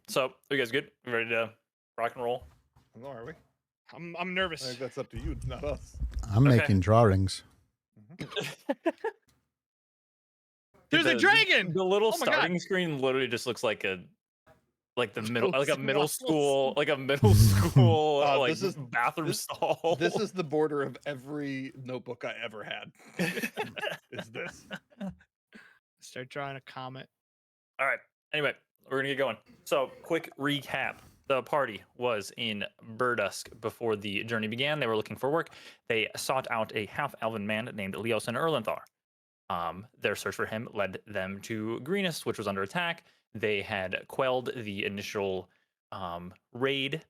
So are you guys good? Ready to rock and roll? No, are we? I'm I nervous. think that's up to you, not us. I'm Okay. making drawings. There's a dragon. The little Oh my God. starting screen literally just looks like a middle Waffles. middle school like This is bathroom stall. This is the border of every notebook I ever had. Is this? Start drawing a comet. All right. Anyway, we're gonna get going. So, quick recap: the party was in Burdusk before the journey began. They were looking for work. They sought out a half-elven man named Leosin Erlenthar. Their search for him led them to Greenest, which was under attack. They had quelled the initial raid.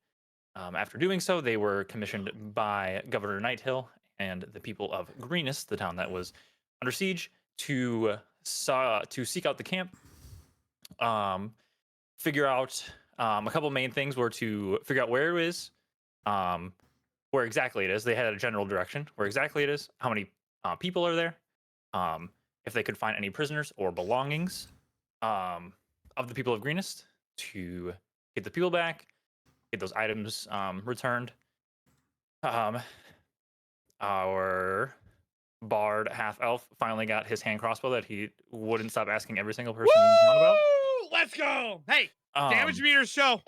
After doing so, they were commissioned by Governor Nighthill and the people of Greenest, the town that was under siege, to seek out the camp. Figure out a couple main things were to figure out where it is, where exactly it is. They had a general direction where exactly it is, how many people are there, if they could find any prisoners or belongings of the people of Greenest, to get the people back, get those items returned. Our bard half elf finally got his hand crossbow that he wouldn't stop asking every single person about. Let's go. Hey, damage meters show.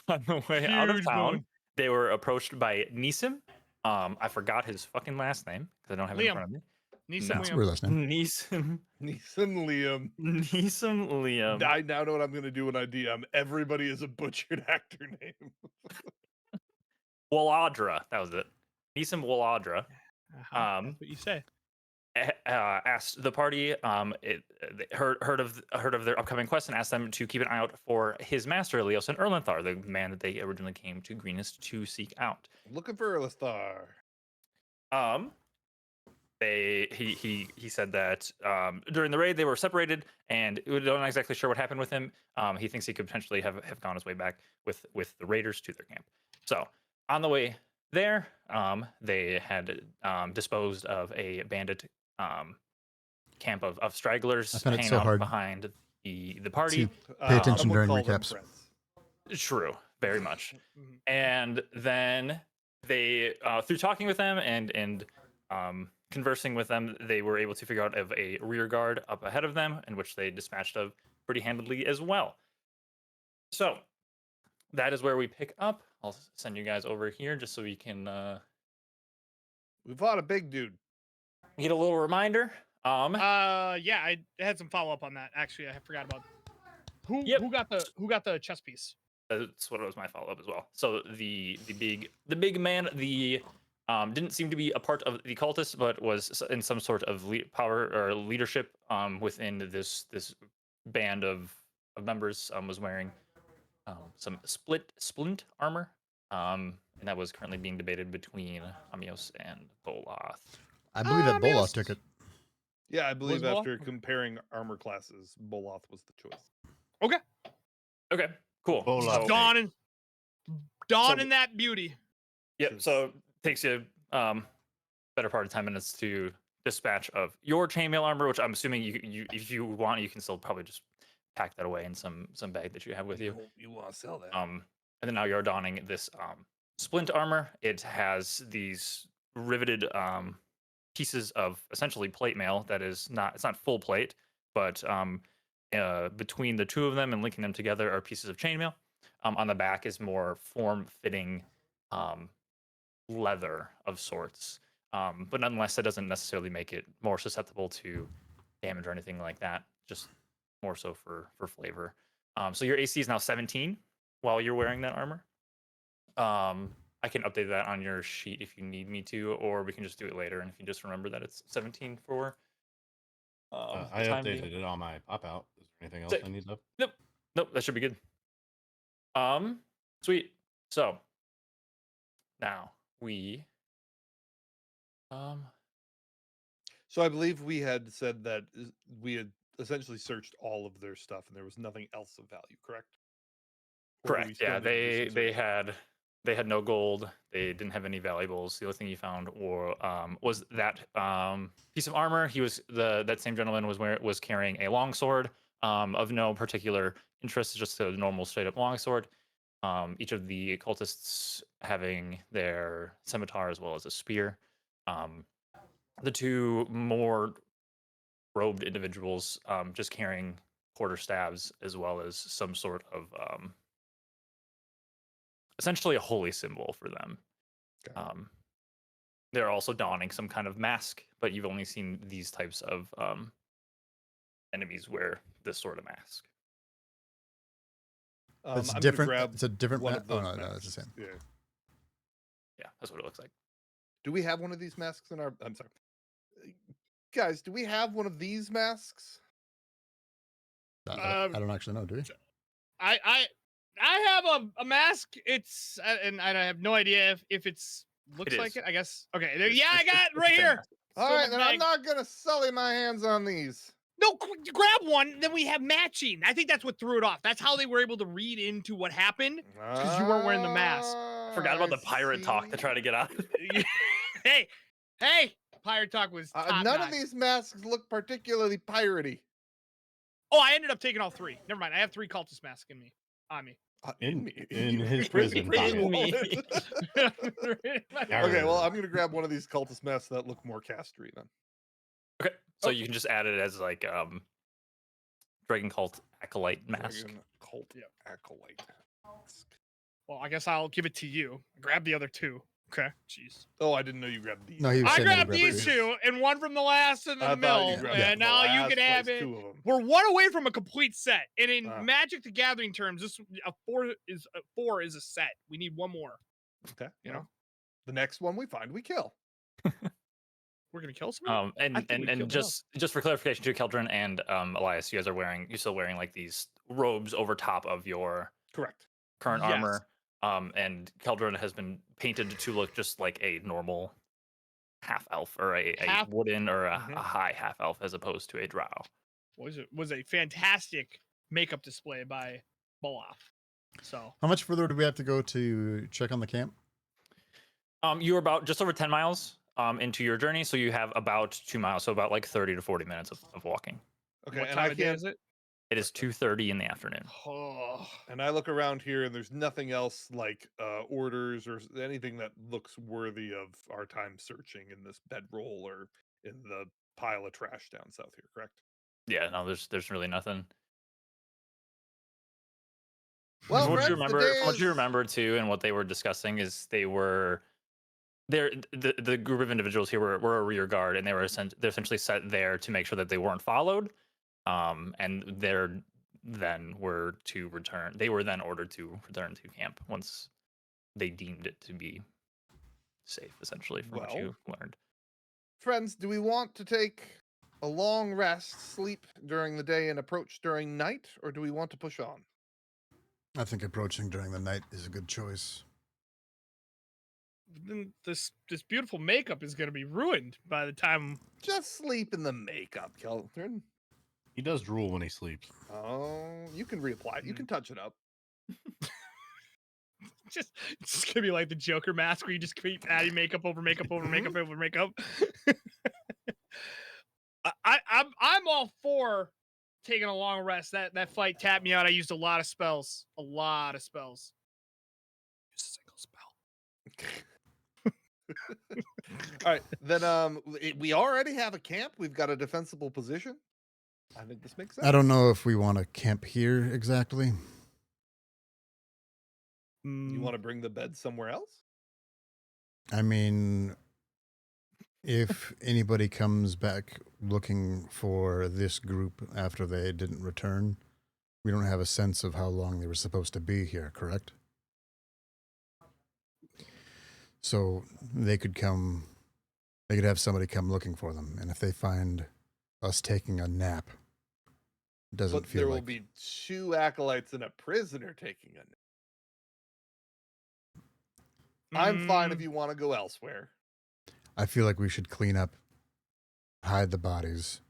On the way out of Huge town, boon. they were approached by Neesim. I forgot his fucking last name because I don't have it in Liam. front of me. Neeson No. That's Liam. your last name. Neesim. Neeson Liam. Neesim Liam. I now know what I'm going to do when I DM. Everybody is a butchered actor name. Waladra. That was it. Neesim Waladra. That's what you say. Asked the party, they heard of their upcoming quest and asked them to keep an eye out for his master, Leosin Erlenthar, the man that they originally came to Greenest to seek out. Looking for Elistar. He said that during the raid they were separated and we don't know exactly sure what happened with him. He thinks he could potentially have gone his way back with the raiders to their camp. So on the way there, they had disposed of a bandit camp of stragglers I found it hanging so out hard behind the party. Pay attention Some would during call them recaps. friends. True, very much. Mhm. And then they, through talking with them and conversing with them, they were able to figure out of a rear guard up ahead of them, in which they dispatched of pretty handily as well. So that is where we pick up. I'll send you guys over here just so we can We fought a big dude. get a little reminder. Yeah, I had some follow up on that. Actually, I forgot about who got the chess piece. That's what was my follow up as well. So the big man, didn't seem to be a part of the cultists, but was in some sort of power or leadership within this band of members. Was wearing some splint armor, and that was currently being debated between Amios and Boloth. I believe that Boloth took it. Yeah, I believe Was Boloth? after comparing armor classes, Boloth was the choice. Okay, cool. Boloth. So, Donning that beauty. yep. So takes you better part of 10 minutes to dispatch of your chainmail armor, which I'm assuming you if you want, you can still probably just pack that away in some bag that you have with you. You want to sell that? And then now you're donning this splint armor. It has these riveted pieces of essentially plate mail that is it's not full plate, but between the two of them and linking them together are pieces of chainmail. On the back is more form-fitting leather of sorts, but nonetheless, that doesn't necessarily make it more susceptible to damage or anything like that. Just more so for flavor. So your AC is now 17 while you're wearing that armor. I can update that on your sheet if you need me to, or we can just do it later. And if you just remember that it's 17 for. I updated it on my pop out. Is there anything else Sick. I need to? Nope, that should be good. Sweet. So now we So I believe we had said that we had essentially searched all of their stuff, and there was nothing else of value. Correct? Or do we correct. still Yeah, need to do some search? they had no gold. They didn't have any valuables. The only thing you found was that piece of armor. That same gentleman was carrying a longsword, of no particular interest, just a normal straight up longsword. Each of the cultists having their scimitar as well as a spear. The two more robed individuals just carrying quarterstaffs as well as some sort of essentially a holy symbol for them. They're also donning some kind of mask, but you've only seen these types of enemies wear this sort of mask. It's I'm gonna different. grab It's a different. one Ma- of oh those no, it's the masks. same. Yeah. Yeah, that's what it looks like. Do we have one of these masks in our? I'm sorry, guys. Do we have one of these masks? I don't actually know. Do we? I have a mask. It's and I have no idea if it's looks It like is. it. I guess. Okay. It's- Yeah, I it's- got it it's the right same here. mask. All Still in right, the then I'm bag. not gonna sully my hands on these. No, grab one. Then we have matching. I think that's what threw it off. That's how they were able to read into what happened because you weren't wearing the mask. Forgot about the pirate talk to try to get out. hey, pirate talk was top None notch. of these masks look particularly piratey. Oh, I ended up taking all three. Never mind. I have 3 cultist masks on me. In me. his prison In pocket. me. Okay, well, I'm gonna grab one of these cultist masks that look more castery then. Okay, so you can just add it as like Dragon Cult Acolyte mask. Dragon Cult Yep. Acolyte mask. Well, I guess I'll give it to you. Grab the other 2. Okay. Jeez. Oh, I didn't know you grabbed these. No, he was I saying that he grabbed these three. 2 and one from the last in the I thought mill, you grabbed and from the now you last can have place, it. 2 of them. We're 1 away from a complete set, and in Ah. Magic the Gathering terms, this a 4 is a set. We need 1 more. Okay, You well, know, the next one we find, we kill. we're gonna kill someone. And I think we killed and just for clarification too, Keldrin and Elias, you guys are you're still wearing like these robes over top of your Correct. current Yes. armor. And Keldrin has been painted to look just like a normal half elf or a Half- wooden or a Mhm. high half elf as opposed to a drow. Was a fantastic makeup display by Bolaf. So How much further do we have to go to check on the camp? You're about just over 10 miles into your journey, so you have about 2 miles, so about like 30 to 40 minutes of walking. Okay, what and time I of day can't. is it? It is 2:30 in the afternoon. Oh, And I look around here, and there's nothing else like orders or anything that looks worthy of our time searching in this bedroll or in the pile of trash down south here. Correct. Yeah, no, there's really nothing. Well, From what friends, from what you remember too, and what they were discussing is the group of individuals here were a rear guard, and they're essentially set there to make sure that they weren't followed. And they were then ordered to return to camp once they deemed it to be safe, essentially, from what you learned. Friends, do we want to take a long rest, sleep during the day, and approach during night, or do we want to push on? I think approaching during the night is a good choice. then this beautiful makeup is gonna be ruined by the time. Just sleep in the makeup, Keltern. He does drool when he sleeps. Oh, you can reapply it. You can touch it up. It's just gonna be like the Joker mask where you just keep adding makeup over makeup over makeup over makeup. I'm all for taking a long rest. That fight tapped me out. I used a lot of spells. Just a single spell. All right, then we already have a camp. We've got a defensible position. I think this makes sense. I don't know if we want to camp here exactly. You want to bring the bed somewhere else? I mean, if anybody comes back looking for this group after they didn't return, we don't have a sense of how long they were supposed to be here, correct? So they could have somebody come looking for them, and if they find us taking a nap, it doesn't But feel there like... will be 2 acolytes and a prisoner taking a nap. I'm fine if you want to go elsewhere. I feel like we should clean up, hide the bodies,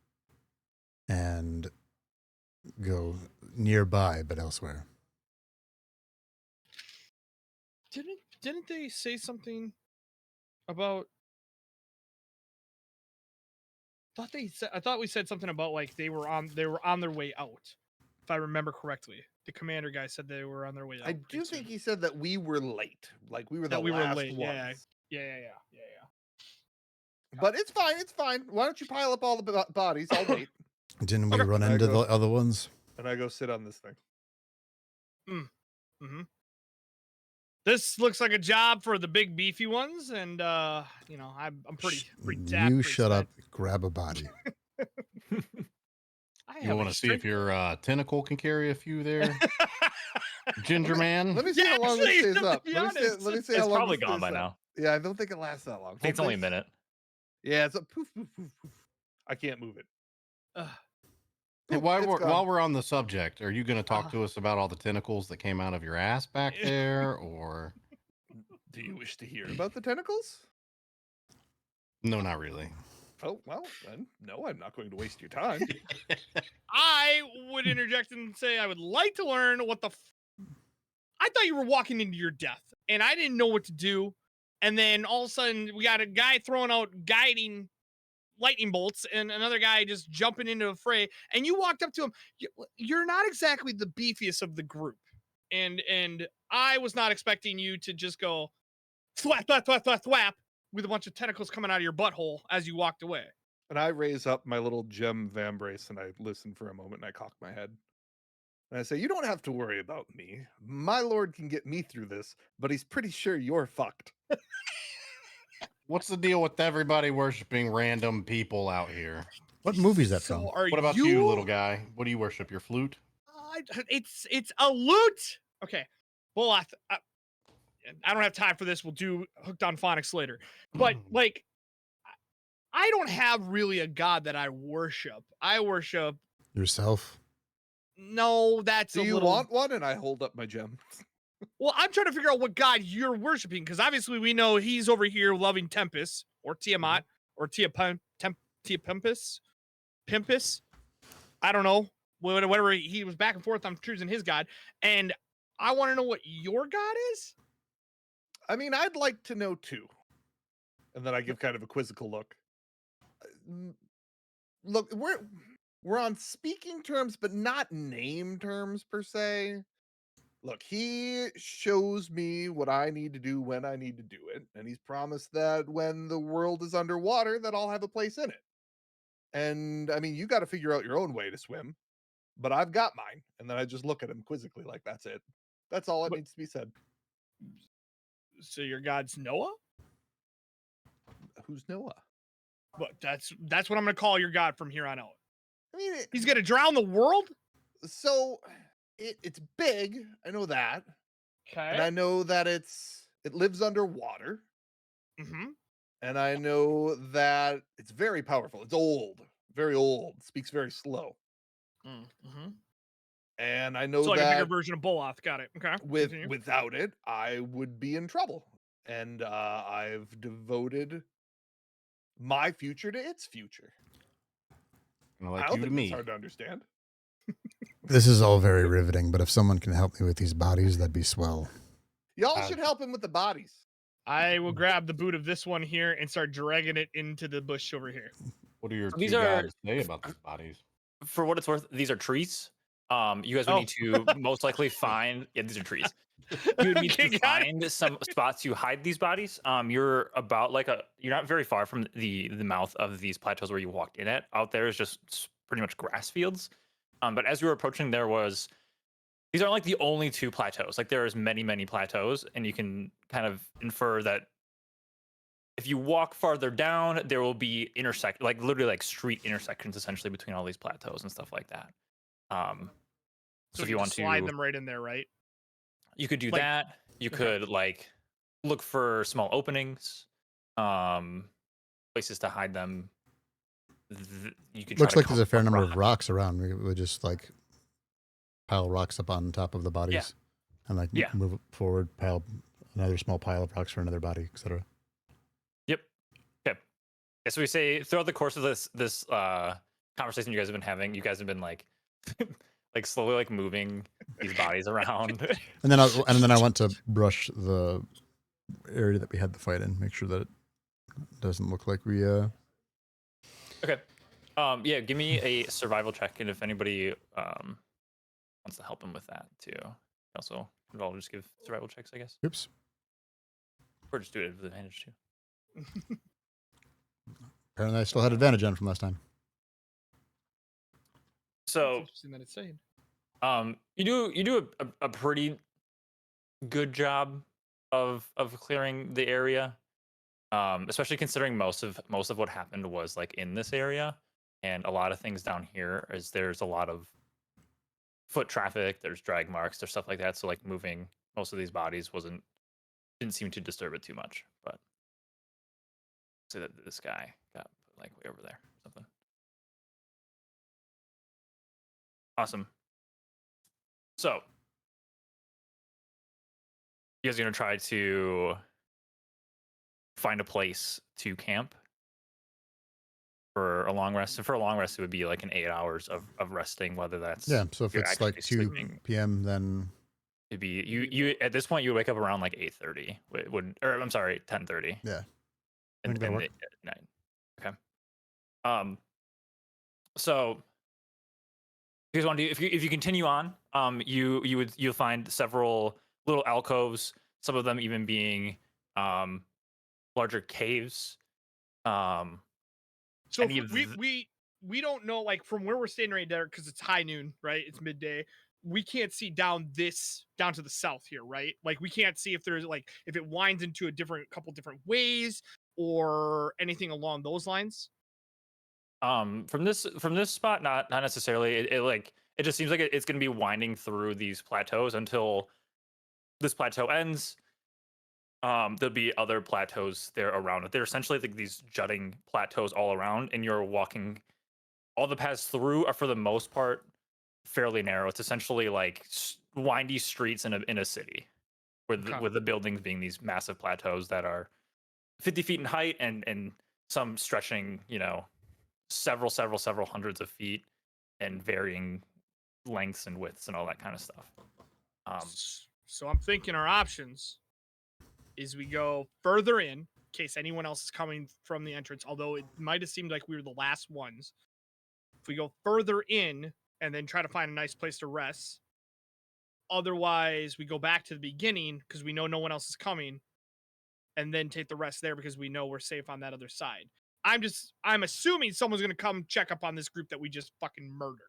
and go nearby, but elsewhere. Didn't they say something about? I thought we said something about like they were on their way out. if I remember correctly. The commander guy said they were on their way out. I do think he said that we were late. Like we were the that we were last late. ones. Yeah. But it's fine. It's fine. Why don't you pile up all the bodies? I'll wait. Didn't we Okay. run I into go- the other ones? And I go sit on this thing. Mm-hmm. This looks like a job for the big beefy ones, and I'm pretty tapped. You pretty shut up. spent. Grab a body. I You have want a to see if strength- your tentacle can carry a few there, Ginger Man? Let me see Yeah, how long this actually, stays to up. be Let me see honest, how It's long probably this gone stays by up. now. Yeah, I don't think it lasts that long. I think it's only a minute. Yeah, it's a poof, poof, poof, poof. I can't move it. Ugh. Hey, Poof, while it's we're gone. while we're on the subject, are you going to talk Uh-huh. to us about all the tentacles that came out of your ass back there, or Do you wish to hear about the tentacles? no? Not really. Oh, well, then, no, I'm not going to waste your time. I would interject and say I would like to learn what the. I thought you were walking into your death, and I didn't know what to do. And then all of a sudden, we got a guy throwing out guiding lightning bolts, and another guy just jumping into a fray. And you walked up to him. You're not exactly the beefiest of the group, and I was not expecting you to just go thwap, thwap, thwap, thwap, thwap with a bunch of tentacles coming out of your butthole as you walked away. And I raise up my little gem vambrace and I listen for a moment and I cock my head. And I say, you don't have to worry about me. My lord can get me through this, but he's pretty sure you're fucked. What's the deal with everybody worshiping random people out here? What movie is that from? So are What about you, little guy? What do you worship? Your flute? It's a loot. Okay. Well, I don't have time for this. We'll do Hooked on Phonics later. But like, I don't have really a god that I worship. I worship. Yourself? No, that's Do a you little. want one? And I hold up my gem. Well, I'm trying to figure out what god you're worshiping because obviously we know he's over here loving Tempest or Tiamat or Tiapempus. Pimpus. I don't know. Whatever he was back and forth on choosing his god. And I want to know what your god is. I mean, I'd like to know too. And then I give kind of a quizzical look. Look, we're on speaking terms, but not name terms per se. Look, he shows me what I need to do when I need to do it, and he's promised that when the world is underwater, that I'll have a place in it. And I mean, you got to figure out your own way to swim, but I've got mine. And then I just look at him quizzically, like that's it. That's all that needs to be said. So your god's Noah? Who's Noah? But that's what I'm gonna call your god from here on out. I mean, He's gonna drown the world. so it's big. I know that. And I Okay. know that it lives underwater. Mm-hmm. And I know that it's very powerful. It's old, very old, speaks very slow. Mm-hmm. And I know So like a that bigger version of Boloth. Got it. Okay. Continue. without it, I would be in trouble. And I've devoted my future to its future. Kinda I like don't you to think that's me. hard to understand. This is all very riveting, but if someone can help me with these bodies, that'd be swell. Y'all should help him with the bodies. I will grab the boot of this one here and start dragging it into the bush over here. What are your So two these are- gods say about these bodies? For what it's worth, these are trees. You guys would Oh. need to most likely find. Yeah, these are trees. You would need Okay, to got it. find some spots to hide these bodies. You're about you're not very far from the mouth of these plateaus where you walked in at. Out there is just pretty much grass fields. But as you were approaching, these aren't like the only two plateaus. Like there's many plateaus, and you can kind of infer that if you walk farther down, there will be literally like street intersections essentially between all these plateaus and stuff like that. So if you want to slide them right in there, right? you could do Like- that. You okay. could like look for small openings, places to hide them. You could. Looks try like to there's a fair cover number of rock. rocks around. We would just like pile rocks up on top of the bodies and like Yeah. move it forward, pile another small pile of rocks for another body, etc. Yep. Okay. Yeah, so we say throughout the course of this conversation you guys have been having, you guys have been like like slowly like moving these bodies around. And then I went to brush the area that we had the fight in, make sure that it doesn't look like we Okay. Yeah, give me a survival check, and if anybody wants to help him with that too. Also, I'll just give survival checks, I guess, Oops. or just do it with advantage too. Apparently, I still had advantage on from last time. It's So, interesting that it's saying. you do a pretty good job of clearing the area, especially considering most of what happened was like in this area, and a lot of things down here is there's a lot of foot traffic, there's drag marks, there's stuff like that. So like moving most of these bodies didn't seem to disturb it too much. But say that this guy got put like way over there or something. Awesome. So you guys are gonna try to find a place to camp for a long rest. And for a long rest, it would be like an 8 hours of resting, whether that's Yeah. So if you're it's like actually 2 sleeping. p.m., then It'd be you at this point you would wake up around like 8:30. Or I'm sorry, 10:30. yeah. I In think that'll the work. at night. Okay. So if you guys want to do, if you continue on, you'll find several little alcoves, some of them even being larger caves. So any if of we don't know, like, from where we're standing right there, because it's high noon, right? It's midday. We can't see down to the south here, right? Like, we can't see if there's like if it winds into a couple different ways or anything along those lines. from this spot, not necessarily. It just seems like it's going to be winding through these plateaus until this plateau ends. There'll be other plateaus there around it. They're essentially like these jutting plateaus all around, and you're walking. All the paths through are for the most part fairly narrow. It's essentially like windy streets in a city, Okay. with the buildings being these massive plateaus that are 50 feet in height and some stretching, several hundreds of feet and varying lengths and widths and all that kind of stuff. So I'm thinking our options is we go further in case anyone else is coming from the entrance, although it might have seemed like we were the last ones. If we go further in and then try to find a nice place to rest. Otherwise, we go back to the beginning because we know no one else is coming, and then take the rest there because we know we're safe on that other side. I'm assuming someone's gonna come check up on this group that we just fucking murdered.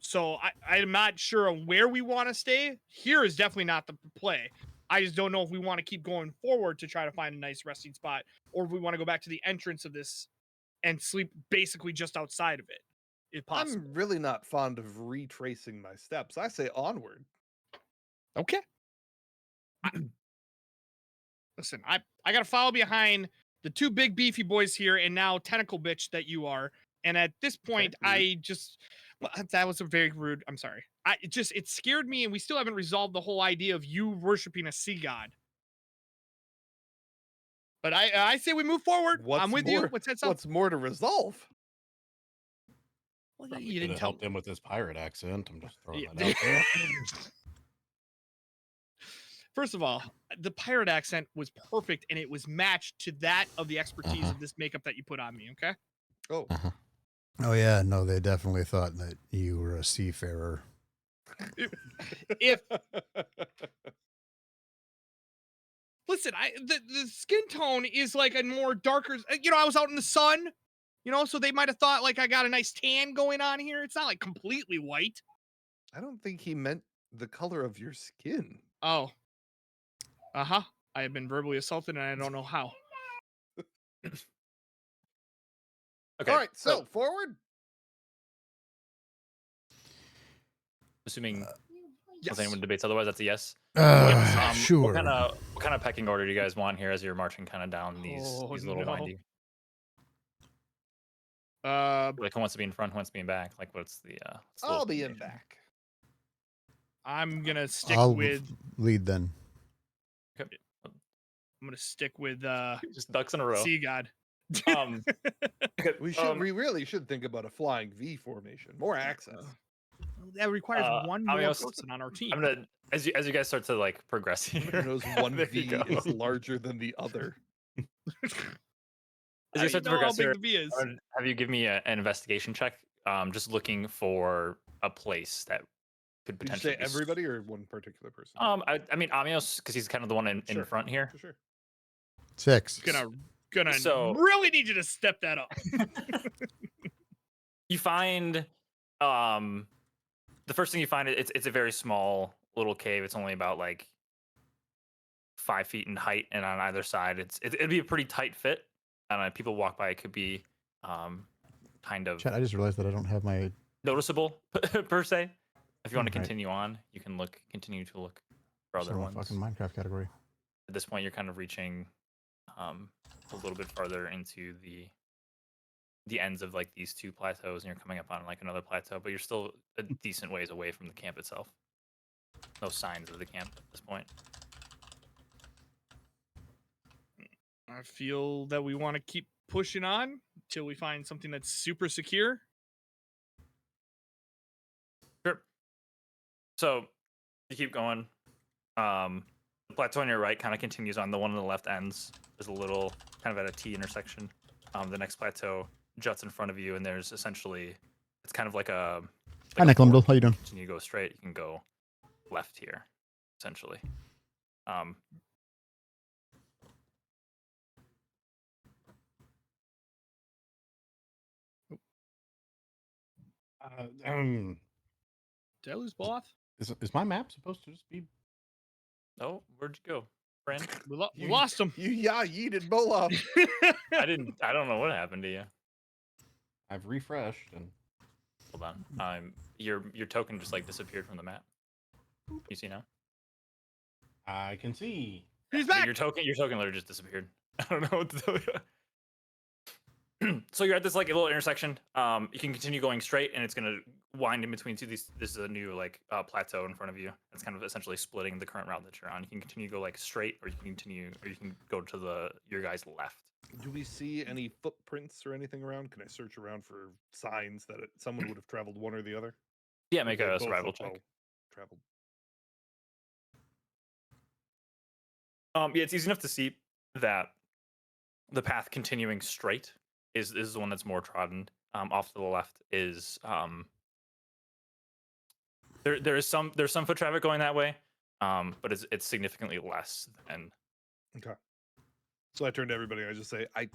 So I'm not sure on where we want to stay. Here is definitely not the play. I just don't know if we want to keep going forward to try to find a nice resting spot, or if we want to go back to the entrance of this and sleep basically just outside of it, if possible. I'm really not fond of retracing my steps. I say onward. Okay. Listen, I gotta follow behind the two big beefy boys here, and now tentacle bitch that you are. And at this point, that was a very rude. I'm sorry. It scared me, and we still haven't resolved the whole idea of you worshiping a sea god. But I say we move forward. I'm with you. Let's head south. What's more to resolve? Well, Probably you could didn't have tell helped him with his pirate accent. I'm just throwing Yeah. that out there. First of all, the pirate accent was perfect, and it was matched to that of the expertise of this makeup that you put on me. Okay. Oh, Oh yeah, no, they definitely thought that you were a seafarer. If listen, the skin tone is like a more darker. I was out in the sun, so they might have thought like I got a nice tan going on here. It's not like completely white. I don't think he meant the color of your skin. Oh, I have been verbally assaulted, and I don't know how. Okay. All right, so forward. Assuming Yes. if anyone debates otherwise, that's a yes. Sure. What kind of pecking order do you guys want here as you're marching kind of down these little no. windy? Like who wants to be in front, who wants to be in back? Like what's the I'll be in back. I'm gonna stick I'll with. lead then. Okay. I'm gonna stick with Just ducks in a row. Sea God. Okay, We really should think about a flying V formation. More access. That requires one more Amios, person on our team. I'm gonna as you guys start to like progress here. Everybody knows one There you V go. is larger than the other. As How you do you start to know how progress big here, the bee is? have you give me an investigation check? Just looking for a place that could Did you potentially say be. everybody or one particular person? I mean Amios because he's kind of the one in Sure. front here. Sure. 6. Gonna So- really need you to step that up. You find, the first thing you find it's a very small little cave. It's only about like 5 feet in height, and on either side, it'd be a pretty tight fit. And people walk by, it could be, kind of Chat, I just realized that I don't have my. noticeable per se. If you want to Right. continue on, you can continue to look for other Still in ones. fucking Minecraft category. At this point, you're kind of reaching a little bit farther into the ends of like these two plateaus, and you're coming up on like another plateau, but you're still a decent ways away from the camp itself. No signs of the camp at this point. I feel that we want to keep pushing on until we find something that's super secure. Sure. So you keep going. The plateau on your right kind of continues on. The one on the left ends. There's a little kind of at a T intersection. The next plateau juts in front of you, and there's essentially, it's kind of like a. Hi, a Nick Lumdle. fork. How you doing? Continue to go straight. You can go left here, essentially. Did I lose Boloth? Is my map supposed to just be? Oh, where'd you go, friend? We You- lost him. You yeeted Bolov. I don't know what happened to you. I've refreshed and Hold on. Your token just like disappeared from the map. You see now? I can see. He's Yeah, back. Your token literally just disappeared. I don't know what to tell you. So you're at this like little intersection. You can continue going straight, and it's gonna wind in between two. This is a new like plateau in front of you. It's kind of essentially splitting the current route that you're on. You can continue to go like straight, or you can go to your guys' left. Do we see any footprints or anything around? Can I search around for signs that someone would have traveled one or the other? Yeah, Or make they a both survival look check. well traveled. Yeah, it's easy enough to see that the path continuing straight is the one that's more trodden. Off to the left is there's some foot traffic going that way, but it's significantly less than. Okay. So I turn to everybody and I just say, I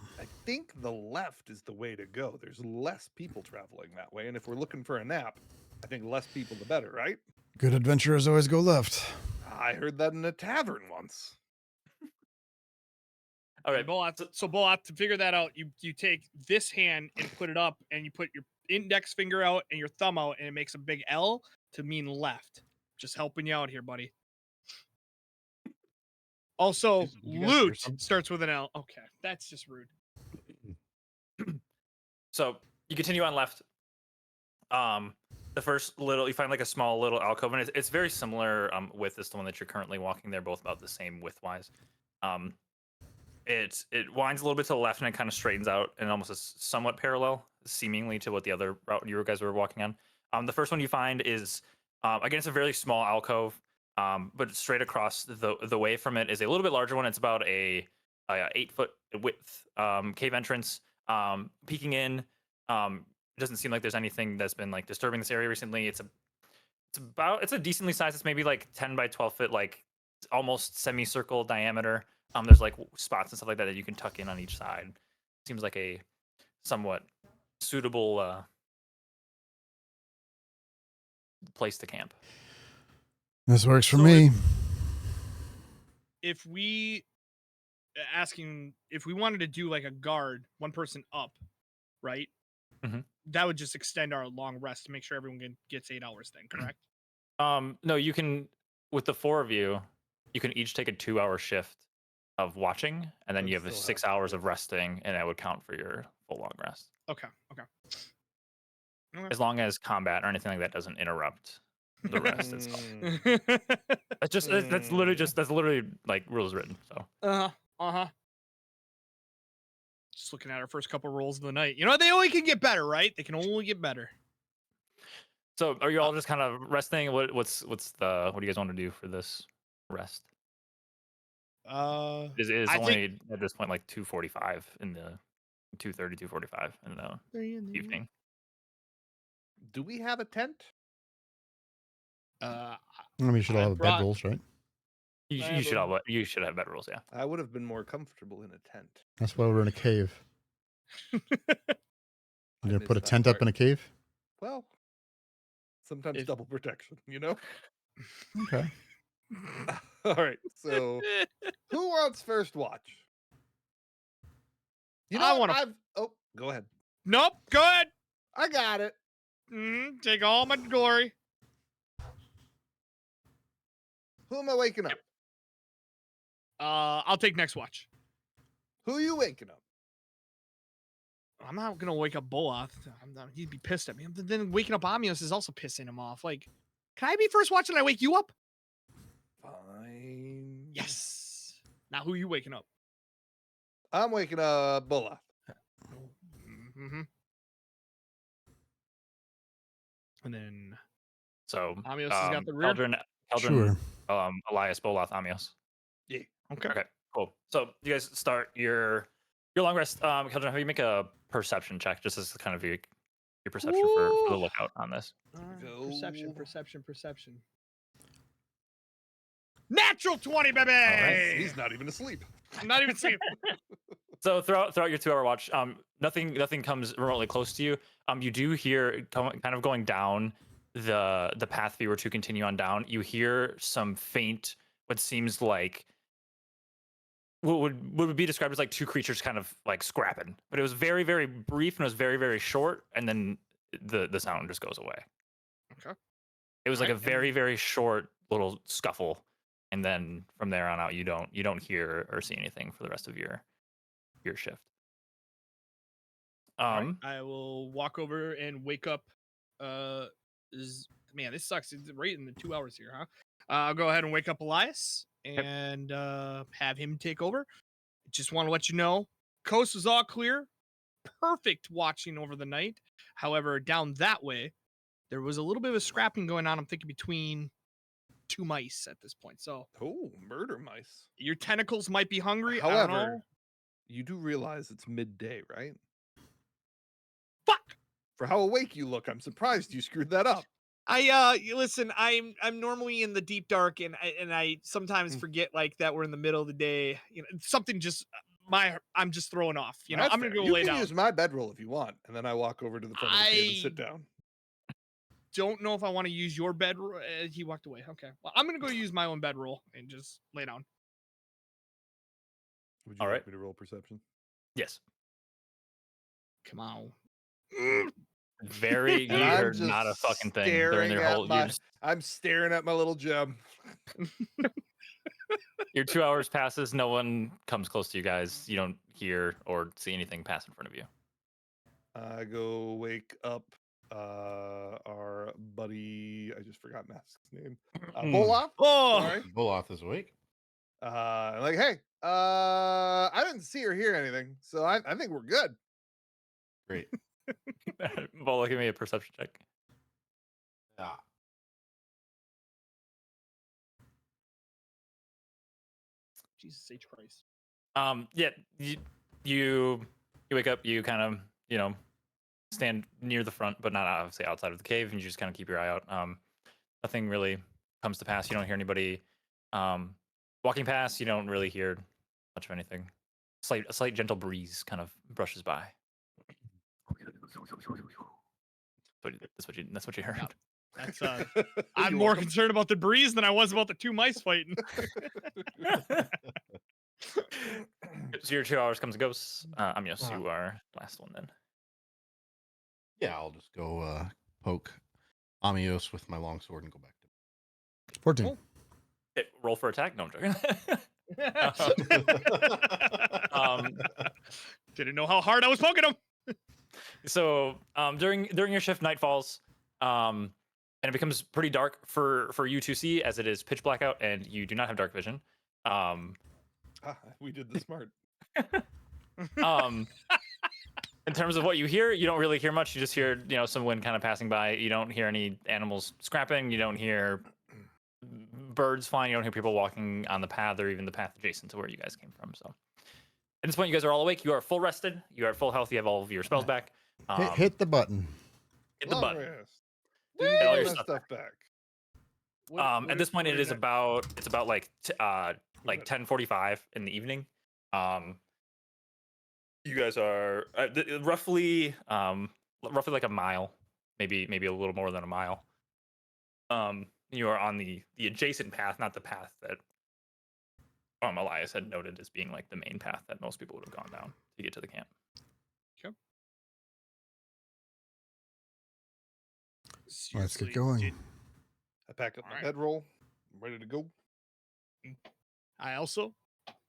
think the left is the way to go. There's less people traveling that way. And if we're looking for a nap, I think less people the better, right? Good adventurers always go left. I heard that in a tavern once. All right, So Boloth, to figure that out, you take this hand and put it up, and you put your index finger out and your thumb out, and it makes a big L to mean left. Just helping you out here, buddy. Also, Did you guys hear loot something? starts with an L. Okay, that's just rude. So you continue on left. The first little, you find like a small little alcove, and it's very similar width as the one that you're currently walking. They're both about the same width wise. It winds a little bit to the left, and it kind of straightens out, and almost is somewhat parallel, seemingly, to what the other route you guys were walking on. The first one you find is again, it's a very small alcove, but straight across the way from it is a little bit larger one. It's about a 8-foot width cave entrance, peeking in. It doesn't seem like there's anything that's been like disturbing this area recently. It's a decently sized. It's maybe like 10 by 12 foot, like almost semicircle diameter. There's like spots and stuff like that you can tuck in on each side. Seems like a somewhat suitable place to camp. This works for So me. If we wanted to do like a guard, one person up, right? Mhm. That would just extend our long rest to make sure everyone gets 8 hours. Then, correct? No, you can, with the 4 of you, you can each take a 2-hour shift of watching, and then And you have still 6 have- hours of resting, and that would count for your full long rest. Okay. As long as combat or anything like that doesn't interrupt the rest itself. Mm, It's just that's literally like rules written. So Just looking at our first couple rolls of the night. You know, they only can get better, right? They can only get better. are you all just kind of resting? What do you guys want to do for this rest? It's I only at this point like 2:45 in the 2:30, 2:45 in the evening. Do we have a tent? I mean, you should all I have brought- bedrolls, right? You, I you have should a- all you should have better rules, yeah. I would have been more comfortable in a tent. That's why we're in a cave. I You gonna missed put a that tent up part. in a cave? Well, sometimes If- double protection, you know? Okay. All right. So, who wants first watch? You know, I what? wanna- Oh, go ahead. Nope. Go ahead. I got it. Take all my glory. Who am I waking up? I'll take next watch. Who are you waking up? I'm not gonna wake up Boloth. He'd be pissed at me. But then waking up Amios is also pissing him off. Like, can I be first watch and I wake you up? Fine. Yes. Now who you waking up? I'm waking up Bola. Mm-hmm. And then So Amios has got the rear? Eldrin, Sure. Elias, Boloth, Amios. Yeah. Okay. Okay, cool. So you guys start your long rest. Keldrin, have you make a perception check, just as kind of your perception for the Ooh. lookout on this. Perception, Go. perception. Natural 20, baby! right. He's not even asleep. I'm not even sleeping. So throughout your 2-hour watch, nothing comes remotely close to you. You do hear kind of going down the path if you were to continue on down. You hear some faint, what seems like what would be described as like two creatures kind of like scrapping, but it was very, very brief and it was very, very short, and then the sound just goes away. Okay. It was like a Alright, very, very short little scuffle, and then from there on out, you don't hear or see anything for the rest of your shift. Alright, I will walk over and wake up. Man, this sucks. It's right in the 2 hours here, huh? I'll go ahead and wake up Elias and have him take over. Just want to let you know, coast was all clear. Perfect watching over the night. However, down that way, there was a little bit of a scrapping going on. I'm thinking between two mice at this point. So Oh, murder mice. your tentacles might be hungry. I don't know. However, you do realize it's midday, right? Fuck. For how awake you look, I'm surprised you screwed that up. Listen, I'm normally in the deep dark, and I sometimes forget like that we're in the middle of the day. You know, something just I'm just throwing off. You know, That's I'm gonna fair. go You lay can down. use my bedroll if you want, and then I walk over to the front of the cave and sit I- down. Don't know if I want to use your bed. He walked away. Okay, well, I'm gonna go use my own bedroll and just lay down. Would you All like right. me to roll perception? Yes. Come on. Very, you And I'm heard just not a fucking thing during their staring at whole. my- I'm staring at my little gem. Your 2 hours passes. No one comes close to you guys. You don't hear or see anything pass in front of you. I go wake up our buddy. I just forgot Mask's name. Bolaf. Oh, Sorry. Boloth is awake. Like, hey, I didn't see or hear anything, so I think we're good. Great. Bola, give me a perception check. Yeah. Jesus H Christ. Yeah, you wake up. You kind of stand near the front, but not obviously outside of the cave, and you just kind of keep your eye out. Nothing really comes to pass. You don't hear anybody walking past. You don't really hear much of anything. A slight gentle breeze kind of brushes by. That's what you heard. Yep. That's I'm You're more welcome. concerned about the breeze than I was about the two mice fighting. So your 2 hours comes and goes. Amios, you are last one then. Yeah, I'll just go poke Amios with my longsword and go back to 14. Cool. Okay, roll for attack. No, I'm joking. Didn't know how hard I was poking him. So during your shift, night falls, and it becomes pretty dark for you to see, as it is pitch black out, and you do not have dark vision. We did the smart. In terms of what you hear, you don't really hear much. You just hear some wind kind of passing by. You don't hear any animals scrapping. You don't hear birds flying. You don't hear people walking on the path or even the path adjacent to where you guys came from. So At this point, you guys are all awake. You are full rested. You are full health. You have all of your spells back. Hit the button. Hit the Long button. rest. Didn't Get all get your my stuff stuff back. At this point, what it are is you about like Good. 10:45 in the evening. You guys are roughly like a mile, maybe a little more than a mile. You are on the adjacent path, not the path that Elias had noted as being like the main path that most people would have gone down to get to the camp. Let's Seriously, get going. dude, I pack up my Alright. bedroll. I'm ready to go. I also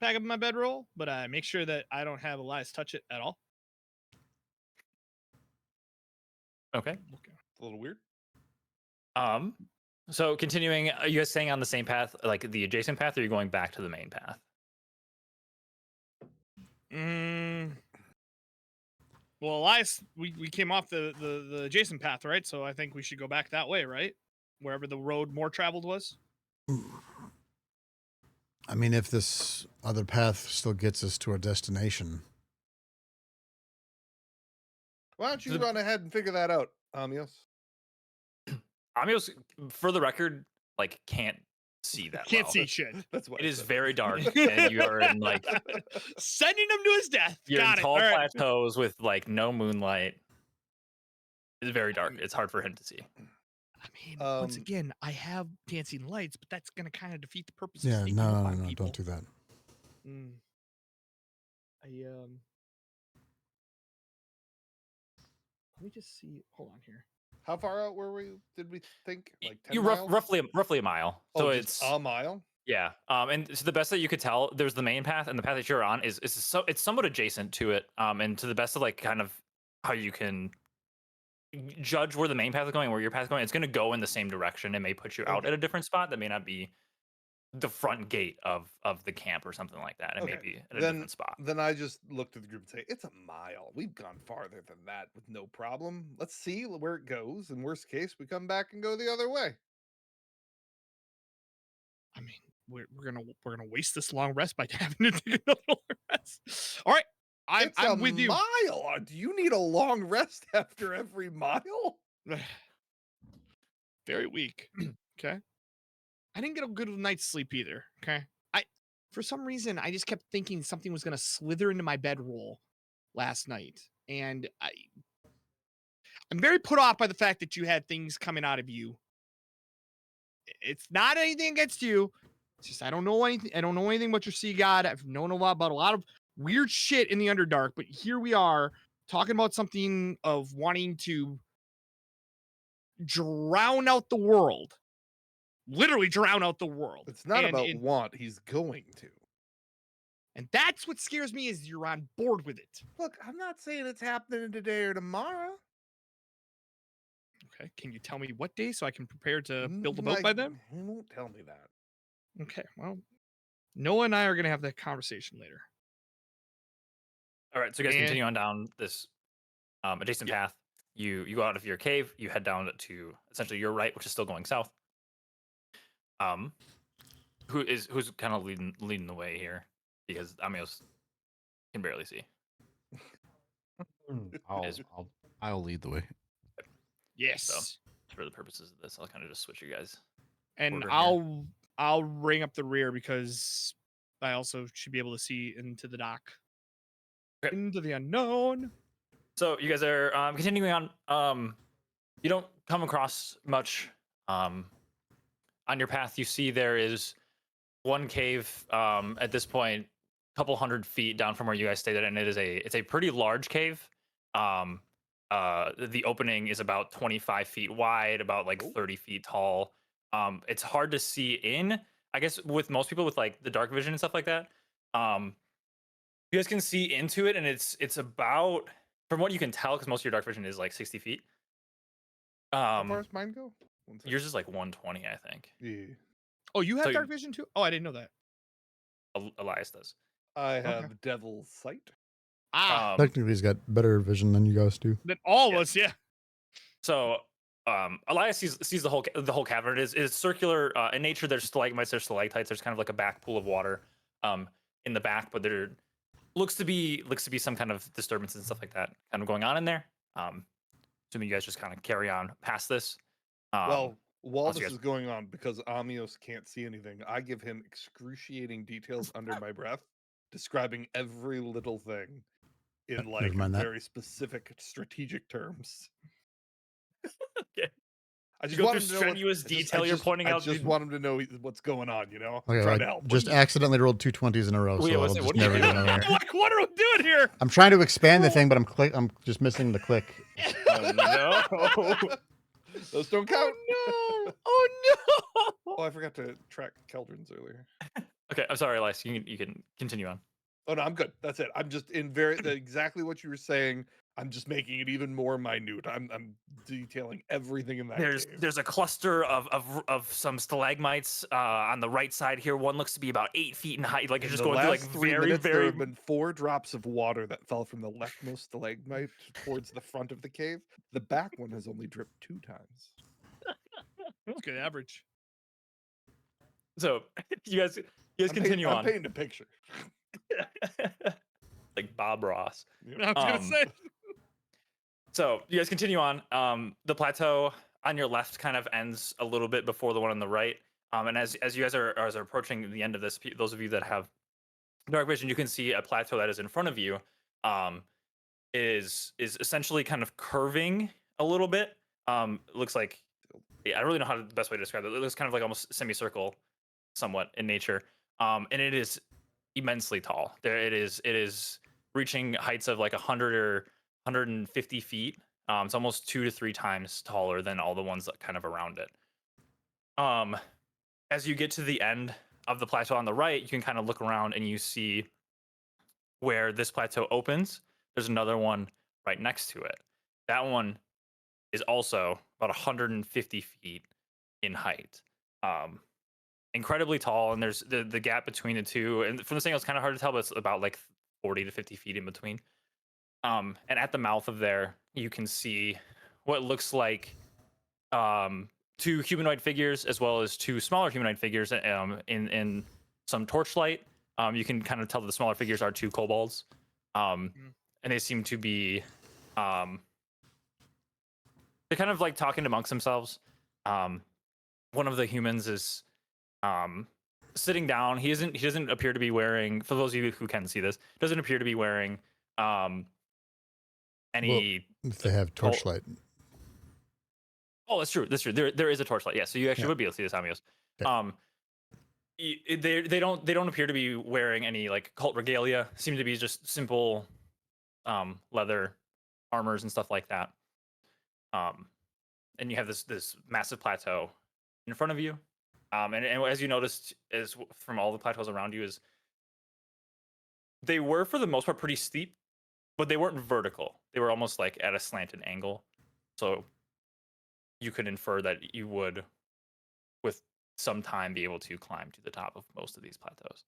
pack up my bedroll, but I make sure that I don't have Elias touch it at all. Okay. It's a little weird. So continuing, are you guys staying on the same path, like the adjacent path, or are you going back to the main path? Well, Elias, we came off the adjacent path, right? So I think we should go back that way, right? Wherever the road more traveled was. I mean, if this other path still gets us to our destination. Why don't you run ahead and figure that out, Amios? Amios, for the record, like can't see that Can't well. see shit. That's why It I is said very dark, and you are in like Sending him to his death. you're Got in it. tall All right. plateaus with like no moonlight. It's very dark. It's hard for him to see. I mean, once Um, again, I have dancing lights, but that's going to kind of defeat the purpose. Yeah, of sneaking no, up no, on no, people. don't do that. Let me just see. Hold on here. How far out were we? Did we think like 10 You miles? roughly a mile. So Oh, it's just a mile. yeah. And to the best that you could tell, there's the main path, and the path that you're on is so it's somewhat adjacent to it. And to the best of like kind of how you can judge where the main path is going, where your path is going, it's going to go in the same direction. It may put you out Okay. at a different spot that may not be the front gate of the camp or something like that. It may Okay. be at a different spot. Then I just looked at the group and say, "It's a mile. We've gone farther than that with no problem. Let's see where it goes. In worst case, we come back and go the other way." I mean, we're gonna waste this long rest by having to take another long rest. All right, I'm It's a with you. mile. Do you need a long rest after every mile? Very weak. Okay. I didn't get a good night's sleep either. Okay. For some reason, I just kept thinking something was gonna slither into my bedroll last night, and I'm very put off by the fact that you had things coming out of you. It's not anything against you. It's just I don't know anything. I don't know anything about your sea god. I've known a lot about a lot of weird shit in the Underdark, but here we are talking about something of wanting to drown out the world. Literally drown out the world. It's not And about want. He's going to. And that's what scares me is you're on board with it. Look, I'm not saying it's happening today or tomorrow. Okay. Can you tell me what day so I can prepare to build a boat by then? He won't tell me that. Okay. Well, Noah and I are going to have that conversation later. All right, so you guys And- continue on down this adjacent path. You go out of your cave. You head down to essentially your right, which is still going south. Who's kind of leading the way here because Amios can barely see. I'll lead the way. Yes. For the purposes of this, I'll kind of just switch you guys. And order here. I'll ring up the rear because I also should be able to see into the dock. Okay. Into the unknown. So you guys are continuing on. You don't come across much on your path. You see there is one cave at this point, a couple 100 feet down from where you guys stayed at, and it's a pretty large cave. The opening is about 25 feet wide, about like 30 feet tall. It's hard to see in. I guess with most people with like the dark vision and stuff like that, you guys can see into it, and it's about, from what you can tell, because most of your dark vision is like 60 feet. How far does mine go? Yours is like 120, I think. Yeah. Oh, you have So dark vision too? Oh, I didn't know that. Elias does. I have devil's sight. Technically, he's got better vision than you guys do. Then all of us, yeah. So Elias sees the whole cavern. It is circular in nature. There's stalagmites, there's stalactites. There's kind of like a back pool of water in the back, but they're looks to be some kind of disturbance and stuff like that kind of going on in there. Assuming you guys just kind of carry on past this. Well, while unless you this guys- is going on, because Amios can't see anything, I give him excruciating details under my breath, describing every little thing in like mind that. very specific strategic terms. Okay. I You just go want through him to know what, strenuous detail. You're pointing I out. just want him to know what's going on, you know? Okay, Try I to help. just accidentally rolled 2 20s in a row, Wait, so I'll what's it- just what are you never get doing? another one. Like, what are we doing here? I'm trying to expand the thing, but I'm just missing the click. Oh, no. Those don't count. Oh no! Oh no! Oh, I forgot to track Keldrin's earlier. Okay, I'm sorry, Elias. You can continue on. Oh no, I'm good. That's it. I'm just in exactly what you were saying. I'm just making it even more minute. I'm detailing everything in that cave. There's a cluster of some stalagmites on the right side here. One looks to be about 8 feet in height. Like In it's just the going through like last 3 very minutes, there very. have been 4 drops of water that fell from the leftmost stalagmite towards the front of the cave. The back one has only dripped 2 times. That's good average. So you guys continue I'm on. painting a picture. Like Bob Ross. Yep. I was gonna say. So you guys continue on. The plateau on your left kind of ends a little bit before the one on the right. And as you guys are approaching the end of this, those of you that have dark vision, you can see a plateau that is in front of you. Is essentially kind of curving a little bit. It looks like I don't really know how the best way to describe it. It looks kind of like almost semicircle, somewhat in nature. And it is immensely tall. It is reaching heights of like 100 or 150 feet. It's almost 2 to 3 times taller than all the ones that kind of around it. As you get to the end of the plateau on the right, you can kind of look around and you see where this plateau opens. There's another one right next to it. That one is also about 150 feet in height. Incredibly tall, and there's the gap between the two. And from the thing, it's kind of hard to tell, but it's about like 40 to 50 feet in between. And at the mouth of there, you can see what looks like 2 humanoid figures as well as 2 smaller humanoid figures in some torchlight. You can kind of tell that the smaller figures are 2 kobolds. And they seem to be they're kind of like talking amongst themselves. One of the humans is sitting down. He doesn't appear to be wearing, for those of you who can see this, doesn't appear to be wearing any If they have torchlight. Oh, that's true. That's true. There is a torchlight. Yeah, so you actually Yeah. would be able to see this, Amios. Okay. They don't appear to be wearing any like cult regalia. Seem to be just simple leather armors and stuff like that. And you have this massive plateau in front of you. And as you noticed, is from all the plateaus around you, is they were for the most part pretty steep, but they weren't vertical. They were almost like at a slanted angle. So you could infer that you would, with some time, be able to climb to the top of most of these plateaus.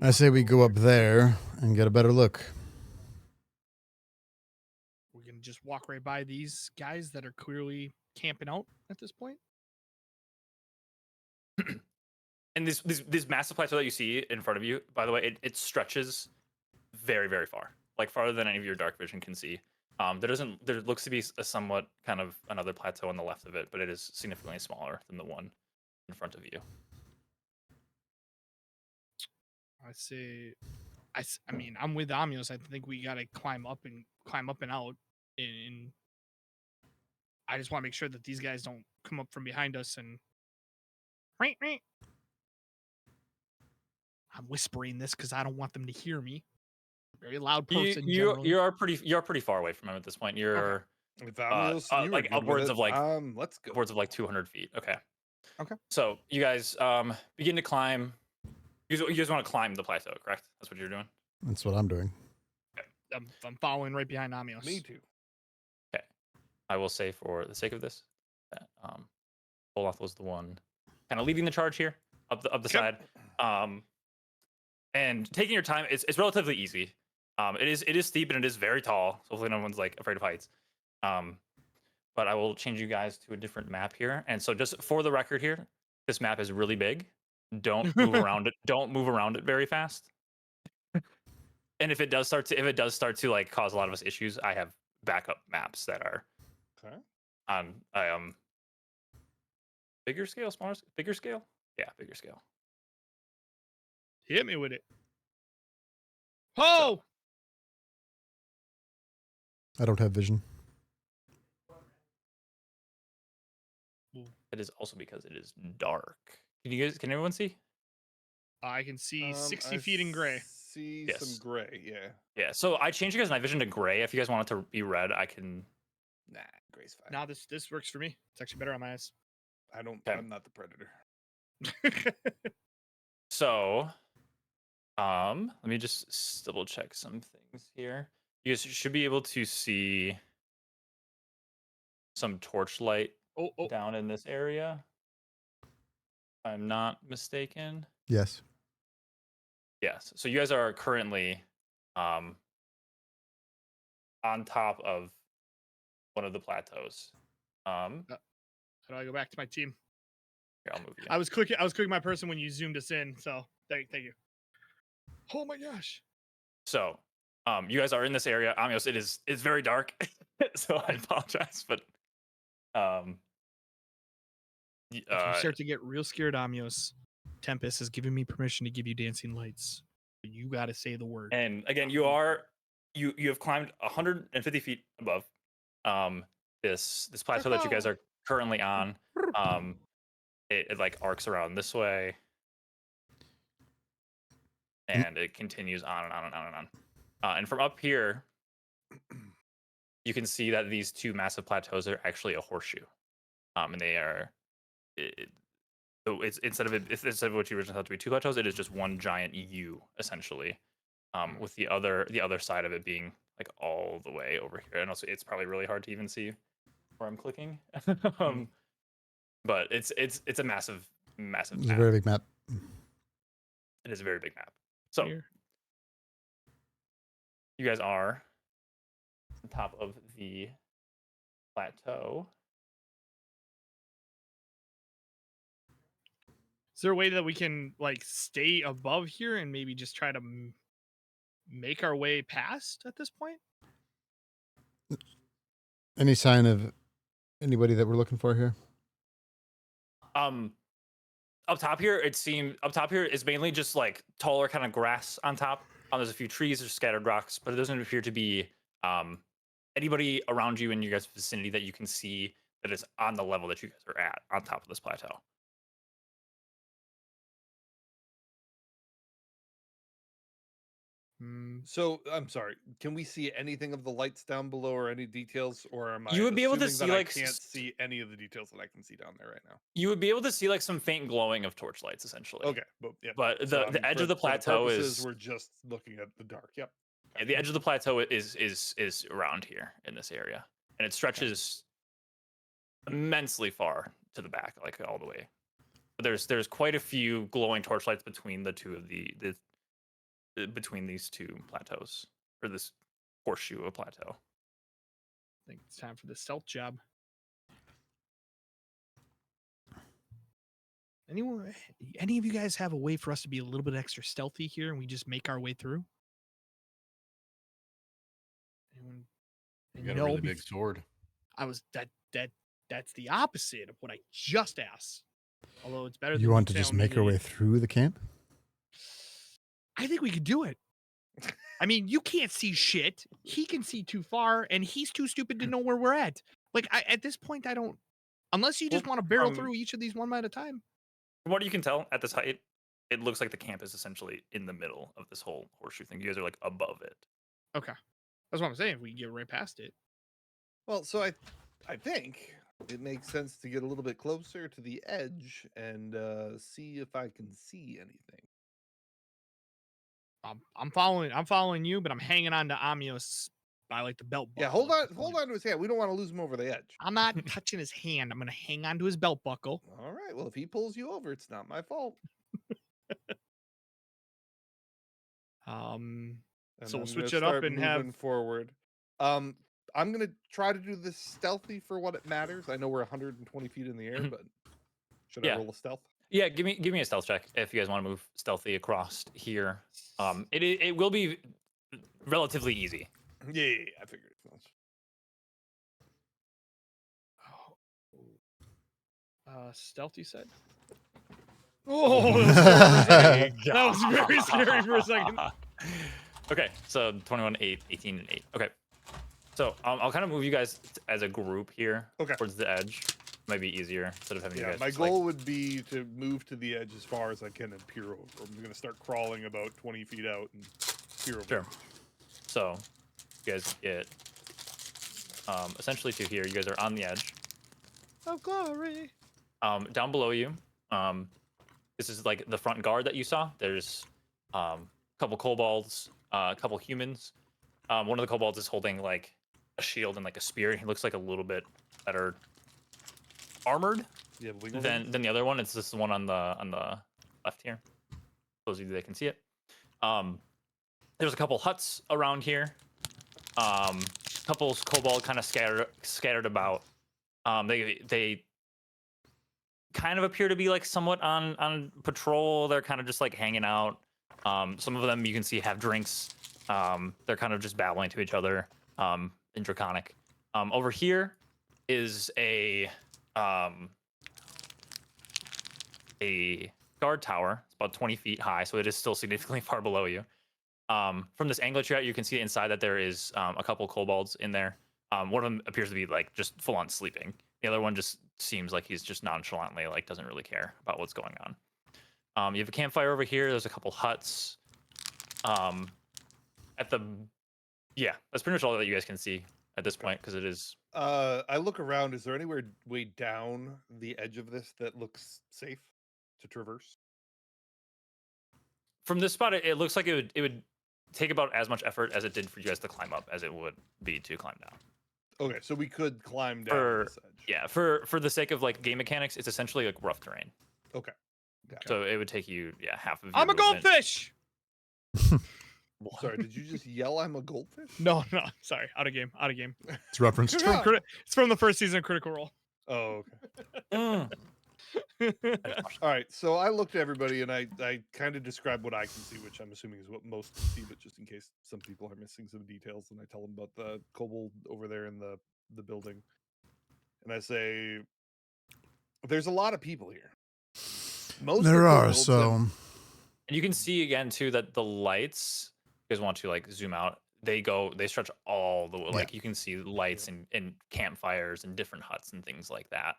I say we go up there and get a better look. We're gonna just walk right by these guys that are clearly camping out at this point. And this massive plateau that you see in front of you, by the way, it stretches very, very far, like farther than any of your dark vision can see. There looks to be a somewhat kind of another plateau on the left of it, but it is significantly smaller than the one in front of you. I say, I mean, I'm with Amios. I think we gotta climb up and out. And I just want to make sure that these guys don't come up from behind us and. I'm whispering this because I don't want them to hear me. Very loud person. You are pretty far away from him at this point. You're If Amios and you are like good with upwards it, of like let's go. upwards of like 200 feet. Okay. Okay. So you guys begin to climb. You guys want to climb the plateau, correct? That's what you're doing. That's what I'm doing. I'm following right behind Amios. Me too. Okay. I will say for the sake of this, that Olaf was the one kind of leading the charge here up the side. And taking your time, it's relatively easy. It is steep and it is very tall. So hopefully no one's like afraid of heights. But I will change you guys to a different map here. And so just for the record here, this map is really big. don't move around it. Don't move around it very fast. And if it does start to like cause a lot of us issues, I have backup maps that are Okay. on bigger scale, smaller, bigger scale. Yeah, bigger scale. Hit me with it. Oh, I don't have vision. It is also because it is dark. Can everyone see? I can see 60 I feet in gray. See some Yes. gray. Yeah. Yeah, so I changed you guys' night vision to gray. If you guys want it to be red, I can. Nah, gray's fine. Now this works for me. It's actually better on my eyes. I don't. Okay. I'm not the predator. So, let me just double check some things here. You guys should be able to see some torchlight oh, down in this area. If I'm not mistaken. Yes. Yes. So you guys are currently on top of one of the plateaus. how do I go back to my team? Here, I'll move you. I was clicking my person when you zoomed us in. So thank you. Oh my gosh. So, you guys are in this area. Amios, it's very dark, so I apologize, but If you start to get real scared, Amios, Tempest has given me permission to give you dancing lights. You got to say the word. and again, you have climbed 150 feet above this plateau that you guys are currently on. It like arcs around this way, and it continues on and on and on and on. And from up here, you can see that these two massive plateaus are actually a horseshoe, and they are. So it's instead of what you originally thought to be two plateaus, it is just one giant U essentially, with the other side of it being like all the way over here. And also, it's probably really hard to even see where I'm clicking, but it's a massive It's a map. very big map. It is a very big map. So Here. you guys are on top of the plateau. Is there a way that we can like stay above here and maybe just try to make our way past at this point? Any sign of anybody that we're looking for here? Up top here is mainly just like taller kind of grass on top. There's a few trees, there's scattered rocks, but it doesn't appear to be anybody around you in your guys' vicinity that you can see that is on the level that you guys are at on top of this plateau. So I'm sorry. Can we see anything of the lights down below, or any details, or am I? You would be able to assuming see, that like, I can't see any of the details that I can see down there right now. You would be able to see like some faint glowing of torchlights essentially. Okay, but yeah. But so, the edge of the plateau is we're just looking at the dark. Yep. yeah, the edge of the plateau is around here in this area, and it stretches immensely far to the back, like all the way. But there's quite a few glowing torchlights between the two of between these two plateaus, or this horseshoe of a plateau. I think it's time for the stealth job. Any of you guys have a way for us to be a little bit extra stealthy here and we just make our way through? Anyone? You got a really big sword. I was that's the opposite of what I just asked. Although it's better than You want to telling just me make our that way through the camp? I think we could do it. I mean, you can't see shit. He can see too far, and he's too stupid to know where we're at. Like, at this point, I don't. Unless you just want to barrel through each of these one at a time. From what you can tell at this height, it looks like the camp is essentially in the middle of this whole horseshoe thing. You guys are like above it. Okay, that's what I'm saying. If we can get right past it. Well, so I think it makes sense to get a little bit closer to the edge and see if I can see anything. I'm following you, but I'm hanging on to Amios by like the belt buckle. Yeah, hold on to his hand. We don't want to lose him over the edge. I'm not touching his hand. I'm gonna hang on to his belt buckle. All right. Well, if he pulls you over, it's not my fault. And And so we'll I'm switch gonna it up start and moving have. forward. I'm gonna try to do this stealthy for what it matters. I know we're 120 feet in the air, but should I Yeah. roll a stealth? Yeah, give me a stealth check if you guys want to move stealthy across here. It will be relatively easy. Yeah, I figured as much. Stealth, you said? Oh, that was scary for a second. That was very scary for a second. Okay, so 21, 8, 18, and 8. Okay. So I'll kind of move you guys as a group here Okay. towards the edge. Might be easier instead of having you Yeah, guys. my just, goal would be to move to the edge as far as I can and peer over. I'm going to start crawling about 20 feet out and peer over. Sure. So you guys get essentially to here. You guys are on the edge. Of glory. Down below you, this is like the front guard that you saw. There's a couple kobolds, a couple humans. One of the kobolds is holding like a shield and like a spear. He looks like a little bit better armored Yeah, than the other one. It's this one on the left here. Those of you that can see it. There's a couple huts around here. Couple kobold kind of scattered about. They kind of appear to be like somewhat on patrol. They're kind of just like hanging out. Some of them you can see have drinks. They're kind of just babbling to each other in Draconic. Over here is a guard tower. It's about 20 feet high, so it is still significantly far below you. From this angle that you're at, you can see inside that there is a couple kobolds in there. One of them appears to be like just full on sleeping. The other one just seems like he's just nonchalantly like doesn't really care about what's going on. You have a campfire over here. There's a couple huts. Yeah, that's pretty much all that you guys can see at this point because it is. I look around. Is there anywhere way down the edge of this that looks safe to traverse? From this spot, it looks like it would take about as much effort as it did for you guys to climb up as it would be to climb down. Okay, so we could climb down this edge. Yeah, for the sake of like game mechanics, it's essentially like rough terrain. Okay. Gotcha. So it would take you half of. I'm a movement. goldfish. Sorry, did you just yell I'm a goldfish? No, sorry, out of game. It's referenced. It's from the first season of Critical Role. Oh, Mm. All right, so I looked at everybody and I kind of described what I can see, which I'm assuming is what most can see, but just in case some people are missing some details, and I tell them about the kobold over there in the building. And I say, there's a lot of people here. Most There are, kobolds so And you can see again too that the lights. You guys want to like zoom out? They stretch all the way. Yeah. Like you can see lights and campfires and different huts and things like that.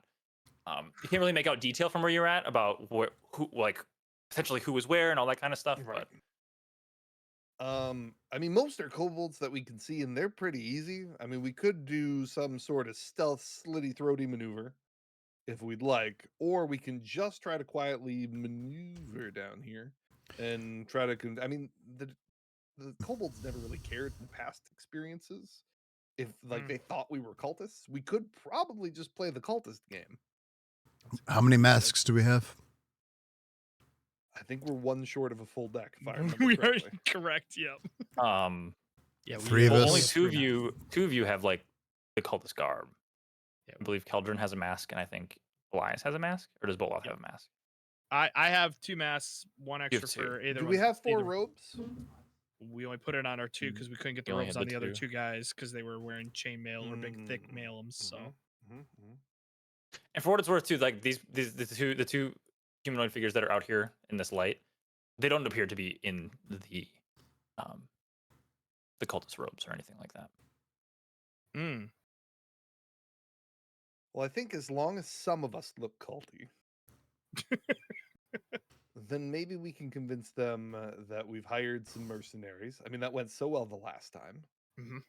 You can't really make out detail from where you're at about who like potentially who was where and all that kind of stuff. Right. But I mean, most are kobolds that we can see, and they're pretty easy. I mean, we could do some sort of stealth, slitty, throaty maneuver if we'd like, or we can just try to quietly maneuver down here and try to. I mean, the kobolds never really cared in past experiences. If like they thought we were cultists, we could probably just play the cultist game. how many masks do we have? I think we're one short of a full deck. If I remember We are correctly. correct. Yep. Yeah, Three of well, us. only two of you have like the cultist garb. Yeah. I believe Keldrin has a mask, and I think Elias has a mask, or does Bolov have a mask? I have 2 masks, 1 have extra for 2. either. Do we have 4 either- robes? We only put it on our 2 because we couldn't get the You only robes had on the the other 2. 2 guys because they were wearing chainmail or big thick mailums. So And for what it's worth, too, like the two humanoid figures that are out here in this light, they don't appear to be in the cultist robes or anything like that. Well, I think as long as some of us look culty, then maybe we can convince them that we've hired some mercenaries. I mean, that went so well the last time. Mhm.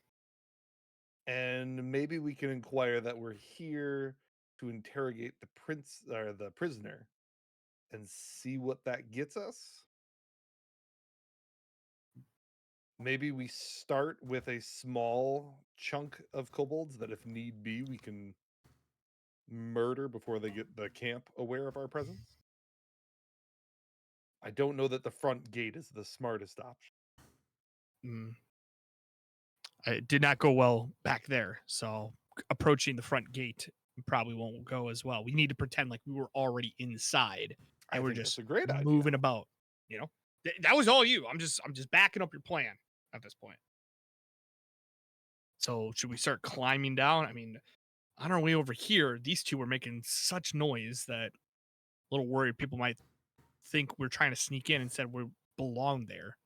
And maybe we can inquire that we're here to interrogate the prince or the prisoner and see what that gets us. Maybe we start with a small chunk of kobolds that, if need be, we can murder before they get the camp aware of our presence. I don't know that the front gate is the smartest option. It did not go well back there, so approaching the front gate probably won't go as well. We need to pretend like we were already inside. I and we're think just that's a great idea. moving about. You know, that was all you. I'm just backing up your plan at this point. So should we start climbing down? I mean, on our way over here, these two were making such noise that a little worried people might think we're trying to sneak in instead we belong there.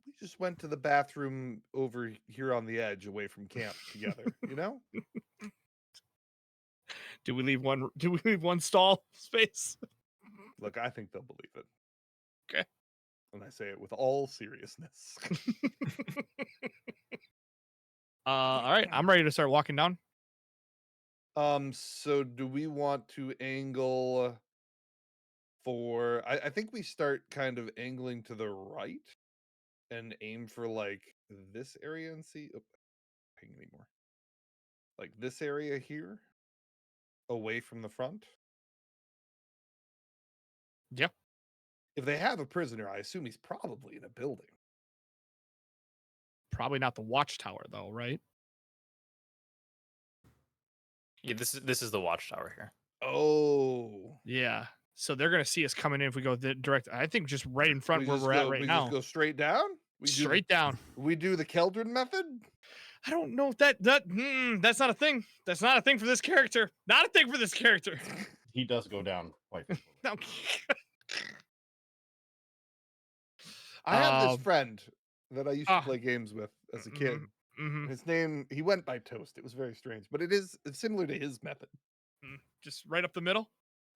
We just went to the bathroom over here on the edge away from camp together, you know? Do we leave one? Do we leave one stall space? Look, I think they'll believe it. Okay. And I say it with all seriousness. All right, I'm ready to start walking down. So do we want to angle for I think we start kind of angling to the right and aim for like this area and see ping anymore. Like this area here away from the front. Yeah. If they have a prisoner, I assume he's probably in a building. Probably not the watchtower though, right? Yeah, this is the watchtower here. Oh. Yeah. So they're gonna see us coming in if we go the direct. I think just right in front We where just we're at go- right we now. just go straight down? Straight down. We do the Keldrin method? I don't know if that's not a thing. That's not a thing for this character. Not a thing for this character. He does go down quite frequently. No. I have this Um, friend that I used to ah, play games with as a kid. Mhm. His name, he went by Toast. It was very strange, but it's similar to his method. Just right up the middle.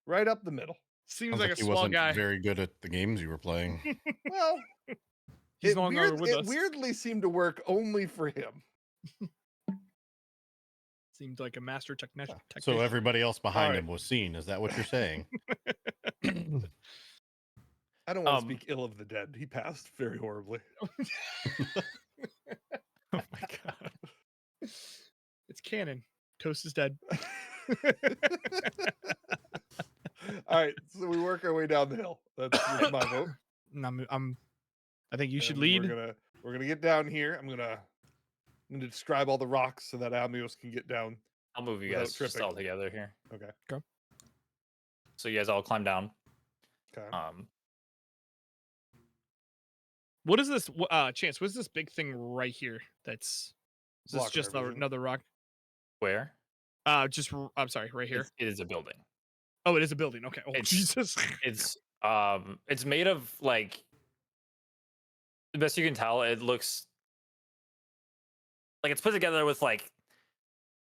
Right up the middle. Seems Sounds like like a he swell wasn't guy. very good at the games you were playing. Well, He's it, no longer with it us. weirdly seemed to work only for him. Seemed like a master technician. So everybody else behind Alright. him was seen. Is that what you're saying? I don't want to Um, speak ill of the dead. He passed very horribly. Oh my god. It's canon. Toast is dead. All right, so we work our way down the hill. That's my vote. I think you should And lead. We're gonna get down here. I'm gonna describe all the rocks so that Amios can get down. I'll move you Without guys just tripping. all together here. Okay. So you guys all climb down. Okay. What is this? Chance, what's this big thing right here? Is this Blocking just our vision. another rock? Where? I'm sorry, right here. It is a building. Oh, it is a building. Okay. Oh, It's- Jesus. It's made of like, the best you can tell, it looks like it's put together with like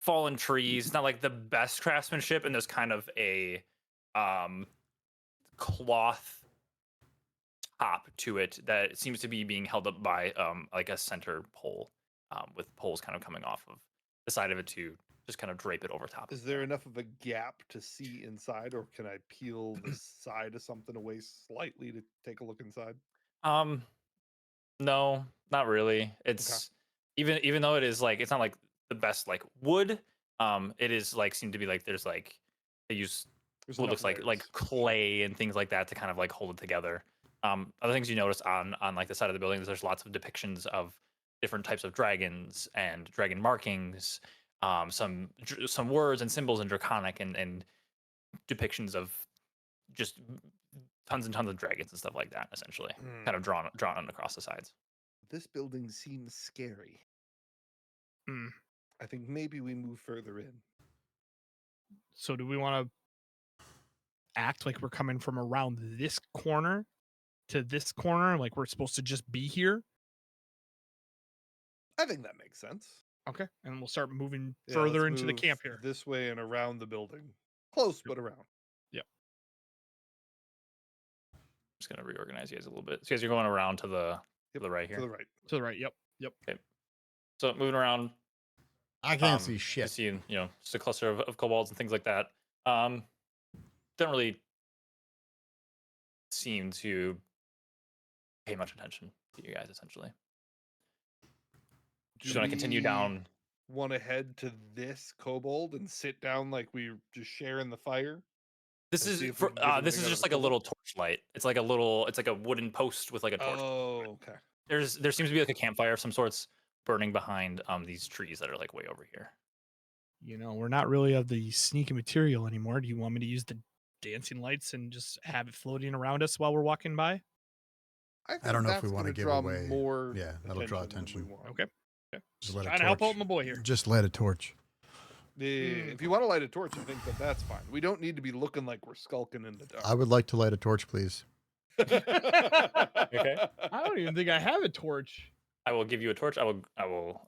fallen trees. It's not like the best craftsmanship, and there's kind of a cloth top to it that seems to be being held up by like a center pole, with poles kind of coming off of the side of it to just kind of drape it over top. Is of there enough of a gap to see inside, or can I peel the side of something away slightly to take a look inside? No, not really. It's even though it is like, it's not like the best like wood. It is like, seem to be like, there's like, they use There's what enough looks like layers. clay and things like that to kind of like hold it together. Other things you notice on like the side of the building is there's lots of depictions of different types of dragons and dragon markings, some words and symbols in Draconic, and depictions of just tons and tons of dragons and stuff like that, essentially, kind of drawn across the sides. This building seems scary. Hmm. I think maybe we move further in. So do we want to act like we're coming from around this corner to this corner, like we're supposed to just be here? I think that makes sense. Okay, and we'll start moving Yeah, further let's into the move camp here. This way and around the building. Close, but around. I'm just gonna reorganize you guys a little bit. So you guys are going around to the right here. To the right. To the right. Yep. So moving around, I can't see shit. you see, you know, just a cluster of kobolds and things like that. Don't really seem to pay much attention to you guys, essentially. Just gonna continue down. Want to head to this kobold and sit down like we just share in the fire? This and see is if we for can get this anything is out of just the like a kobold? little torchlight. It's like a wooden post with like a torch. Oh, okay. There seems to be like a campfire of some sorts burning behind these trees that are like way over here. You know, we're not really of the sneaky material anymore. Do you want me to use the dancing lights and just have it floating around us while we're walking by? I think I don't know if that's we want to gonna give draw away. more Yeah, that'll draw than we attention. want. Okay. Just light a Trying to help torch. out my boy here. Just light a torch. If you want to light a torch, I think that's fine. We don't need to be looking like we're skulking in the dark. I would like to light a torch, please. Okay. I don't even think I have a torch. I will give you a torch. I will well,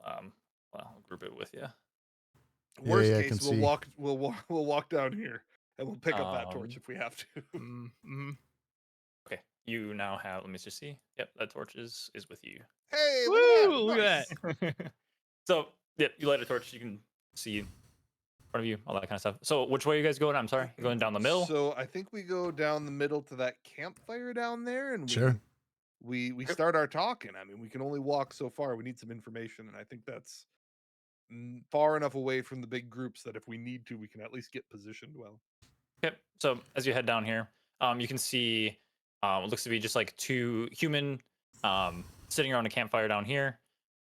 group it with you. Worst yeah, I case, can we'll see. walk down here and we'll pick up that torch Um, if we have to. Mm-hmm. Okay. You now have. Let me just see. Yep, that torch is with you. Hey, Woo! look Look at at that. that. So yeah, you light a torch. You can see in front of you, all that kind of stuff. So which way are you guys going? I'm sorry, you going down the middle? So I think we go down the middle to that campfire down there, and Sure. we start our talking. I mean, we can only walk so far. We need some information, and I think that's far enough away from the big groups that if we need to, we can at least get positioned well. Okay. So as you head down here, you can see what looks to be just like two human sitting around a campfire down here.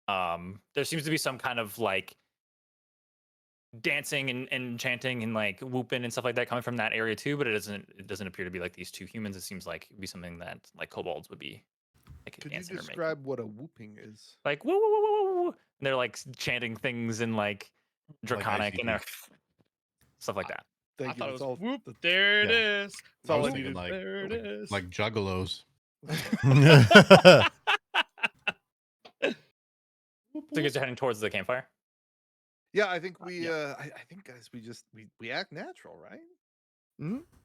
There seems to be some kind of like dancing and chanting and like whooping and stuff like that coming from that area too, but it doesn't appear to be like these two humans. It seems like it'd be something that like kobolds would be like Could you dancing or making. describe what a whooping is? Like woo woo woo woo woo, woo. And they're like chanting things in like draconic and stuff like that. I Thank you. thought it That's was all. whoop. That's There it Yeah. is. all was I thinking needed. There it is. like juggalos. So you guys are heading towards the campfire. Yeah, I think we. Yeah. I think, guys, we act natural, right?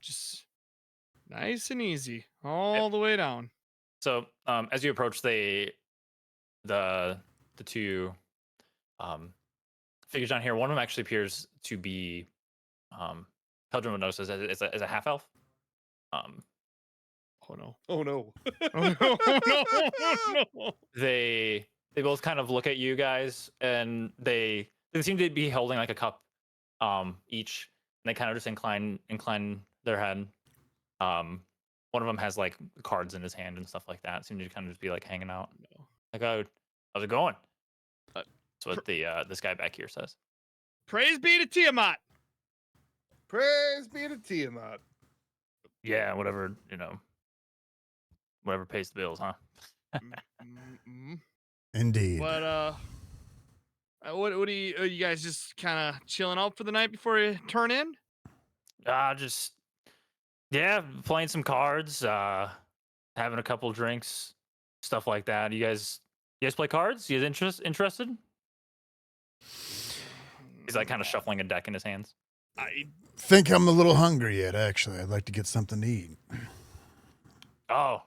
Just nice and easy all the way down. So as you approach the two figures down here, one of them actually appears to be Peldrum would notice as a half elf. Oh no. Oh no. Oh no. Oh no. They both kind of look at you guys and they seem to be holding like a cup each, and they kind of just incline their head. One of them has like cards in his hand and stuff like that. Seem to kind of just be like hanging out. No. Like, oh, how's it going? Uh, That's what the this guy back here says. Praise be to Tiamat. Praise be to Tiamat. Yeah, whatever, whatever pays the bills, huh? Indeed. But what are you guys just kind of chilling out for the night before you turn in? Just playing some cards, having a couple drinks, stuff like that. You guys play cards? You guys interested? He's like kind of shuffling a deck in his hands. I Think I'm a little hungry yet, actually. I'd like to get something to eat. Oh,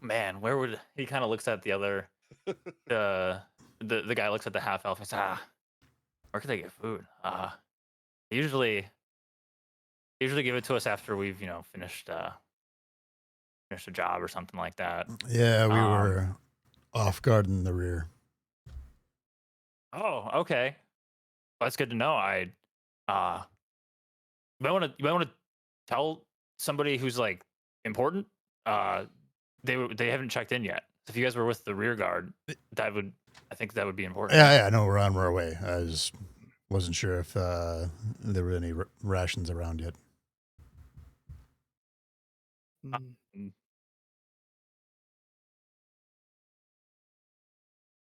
man, where would he kind of looks at the other, the guy looks at the half elf and says, where could they get food? They usually give it to us after we've, finished a job or something like that. Yeah, we were off guard in the rear. Oh, okay. Well, that's good to know. I you might want to tell somebody who's like important. They haven't checked in yet. If you guys were with the rear guard, I think that would be important. Yeah, no, we're on our way. I just wasn't sure if there were any rations around yet.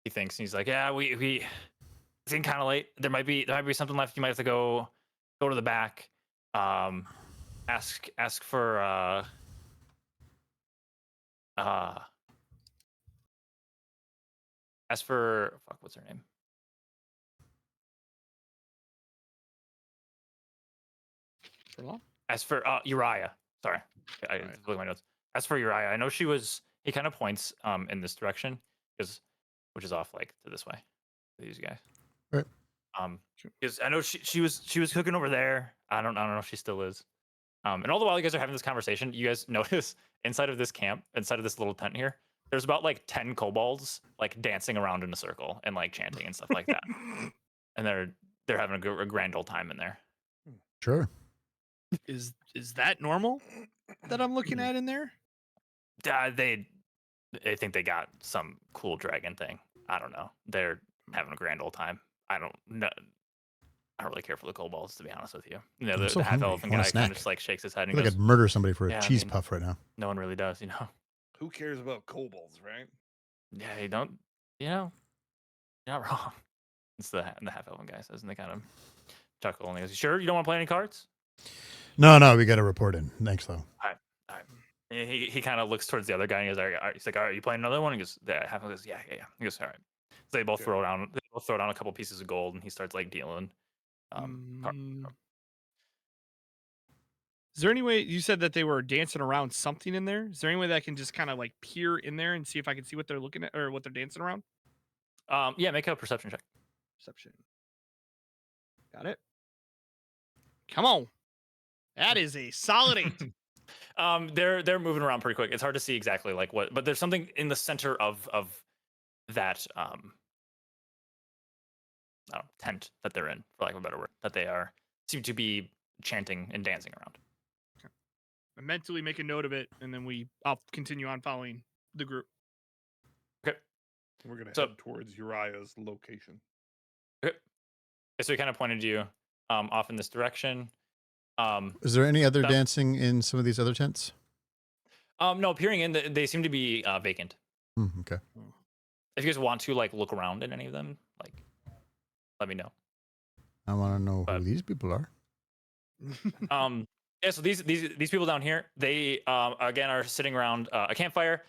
He thinks, and he's like, yeah, we it's getting kind of late. There might be something left. You might have to go to the back. Ask for what's her name? As for Uriah. Sorry, I look at my notes. As for Uriah, I know he kind of points in this direction which is off like to this way. To these guys. Right. Because I know she was cooking over there. I don't know if she still is. And all the while you guys are having this conversation, you guys notice inside of this camp, inside of this little tent here, there's about like 10 kobolds like dancing around in a circle and like chanting and stuff like that. And they're having a grand old time in there. Sure. Is that normal that I'm looking at in there? They think they got some cool dragon thing. I don't know. They're having a grand old time. I don't know. I don't really care for the kobolds, to be honest with you. You know, I'm the, so the half hungry. elf I want a guy kind snack. of just like shakes his head I and feel like goes, I'd murder somebody for a "Yeah, I cheese mean, puff right now. no one really does, you know." Who cares about kobolds, right? Yeah, you don't. You know, you're not wrong. It's the half elven guy says, and they kind of chuckle and he goes, "Sure, you don't want to play any cards?" No, we got to report in. Thanks, though. All right. And he kind of looks towards the other guy and he goes, all right. He's like, "All right, you playing another one?" He goes, "Yeah." Half elf goes, "Yeah." He goes, "All right." So they both Okay. throw down a couple pieces of gold, and he starts like dealing. Cards. Is there any way you said that they were dancing around something in there? Is there any way that I can just kind of like peer in there and see if I can see what they're looking at or what they're dancing around? Yeah, make a perception check. Perception. Got it. Come on. That is a solid 8. They're moving around pretty quick. It's hard to see exactly like what, but there's something in the center of that I don't know, tent that they're in, for lack of a better word, that they seem to be chanting and dancing around. I mentally make a note of it, and then I'll continue on following the group. Okay. We're gonna So- head towards Uriah's location. Okay. So he kind of pointed you off in this direction. Is there any other that- dancing in some of these other tents? No, peering in, they seem to be vacant. Okay. If you guys want to like look around in any of them, like, let me know. I want to know But- who these people are. Yeah, so these people down here, they again are sitting around a campfire.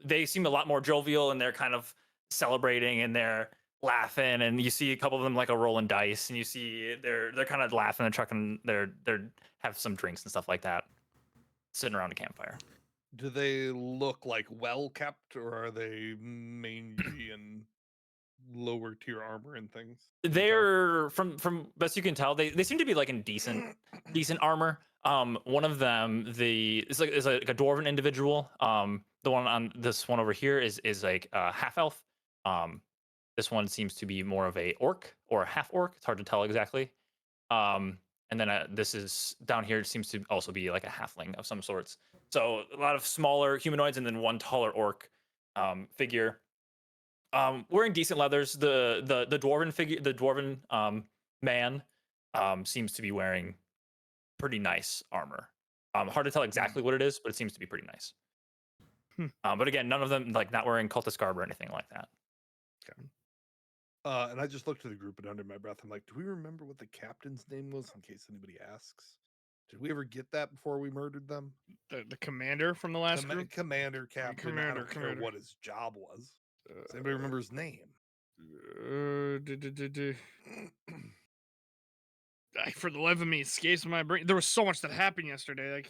They seem a lot more jovial, and they're kind of celebrating and they're laughing, and you see a couple of them like a rolling dice, and you see they're kind of laughing and chucking, they're have some drinks and stuff like that, sitting around a campfire. Do they look like well kept, or are they mangy and lower tier armor and things? Can you tell? They're from best you can tell, they seem to be like in decent armor. One of them, is like a dwarven individual. The one on this one over here is like half elf. This one seems to be more of a orc or a half orc. It's hard to tell exactly. And then this is down here seems to also be like a halfling of some sorts. So a lot of smaller humanoids and then one taller orc figure. Wearing decent leathers. The dwarven figure, the dwarven man, seems to be wearing pretty nice armor. Hard to tell exactly what it is, but it seems to be pretty nice. But again, none of them like not wearing cultist garb or anything like that. And I just looked to the group, and under my breath, I'm like, do we remember what the captain's name was in case anybody asks? Did we ever get that before we murdered them? The commander from the last group. Commander, captain, I don't care commander. what his job was. Does anybody remember his name? For the life of me, escapes my brain. There was so much that happened yesterday. I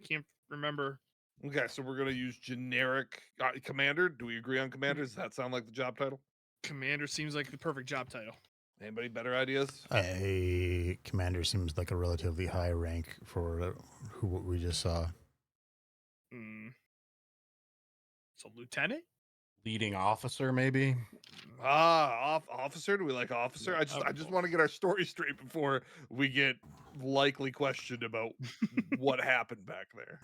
can't remember. Okay, so we're gonna use generic commander. Do we agree on commander? Does that sound like the job title? Commander seems like the perfect job title. Anybody better ideas? A commander seems like a relatively high rank for what we just saw. So lieutenant? Leading officer, maybe. Officer. Do we like officer? I just want to get our story straight before we get likely questioned about what happened back there.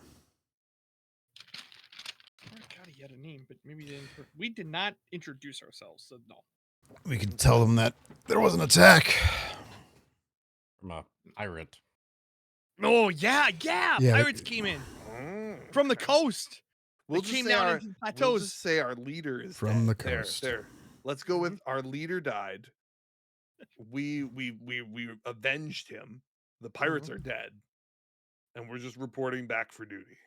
I forgot he had a name, but maybe we did not introduce ourselves, so no. We could tell them that there was an attack. From a pirate. Oh yeah. Yeah, Pirates came in from the coast. We'll They just came say down our, into the we'll plateaus. just say our leader is From dead. the There, coast. there. Let's go with our leader died. We avenged him. The pirates are dead, and we're just reporting back for duty.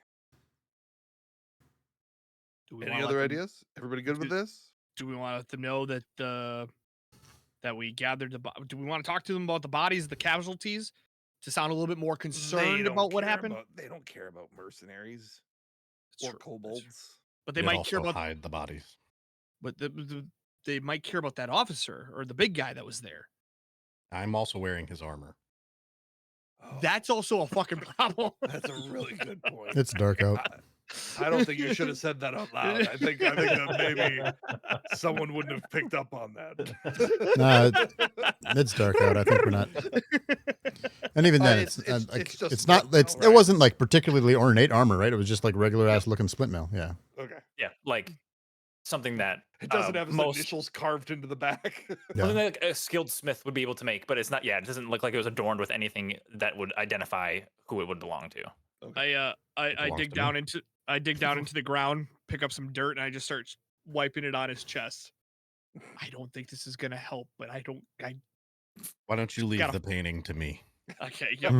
Do we Any wanna other let them- ideas? Everybody good with do- this? Do we want to let them know that that we gathered do we want to talk to them about the bodies, the casualties, to sound a little bit more They concerned don't about what care happened? they don't care about mercenaries That's or true, that's true. kobolds. But they They'd might also care about. hide the bodies. But they might care about that officer or the big guy that was there. I'm also wearing his armor. Oh, That's also a fucking problem. that's a really good point. It's dark out. I don't think you should have said that out loud. I think that maybe someone wouldn't have picked up on that. Nah, it's dark out. I think we're not. And even then, it's just not. split It's mail, it right? wasn't like particularly ornate armor, right? It was just like regular ass looking split mail. Yeah. Okay. Yeah, like something that It doesn't have his most initials carved into the back. Yeah. something that like a skilled smith would be able to make, but it's not. Yeah, it doesn't look like it was adorned with anything that would identify who it would belong to. Okay. I belongs dig to down me. into the ground, pick up some dirt, and I just start wiping it on his chest. I don't think this is gonna help, but I Why don't you leave Gotta- the painting to me? okay. Yep.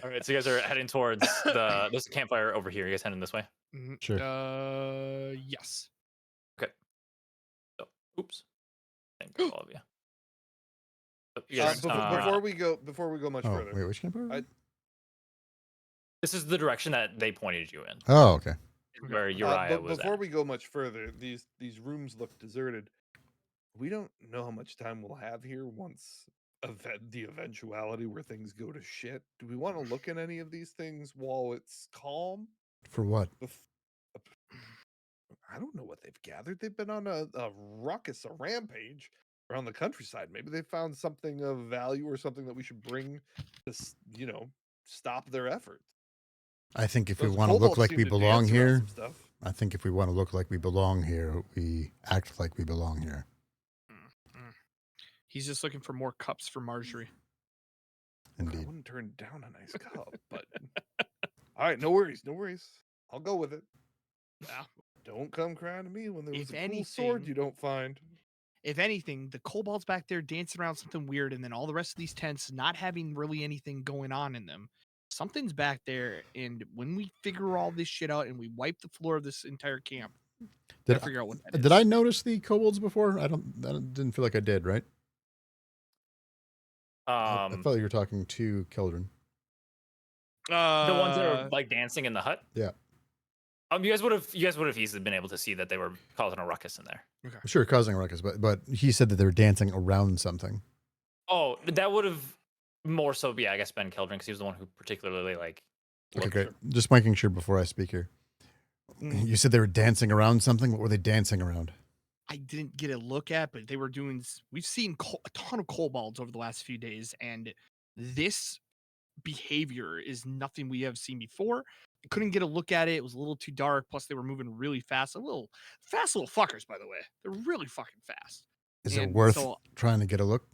All right, so you guys are heading towards there's a campfire over here. You guys heading this way? Mhm. Sure. Yes. So, oops. Thank you, all of you. So you guys, Before we go much Oh, further, wait, which camper? this is the direction that they pointed you in, Oh, okay. where Uriah but was before at. we go much further, these rooms look deserted. We don't know how much time we'll have here once the eventuality where things go to shit. Do we want to look at any of these things while it's calm? For what? I don't know what they've gathered. They've been on a ruckus, a rampage around the countryside. Maybe they found something of value or something that we should bring to, stop their efforts. I think if we Those want to look kobolds like seem we to belong dance around here, some stuff. I think if we want to look like we belong here, we act like we belong here. He's just looking for more cups for Marjorie. I Indeed. wouldn't turn down a nice cup, but all right, no worries, no worries. I'll go with it. Yeah. Don't come crying to me when there was If a cool sword anything- you don't find. If anything, the kobolds back there dancing around something weird, and then all the rest of these tents not having really anything going on in them. Something's back there, and when we figure all this shit out and we wipe the floor of this entire camp, Did, gotta figure out what that is. did I notice the kobolds before? I didn't feel like I did, right? I felt you were talking to Keldrin. The ones that are like dancing in the hut. Yeah. You guys would have easily been able to see that they were causing a ruckus in there. Sure, causing a ruckus, but he said that they were dancing around something. Oh, that would have more so, yeah, I guess been Keldrin because he was the one who particularly like. Okay, looked. great. Just making sure before I speak here. You said they were dancing around something. What were they dancing around? I didn't get a look at, but they were doing. We've seen a ton of kobolds over the last few days, and this behavior is nothing we have seen before. I couldn't get a look at it. It was a little too dark. Plus, they were moving really fast. Fast little fuckers, by the way. They're really fucking fast. Is it And worth so- trying to get a look?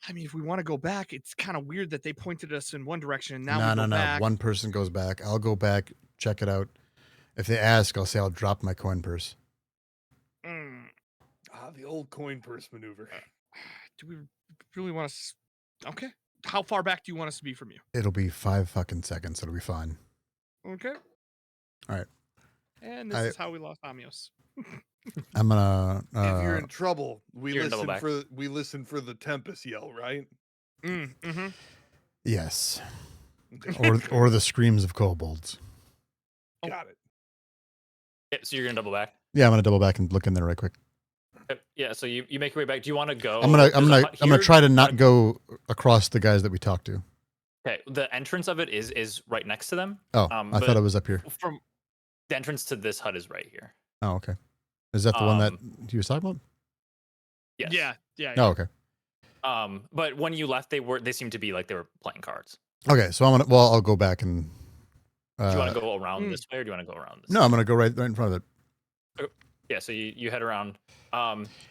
I mean, if we want to go back, it's kind of weird that they pointed us in one direction. And now No, we no, go no. back. One person goes back. I'll go back, check it out. If they ask, I'll say I'll drop my coin purse. The old coin purse maneuver. Do we really want to? Okay. How far back do you want us to be from you? It'll be 5 fucking seconds. It'll be fine. Okay. All right. And this is how we lost Amios. I'm gonna. If you're in trouble, You're in double back. we listen for the Tempest yell, right? Mm-hmm. Yes. Or the screams of kobolds. Got it. Yeah, so you're gonna double back. Yeah, I'm gonna double back and look in there right quick. Okay, yeah, so you make your way back. Do you want to go? I'm there's a gonna hut I'm gonna here? try to not go across the guys that we talked to. Okay, the entrance of it is right next to them. Oh, I but thought it was up here. From the entrance to this hut is right here. Oh, okay. Is that the one that he was talking about? Yes. Yeah. Oh, okay. But when you left, they seemed to be like they were playing cards. Okay, so I'll go back and. Do you want to go around this way, or do you want to go around this? No, I'm gonna go right in front of it. Yeah, so you head around.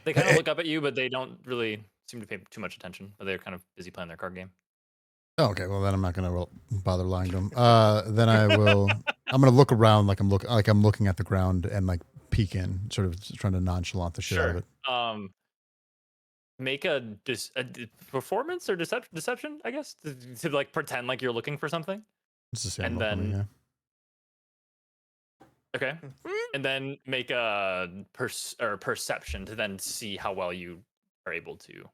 They kind of look up at you, but they don't really seem to pay too much attention. But they're kind of busy playing their card game. Oh, okay, well then I'm not gonna bother lying to them. Then I will. I'm gonna look around like I'm looking at the ground and like peek in, sort of trying to nonchalant the shit out of it. Make a performance or deception, I guess, to like pretend like you're looking for something. It's the same. And roll for me, then- yeah. Okay, and then make a perception to then see how well you are able to.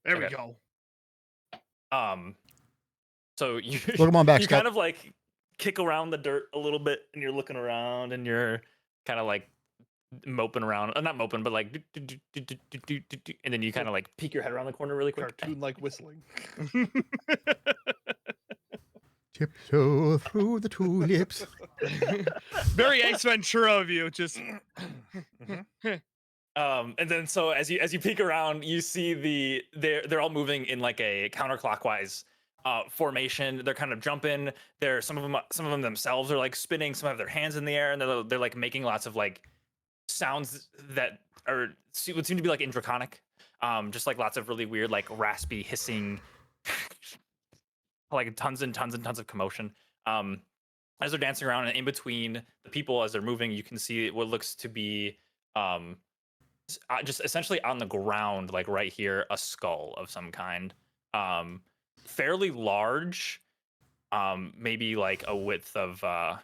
There we Okay. go. So you Look him on back, you Scott. kind of like kick around the dirt a little bit, and you're looking around, and you're kind of like moping around, not moping, but like, and then you kind of like peek your head around the corner really quick. Cartoon like whistling. Tiptoe through the tulips. Very Ace Ventura of you. Just And then so as you peek around, you see they're all moving in like a counterclockwise formation. They're kind of jumping. Some of them themselves are like spinning. Some have their hands in the air, and they're like making lots of like sounds that would seem to be like indraconic. Just like lots of really weird, like raspy, hissing, like tons and tons and tons of commotion. As they're dancing around, and in between the people as they're moving, you can see what looks to be just essentially on the ground, like right here, a skull of some kind, fairly large, maybe like a width of I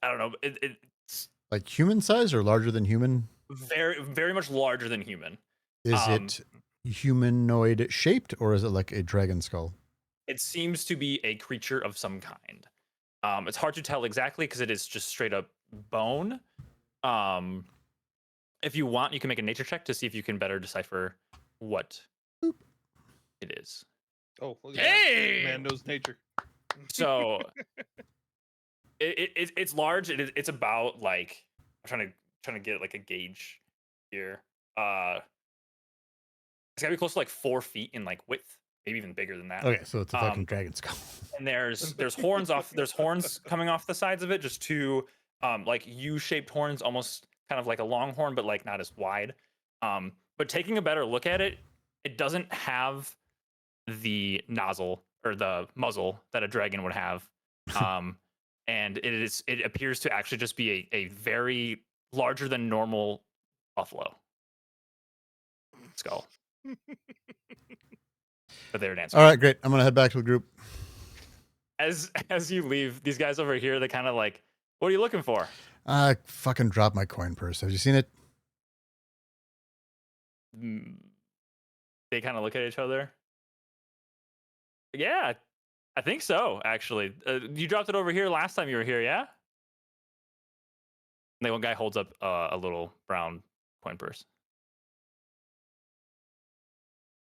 don't know, it's Like human size or larger than human? very very much larger than human. Is it humanoid shaped or is it like a dragon skull? It seems to be a creature of some kind. It's hard to tell exactly because it is just straight up bone. If you want, you can make a nature check to see if you can better decipher what it is. Oh, look at Hey! that. Man knows nature. So it's large. It's about like I'm trying to get like a gauge here. It's gotta be close to like 4 feet in like width, maybe even bigger than that. Okay, so it's a fucking dragon skull. And there's horns coming off the sides of it, just two like U-shaped horns, almost kind of like a longhorn, but like not as wide. But taking a better look at it, it doesn't have the nozzle or the muzzle that a dragon would have. And it appears to actually just be a very larger than normal buffalo skull. But they were dancing. All right, great. I'm gonna head back to the group. As you leave, these guys over here, they kind of like, what are you looking for? I fucking dropped my coin purse. Have you seen it? They kind of look at each other. Yeah, I think so, actually. You dropped it over here last time you were here, yeah? And then one guy holds up a little brown coin purse.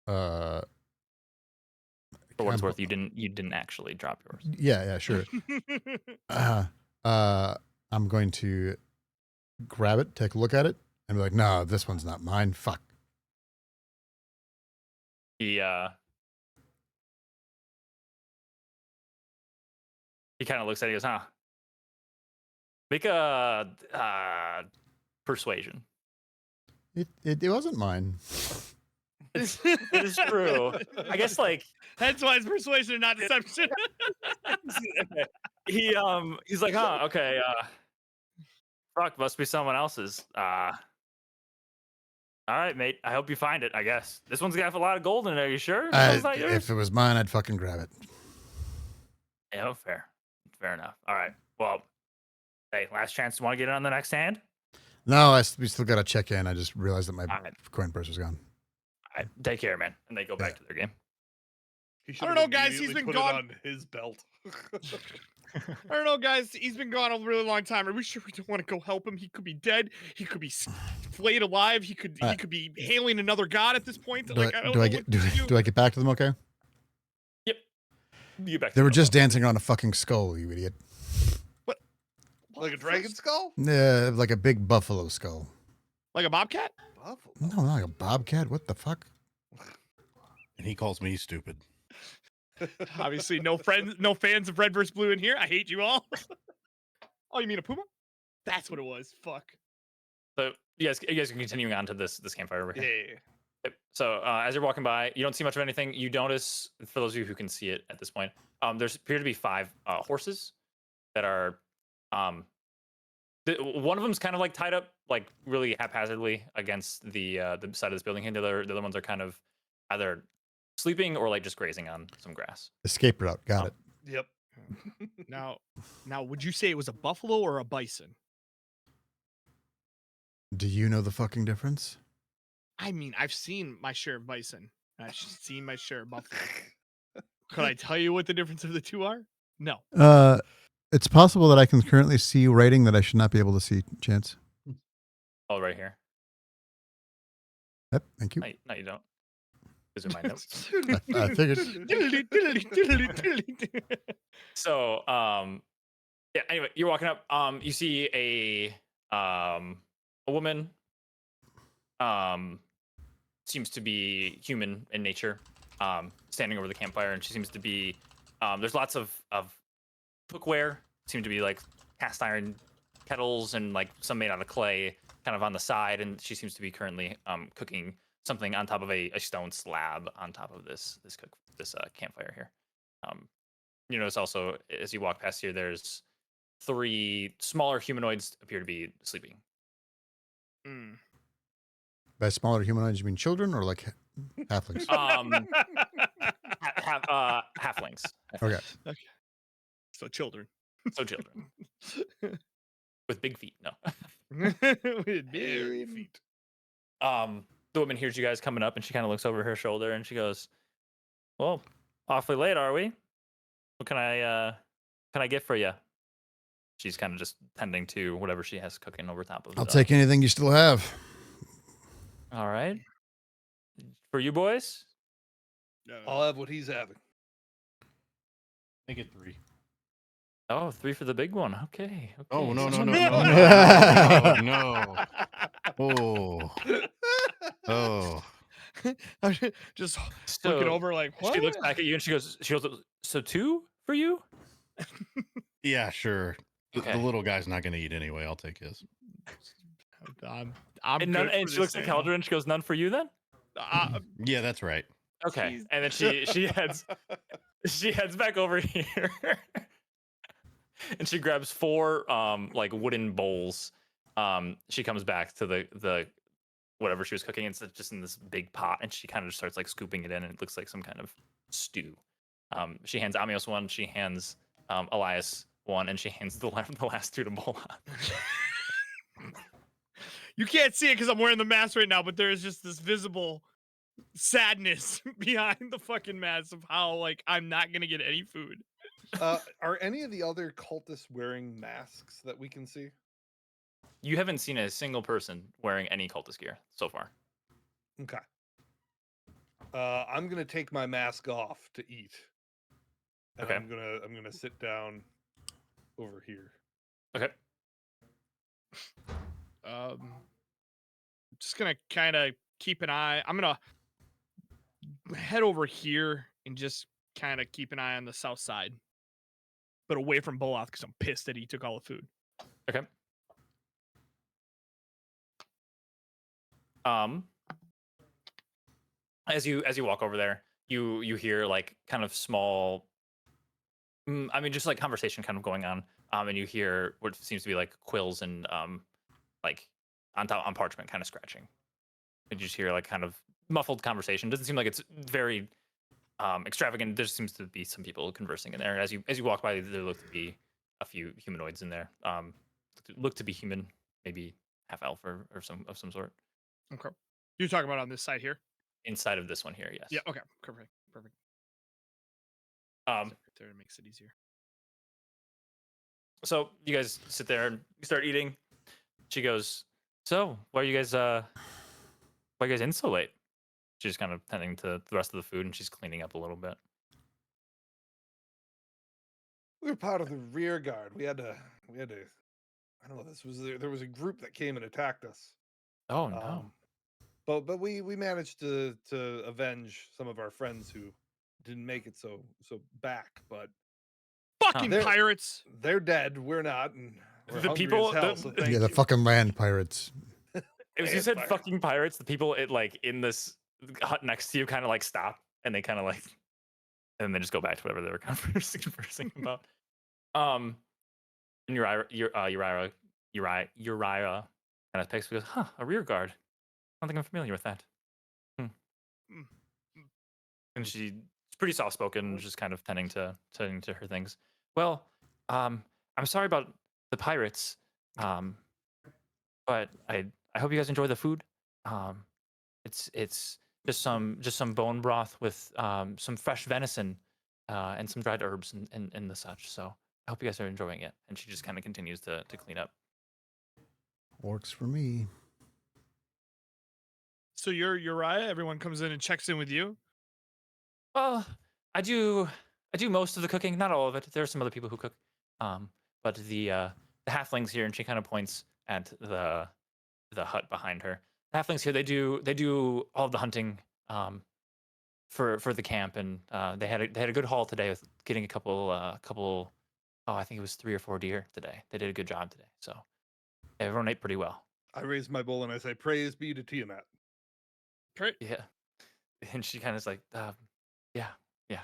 Uh, For what it's I'm- worth, you didn't actually drop yours. yeah, sure. I'm going to grab it, take a look at it, and be like, no, this one's not mine. Fuck. He kind of looks at it and goes, huh? Make a persuasion. It wasn't mine. It is true. I guess like That's why it's persuasion and not deception. he's like, huh, okay, fuck, must be someone else's. All right, mate. I hope you find it, I guess. This one's got a lot of gold in it. Are you sure? This one's not yours? If it was mine, I'd fucking grab it. Yeah, fair. Fair enough. All right. Well, hey, last chance. Want to get it on the next hand? No, we still got to check in. I just realized that my All right. coin purse was gone. All right. Take care, man. And they go back to their game. He I don't know, guys, he's immediately been put it gone. on his belt. I don't know, guys. He's been gone a really long time. Are we sure we don't want to go help him? He could be dead. He could be flayed alive. He could be hailing another god at this point. Do Like, I, I don't do know I what get to do I get back to them? Okay. Yep. You get back. They were just dancing around a fucking skull, you idiot. Like a dragon skull? Yeah, like a big buffalo skull. like a bobcat. Buffalo. No, not like a bobcat. What the fuck? And he calls me stupid. Obviously, no fans of Red vs. Blue in here. I hate you all. Oh, you mean a puma? That's what it was. Fuck. So you guys are continuing on to this campfire over here. Yeah. Yep. So as you're walking by, you don't see much of anything. You notice, for those of you who can see it at this point, there's appear to be 5 horses that are one of them's kind of like tied up like really haphazardly against the side of this building here. The other ones are kind of either sleeping or like just grazing on some grass. Escape route. Got it. Yep. Now, would you say it was a buffalo or a bison? Do you know the fucking difference? I mean, I've seen my share of bison. I've seen my share of buffalo. Could I tell you what the difference of the two are? No. It's possible that I can currently see writing that I should not be able to see. Chance. Oh, right here. Yep. Thank you. No, you don't. Those are my notes. I figured. So, yeah. Anyway, you're walking up. You see a woman. Seems to be human in nature. standing over the campfire, and she seems to be. There's lots of cookware. Seem to be like cast iron kettles and like some made out of clay, kind of on the side. And she seems to be currently cooking something on top of a stone slab on top of this campfire here. You notice also as you walk past here, there's 3 smaller humanoids appear to be sleeping. Mm. By smaller humanoids, you mean children or like halflings? Halflings. Okay. So children. So children with big feet. No. With Hairy big feet. The woman hears you guys coming up, and she kind of looks over her shoulder, and she goes, "Well, awfully late, are we? What can I get for you?" She's kind of just tending to whatever she has cooking over top of. I'll take anything you still have. All right. For you boys. I'll have what he's having. Make it 3. Oh, 3 for the big one. Okay. Oh, no, so- no, no, no, no, no, no. Oh. I'm just looking So over like, what? she looks back at you and she goes, so 2 for you? Yeah, sure. The Okay. little guy's not going to eat anyway. I'll take his. I'm And, good and for she looks this at now. Caldra and she goes, none for you then? Yeah, that's right. Okay. Jeez. And then she heads back over here. And she grabs 4 like wooden bowls. She comes back to the whatever she was cooking. It's just in this big pot, and she kind of just starts like scooping it in, and it looks like some kind of stew. She hands Amios one, she hands Elias one, and she hands the last 2 to Bola. You can't see it because I'm wearing the mask right now, but there is just this visible sadness behind the fucking mask of how like I'm not gonna get any food. Are any of the other cultists wearing masks that we can see? You haven't seen a single person wearing any cultist gear so far. Okay. I'm gonna take my mask off to eat. And Okay. I'm gonna sit down over here. Okay. Just gonna kind of keep an eye. I'm gonna head over here and just kind of keep an eye on the south side, but away from Boloth because I'm pissed that he took all the food. Okay. As you walk over there, you hear like kind of small, I mean, just like conversation kind of going on, and you hear what seems to be like quills and like on parchment kind of scratching. And you just hear like kind of muffled conversation. Doesn't seem like it's very extravagant. There seems to be some people conversing in there. As you walk by, there look to be a few humanoids in there. Look to be human, maybe half elf or some of some sort. Okay. You're talking about on this side here? Inside of this one here, yes. Yeah. Okay. Perfect. Um, Right there, it makes it easier. So you guys sit there and you start eating. She goes, "So, why are you guys in so late?" She's kind of tending to the rest of the food, and she's cleaning up a little bit. We were part of the rear guard. We had to. I don't know. There was a group that came and attacked us. Oh no! But we managed to avenge some of our friends who didn't make it so back. But Fucking They're- pirates! they're dead. We're not. And we're The hungry people- as hell, the- so yeah, thank Yeah, the you. fucking land pirates. If you said fucking pirates, the people in this hut next to you kind of like stop, and they kind of like, and then they just go back to whatever they were conversing about. And Uriah kind of picks and goes, "Huh, a rear guard. I don't think I'm familiar with that." And she's pretty soft spoken, just kind of tending to her things. Well, I'm sorry about the pirates, but I hope you guys enjoy the food. It's just some bone broth with some fresh venison and some dried herbs and the such. So I hope you guys are enjoying it. And she just kind of continues to clean up. Works for me. So you're Uriah. Everyone comes in and checks in with you. Well, I do most of the cooking, not all of it. There are some other people who cook, but the halflings here, and she kind of points at the hut behind her. The halflings here, they do all of the hunting. for the camp, and they had a good haul today with getting a couple. Oh, I think it was 3 or 4 deer today. They did a good job today, so everyone ate pretty well. I raise my bowl and I say, "Praise be to Tiamat." Yeah, and she kind of is like, yeah, yeah.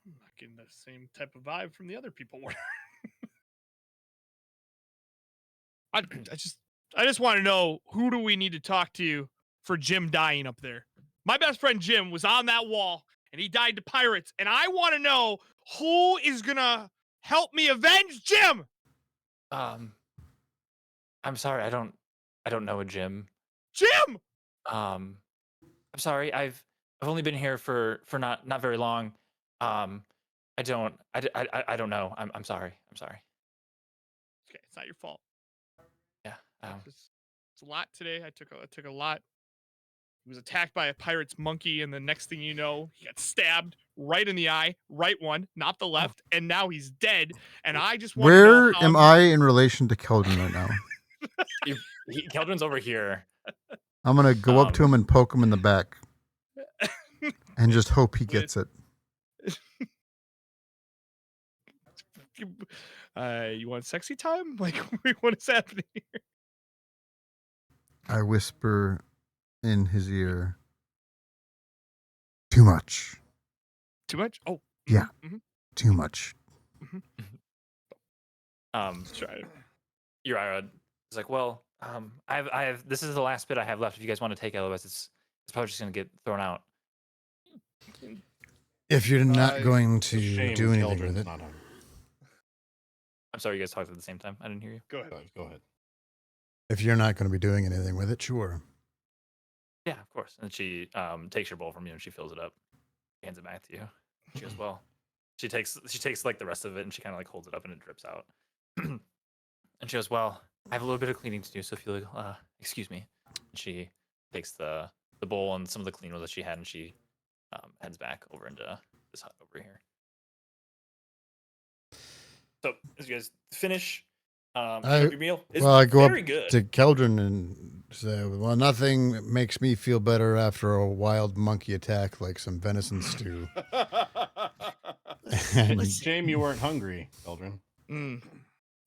I'm not getting the same type of vibe from the other people. I just want to know, who do we need to talk to for Jim dying up there? My best friend Jim was on that wall and he died to pirates, and I want to know who is gonna help me avenge Jim. I'm sorry, I don't know a Jim. Jim. I'm sorry, I've only been here for not very long. I don't know. I'm sorry. I'm sorry. Okay, it's not your fault. Yeah. It's a lot today. I took a lot. He was attacked by a pirate's monkey, and the next thing you know, he got stabbed right in the eye, right one, not the left, and now he's dead. And I just want to know Where how am I in relation to Keldrin right now? Keldrin's over here. I'm gonna go up to Um, him and poke him in the back, and just hope he gets it. You want sexy time? Like, what is happening here? I whisper in his ear, "Too much. Too much? Oh, Yeah. mhm, Too much." try it. Uriah is like, well, I have this is the last bit I have left. If you guys want to take it, otherwise it's probably just gonna get thrown out. If you're not going It's a to shame do anything Keldrin's with it, not hungry. I'm sorry, you guys talked at the same time. I didn't hear you. Go ahead. Go ahead. if you're not going to be doing anything with it, sure. Yeah, of course. And she takes your bowl from you and she fills it up, hands it back to you. She goes, well, she takes like the rest of it and she kind of like holds it up and it drips out. And she goes, well, I have a little bit of cleaning to do, so if you'll excuse me. And she takes the bowl and some of the clean oil that she had and she heads back over into this hut over here. So as you guys finish, your meal is I go up very good. to Keldrin and say, "Well, nothing makes me feel better after a wild monkey attack like some venison stew." And Shame you weren't hungry, Keldrin.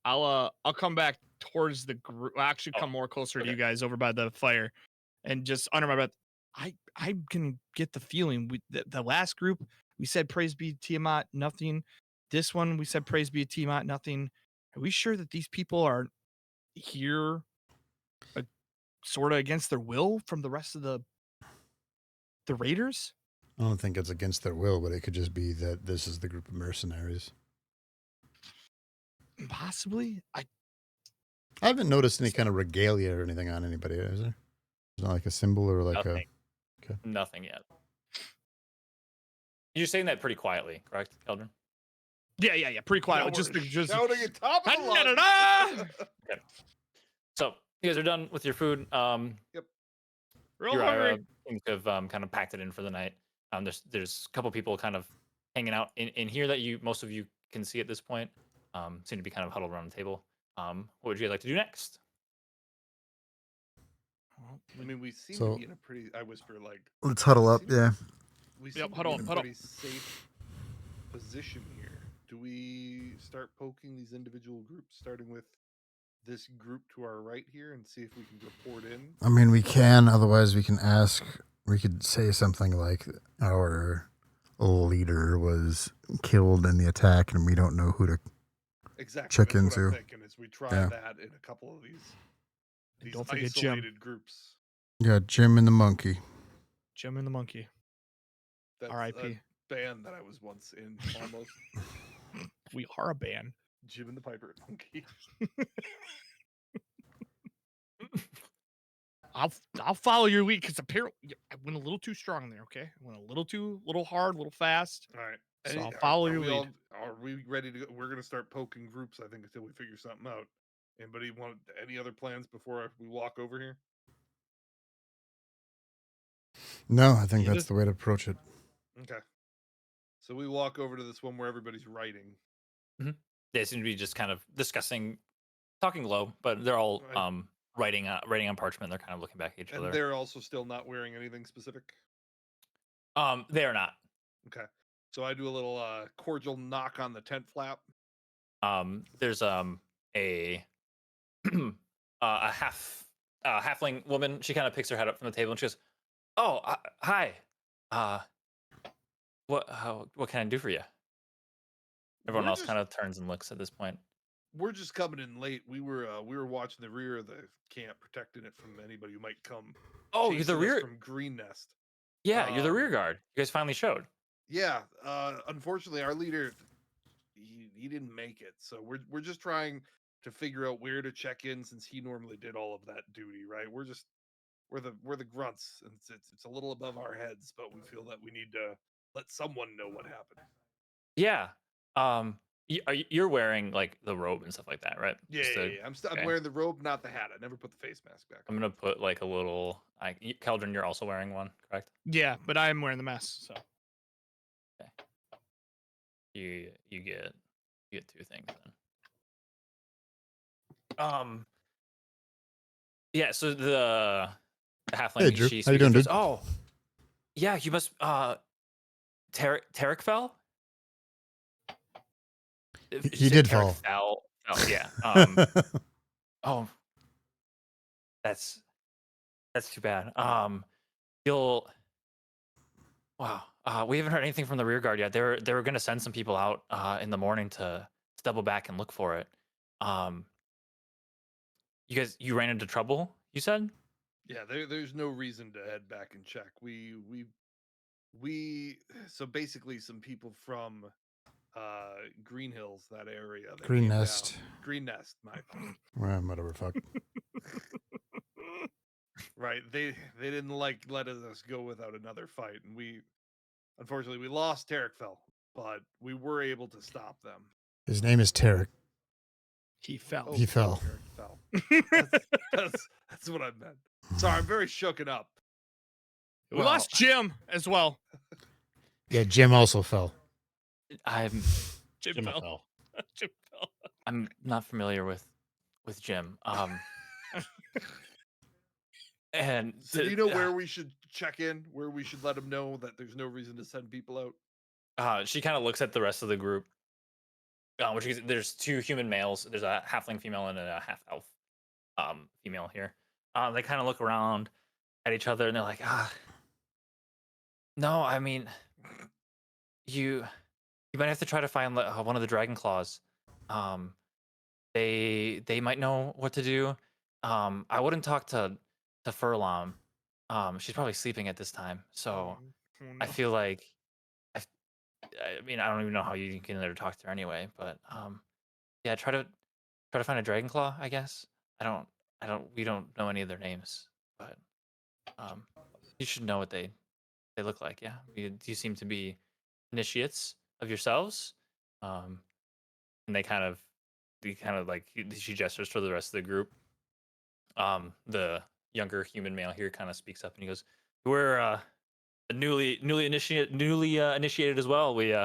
I'll come back towards the group. I'll actually come more closer to you guys over by the fire, and just under my breath, I can get the feeling the last group we said praise be Tiamat, nothing. This one we said praise be Tiamat, nothing. Are we sure that these people are here, sort of against their will from the rest of the raiders? I don't think it's against their will, but it could just be that this is the group of mercenaries. Possibly. I haven't noticed any kind of regalia or anything on anybody, is there? There's not like a symbol or like Nothing. Okay. Nothing yet. You're saying that pretty quietly, correct, Keldrin? Yeah. Pretty quiet. Now just we're shouting at top of the lungs. Okay. So you guys are done with your food. Yep. Real Uriah hungry. seems to have kind of packed it in for the night. There's a couple people kind of hanging out in here that most of you can see at this point. Seem to be kind of huddled around the table. What would you like to do next? I mean, we seem So- to be in a pretty. I whisper like. Let's huddle up, yeah. We seem Yep, to huddle be in up, a huddle. pretty safe position here. Do we start poking these individual groups, starting with this group to our right here, and see if we can report in? I mean, we can. Otherwise, we can ask. We could say something like our leader was killed in the attack, and we don't know who to. Exactly. Check That's what I'm into. thinking. Is we try Yeah. that in a couple of these don't forget Jim. isolated groups. Yeah, Jim and the monkey. Jim and the monkey. That's R.I.P. a band that I was once in. Almost. We are a band. Jim and the Piper Monkey. I'll follow your lead, because apparently I went a little too strong there. Okay, I went a little hard, a little fast. All right. So I'll follow your we lead. Are we ready to go? We're gonna start poking groups, I think, until we figure something out. Anybody want any other plans before we walk over here? No, I think Yeah. that's the way to approach it. Okay. So we walk over to this one where everybody's writing. They seem to be just kind of discussing, talking low, but they're all Right. writing on parchment. They're kind of looking back at each And other. they're also still not wearing anything specific. They are not. Okay. So I do a little cordial knock on the tent flap. There's a a halfling woman. She kind of picks her head up from the table and she goes, "Oh, hi. Uh, what can I do for you?" Everyone We're else just kind of turns and looks at this point. we're just coming in late. We were watching the rear of the camp, protecting it from anybody who might come Oh, you're the chasing us rear. from Green Nest. Yeah, you're the rear Um, guard. You guys finally showed. Yeah. Unfortunately, our leader he didn't make it, so we're just trying to figure out where to check in since he normally did all of that duty. Right. We're the grunts, and it's a little above our heads, but we feel that we need to let someone know what happened. Yeah. You're wearing like the robe and stuff like that, right? Yeah, Just yeah, to, yeah. I'm okay. wearing the robe, not the hat. I never put the face mask back I'm on. gonna put like a little. Keldrin, you're also wearing one, correct? Yeah, but I am wearing the mask. So Okay. You get two things then. Yeah. So the halfling, Hey, Drew. she How you speaks doing, and says, dude? "Oh, yeah, you must Tarek fell. He did fall. Fell. Yeah. Oh, that's too bad. You'll. Wow. We haven't heard anything from the rear guard yet. They were gonna send some people out in the morning to double back and look for it. Um, you ran into trouble, you said? Yeah, there's no reason to head back and check. We so basically some people from Green Hills, that area, they Green came Nest. down. Green Nest, my fault. Well, whatever. Fuck. Right. They didn't like letting us go without another fight, and we unfortunately we lost Tarek, but we were able to stop them. His name is Tarek. he fell. He fell. Tarek fell. That's what I meant. Sorry, I'm very shooken up. We lost Jim as well. Yeah, Jim also fell. I'm Jim fell. fell. Jim fell. I'm not familiar with Jim. And So do you know where we should check in? Where we should let them know that there's no reason to send people out? she kind of looks at the rest of the group. Which is there's two human males. There's a halfling female and a half elf female here. They kind of look around at each other and they're like, no, I mean, you might have to try to find one of the dragon claws. They might know what to do. I wouldn't talk to Furlong. She's probably sleeping at this time, so Oh, I no. feel like I mean I don't even know how you can let her talk to her anyway, but yeah, try to find a dragon claw, I guess. We don't know any of their names, but you should know what they look like. Yeah, you seem to be initiates of yourselves. And they kind of like she gestures for the rest of the group. The younger human male here kind of speaks up and he goes, "We're newly initiated as well. We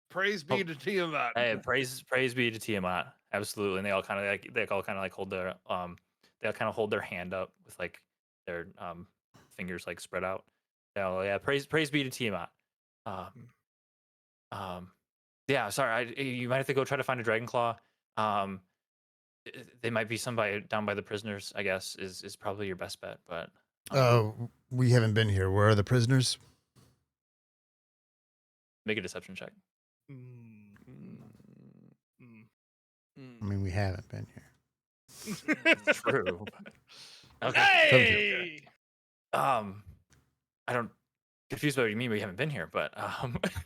Praise be to Tiamat. hey, praise be to Tiamat. Absolutely." And they all kind of like hold their they all kind of hold their hand up with like their fingers like spread out. Yeah, praise be to Tiamat. Yeah, sorry, you might have to go try to find a dragon claw. They might be somebody down by the prisoners, I guess, is probably your best bet. But We haven't been here. Where are the prisoners? make a deception check. Mm, mm, I mean, we haven't been here. mm. True. Okay. Hey! I don't confused by what you mean. We haven't been here, but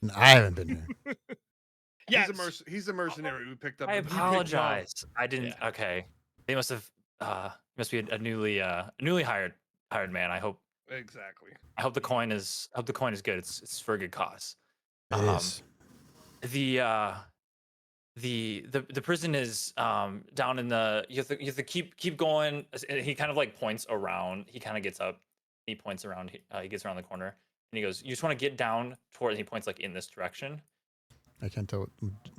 No, I haven't been here. Yes. He's a mercenary we picked up. I we picked him up. apologize. I didn't. Yeah. Okay, they must have. Must be a newly hired man. I hope Exactly. the coin is good. It's for a good cause. It is. The prison is down in the you have to keep going. He kind of like points around. He kind of gets up. He points around. He gets around the corner and he goes, "You just want to get down toward." And he points like in this direction. I can't tell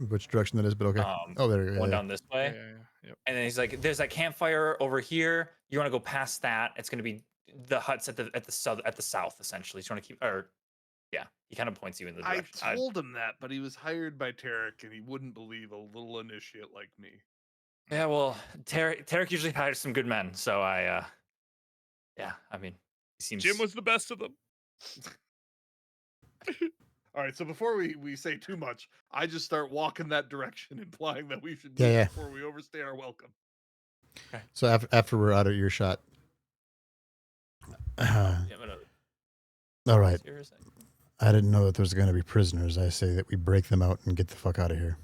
which direction that is, but okay. Oh, there you go. Going Yeah, down this way. Yeah. Yep. And then he's like, "There's that campfire over here. You want to go past that? It's going to be the huts at the south, essentially. So you want to keep or Yeah, he kind of points you in the I direction. told him that, but he was hired by Tarek, and he wouldn't believe a little initiate like me. Yeah, well, Tarek usually hires some good men, so yeah, I mean, he seems. Jim was the best of them. All right, so before we say too much, I just start walking that direction, implying that we should Yeah, move yeah. before we overstay our welcome. So after we're out of earshot. Yeah, I'm gonna All right. here a second. I didn't know that there's going to be prisoners. I say that we break them out and get the fuck out of here.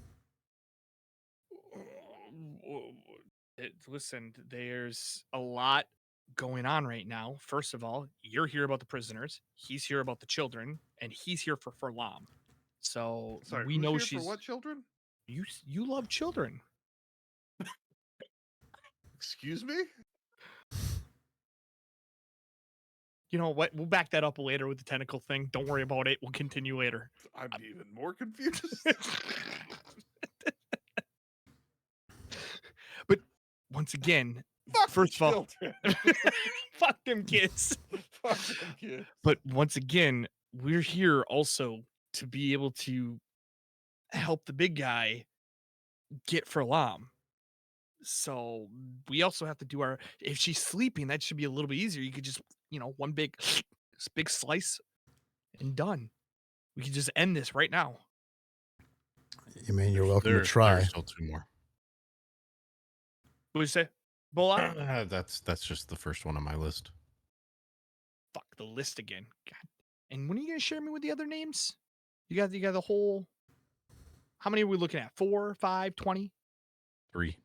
Listen, there's a lot going on right now. First of all, you're here about the prisoners. He's here about the children, and he's here for Furlam. So Sorry, we who's know here she's for what children? you love children. Excuse me? You know what? We'll back that up later with the tentacle thing. Don't worry about it. We'll continue later. I'm even more confused. But once again, Fuck first of all, children. fuck them kids. Fuck them kids. But once again, we're here also to be able to help the big guy get Furlam. So we also have to do our. If she's sleeping, that should be a little bit easier. You could just, one big slice and done. We could just end this right now. You mean you're welcome to There's try? still 2 more. What would you say? Bola? That's just the first one on my list. Fuck the list again. God. And when are you gonna share me with the other names? You got the whole. How many are we looking at? 4, 5, 20? 3.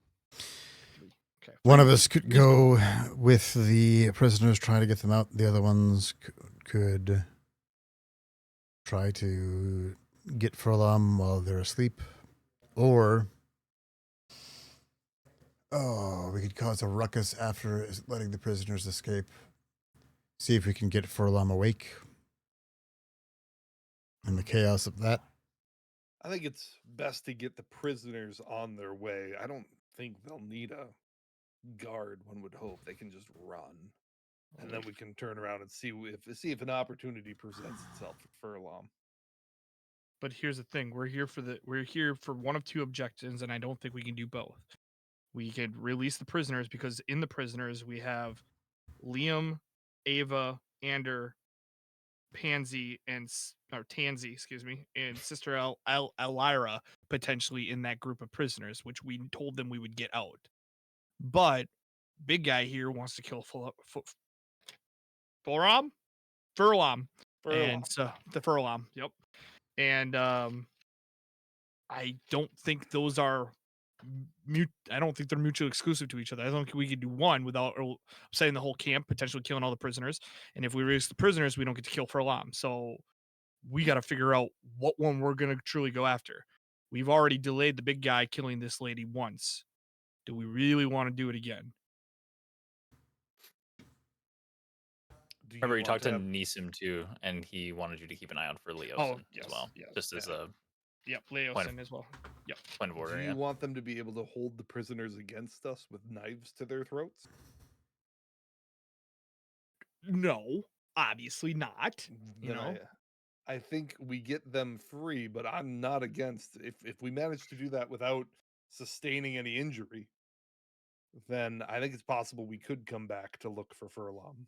Okay. One of us could go with the prisoners, try to get them out. The other ones could try to get Furlam while they're asleep. Or, we could cause a ruckus after letting the prisoners escape. See if we can get Furlam awake. And the chaos of that. I think it's best to get the prisoners on their way. I don't think they'll need a guard, one would hope. They can just run. And then we can turn around and see if an opportunity presents itself for Furlam. But here's the thing: we're here for one of two objectives, and I don't think we can do both. We could release the prisoners because in the prisoners we have Liam, Ava, Ander, Pansy, or Tansy, excuse me, and Sister Elira potentially in that group of prisoners, which we told them we would get out. But big guy here wants to kill Furlam, and so the Furlam, yep. And I don't think those are I don't think they're mutually exclusive to each other. I don't think we could do one without setting the whole camp, potentially killing all the prisoners. And if we release the prisoners, we don't get to kill Furlam. So we got to figure out what one we're going to truly go after. We've already delayed the big guy killing this lady once. Do we really want to do it again? Remember, you talked to Neeson too, and he wanted you to keep an eye out for Leosin yes, as well, yes, just as a Yep, Leosin as well. Yep. point of order. Do you Yeah. want them to be able to hold the prisoners against us with knives to their throats? No, obviously not. You Then know, I think we get them free, but I'm not against if we manage to do that without sustaining any injury, then I think it's possible we could come back to look for Furlam.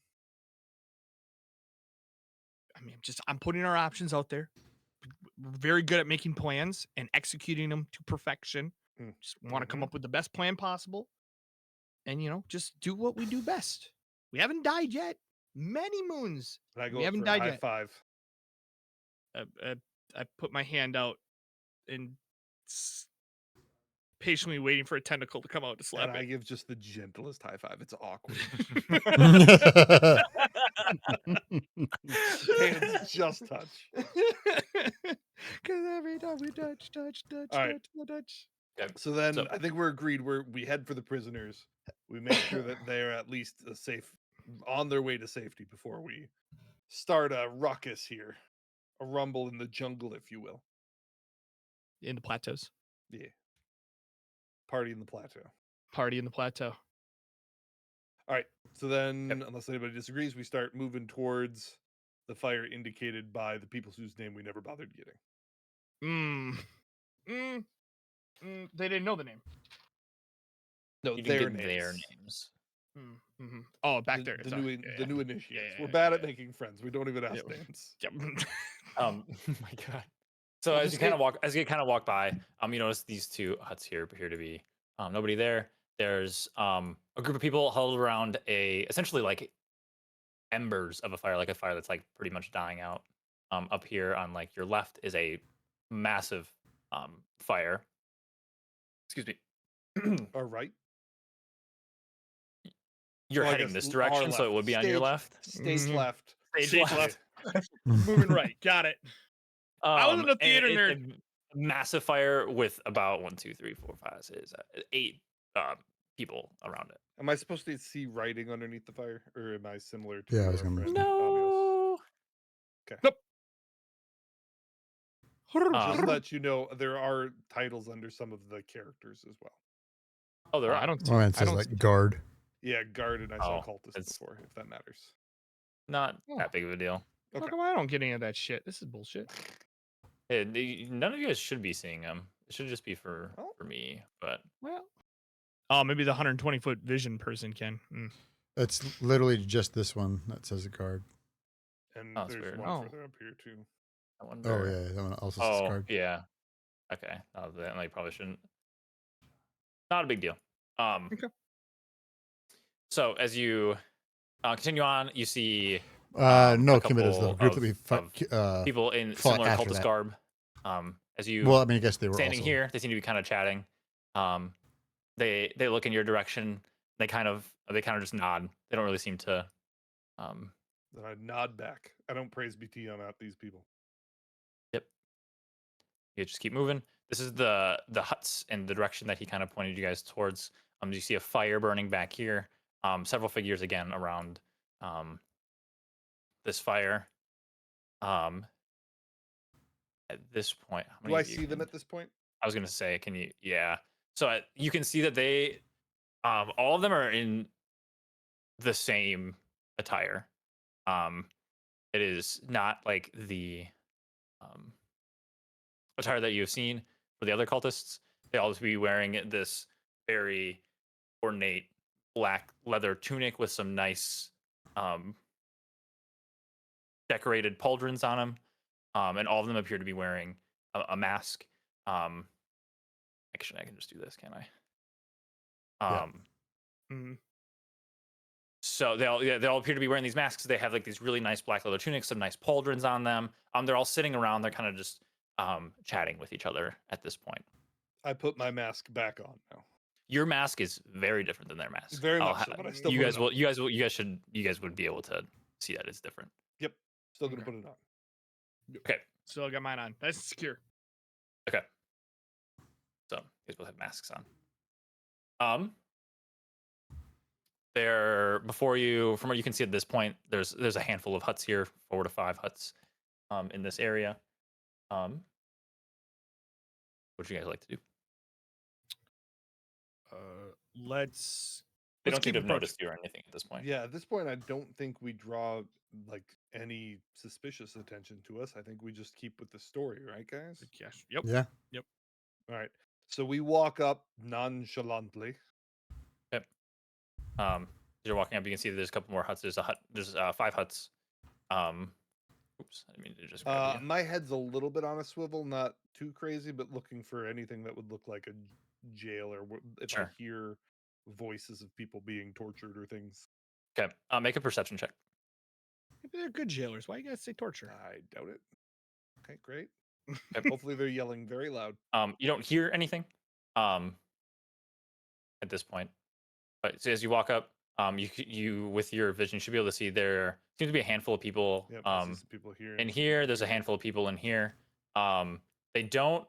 I mean, I'm putting our options out there. We're very good at making plans and executing them to perfection. Just want to come up with the best plan possible, and just do what we do best. We haven't died yet. Many moons. And I go We up haven't for a died high yet. five. I put my hand out and patiently waiting for a tentacle to come out to slap And I it. give just the gentlest high five. It's awkward. Hands just touch. Because every time we touch. All right. Okay. So then I think we're agreed. We head for the prisoners. We make sure that they're at least safe, on their way to safety before we start a ruckus here, a rumble in the jungle, if you will. In the plateaus. Yeah. Party in the plateau. Party in the plateau. All right. So then, unless anybody disagrees, we start moving towards the fire indicated by the people whose name we never bothered getting. They didn't know the name. No, You their didn't get their names. names. Oh, back the, there. the sorry. new Yeah, the yeah. new initiates. yeah, We're bad yeah, at yeah. making friends. We don't even ask Yep. names. Yep. Oh my god. So We'll as just you kind say- of walk by, you notice these two huts here appear to be nobody there. There's a group of people huddled around essentially like embers of a fire, like a fire that's like pretty much dying out. Up here on like your left is a massive fire. Excuse me. All right. You're Well, I heading guess this our direction, so it left. would be on your left. Stage Mhm. left. Stage left. Moving right. Got it. I wasn't a And theater it's nerd. a massive fire with about 1, 2, 3, 4, 5, 6, 8 people around it. Am I supposed to see writing underneath the fire, or am I similar to Yeah, I was our gonna friend mention. Amios? Just Um, let you know, there are titles under some of the characters as well. Oh, there I are. don't see. Well, it I says don't like see. guard. Yeah, guard and I saw Oh, cultist it's- before, if that matters. Not Oh. that big of a deal. How Okay. come I don't get any of that shit? This is bullshit. None of you guys should be seeing them. It should just be for Oh. me. But Well. Oh, maybe the 120-foot vision person can. It's literally just this one that says a guard. And Oh, that's there's weird. one Oh. further up here too. I Oh wonder. yeah, that one also says Oh guard. yeah. Okay. Then I probably shouldn't. Not a big deal. Okay. So as you continue on, you see No, a Kimbit is the couple group that we of people in fought similar after cultist that. garb. As you Well, I mean, I guess they were standing also here, they seem to be kind of chatting. They look in your direction. They kind of just nod. They don't really seem to. Then I nod back. I don't praise BT on out these people. Yep. You just keep moving. This is the huts in the direction that he kind of pointed you guys towards. You see a fire burning back here. Several figures again around this fire. At this point, how many Do I of you see them can- at this point? I was gonna say, can you? Yeah. So you can see that they, all of them are in the same attire. It is not like the attire that you've seen for the other cultists. They all just be wearing this very ornate black leather tunic with some nice decorated pauldrons on them. And all of them appear to be wearing a mask. Actually, I can just do this, can't I? Mhm. So they all appear to be wearing these masks. They have like these really nice black leather tunics, some nice pauldrons on them. They're all sitting around. They're kind of just chatting with each other at this point. I put my mask back on now. Your mask is very different than their mask. Very much so, but I still you put guys it on. will. You guys would be able to see that it's different. Yep. Still gonna Okay. put it on. Okay. Still got mine on. That's secure. Okay. So you guys both have masks on. There before you, from what you can see at this point, there's a handful of huts here, 4 to 5 huts, in this area. What would you guys like to do? Let's. They Let's don't seem keep to have approaching. noticed you or anything at this point. Yeah, at this point, I don't think we draw like any suspicious attention to us. I think we just keep with the story, right, guys? Yes. Yep. yeah. All right. So we walk up nonchalantly. As you're walking up, you can see that there's a couple more huts. There's 5 huts. Oops, I didn't mean to just grab you. My head's a little bit on a swivel, not too crazy, but looking for anything that would look like a jail, or if I Sure. hear voices of people being tortured or things. Okay, make a perception check. They're good jailers. Why you guys say torture? I doubt it. Okay, great. Okay. Hopefully they're yelling very loud. You don't hear anything at this point, but so as you walk up, you with your vision should be able to see there seems to be a handful of people. Yep, I see some people here. In and here, some there's a here. handful of people in here. They don't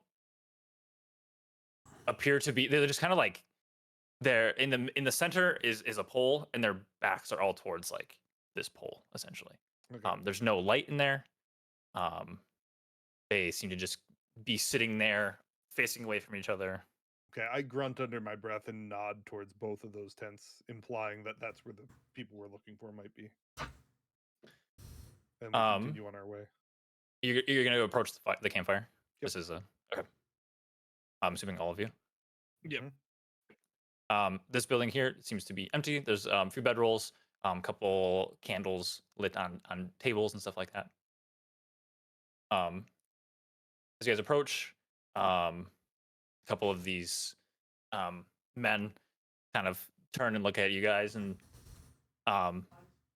appear to be. They're just kind of like they're in the center is a pole, and their backs are all towards like this pole essentially. Okay. There's no light in there. They seem to just be sitting there facing away from each other. Okay, I grunt under my breath and nod towards both of those tents, implying that that's where the people we're looking for might be. and we continue on our way. You're gonna go approach the campfire. Yep. This is okay. I'm assuming all of you. Yep. This building here seems to be empty. There's a few bedrolls, couple candles lit on tables and stuff like that. As you guys approach, a couple of these men kind of turn and look at you guys, and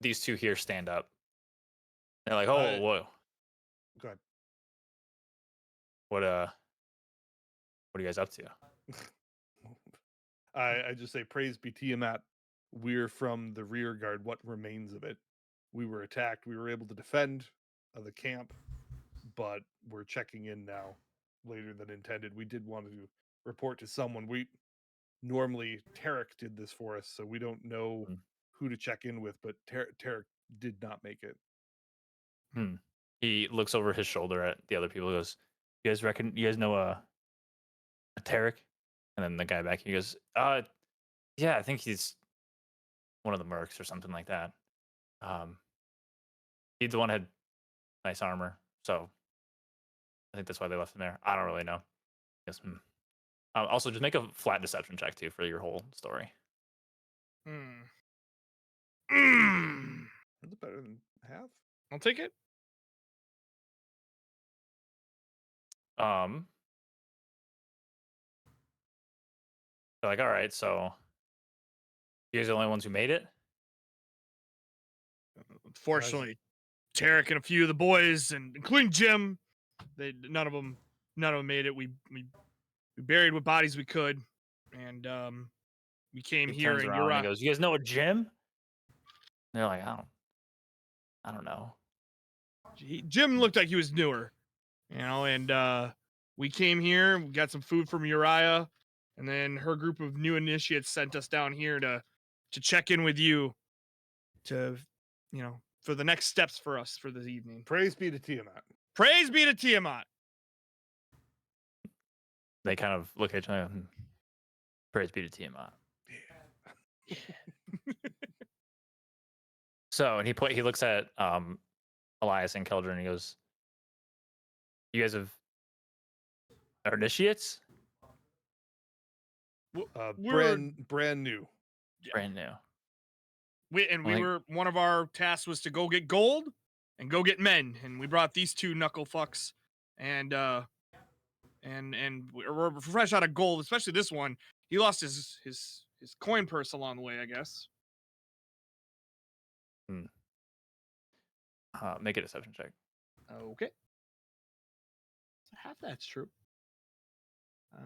these two here stand up. They're like, "Oh, whoa, Go ahead. what are you guys up to?" I just say, praise be Tiamat. We're from the rear guard, what remains of it. We were attacked. We were able to defend the camp, but we're checking in now later than intended. We did want to report to someone. We normally Tarek did this for us, so we don't know who to check in with, but Tarek did not make it. He looks over his shoulder at the other people. He goes, "You guys know a Tarek?" And then the guy back here goes, yeah, I think he's one of the mercs or something like that. He's the one that had nice armor, so I think that's why they left him there. I don't really know. Yes. Also, just make a flat deception check too for your whole story. That's better than half. I'll take it. They're like, all right, so you guys are the only ones who made it? Unfortunately, Tarek and a few of the boys, and including Jim, none of them made it. We buried what bodies we could, and we came He here, turns and around you're and he goes, "You guys know a Jim?" And they're like, I don't know. Jim looked like he was newer, and we came here, we got some food from Uriah, and then her group of new initiates sent us down here to check in with you to, for the next steps for us for this evening. Praise be to Tiamat. Praise be to Tiamat. They kind of look at each other. Praise be to Tiamat. Yeah. So, and he looks at Elias and Keldrin and he goes, "You guys are initiates? Brand new. Yeah. Brand new." We were, one of our tasks was to go get gold and go get men, and we brought these two knuckle fucks, and we're fresh out of gold, especially this one. He lost his coin purse along the way, I guess. Make a deception check. Okay. So half that's true.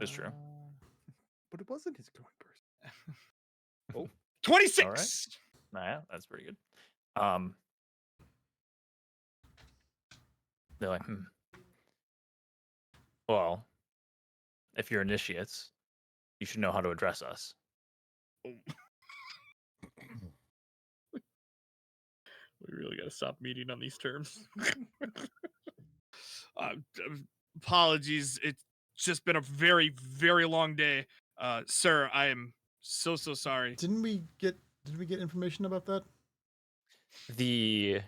It's true. But it wasn't his coin purse. 26. All right. Yeah, that's pretty good. They're like, well, if you're initiates, you should know how to address us. We really got to stop meeting on these terms. Apologies. It's just been a very, very long day. Sir, I am so sorry. Did we get information about that? The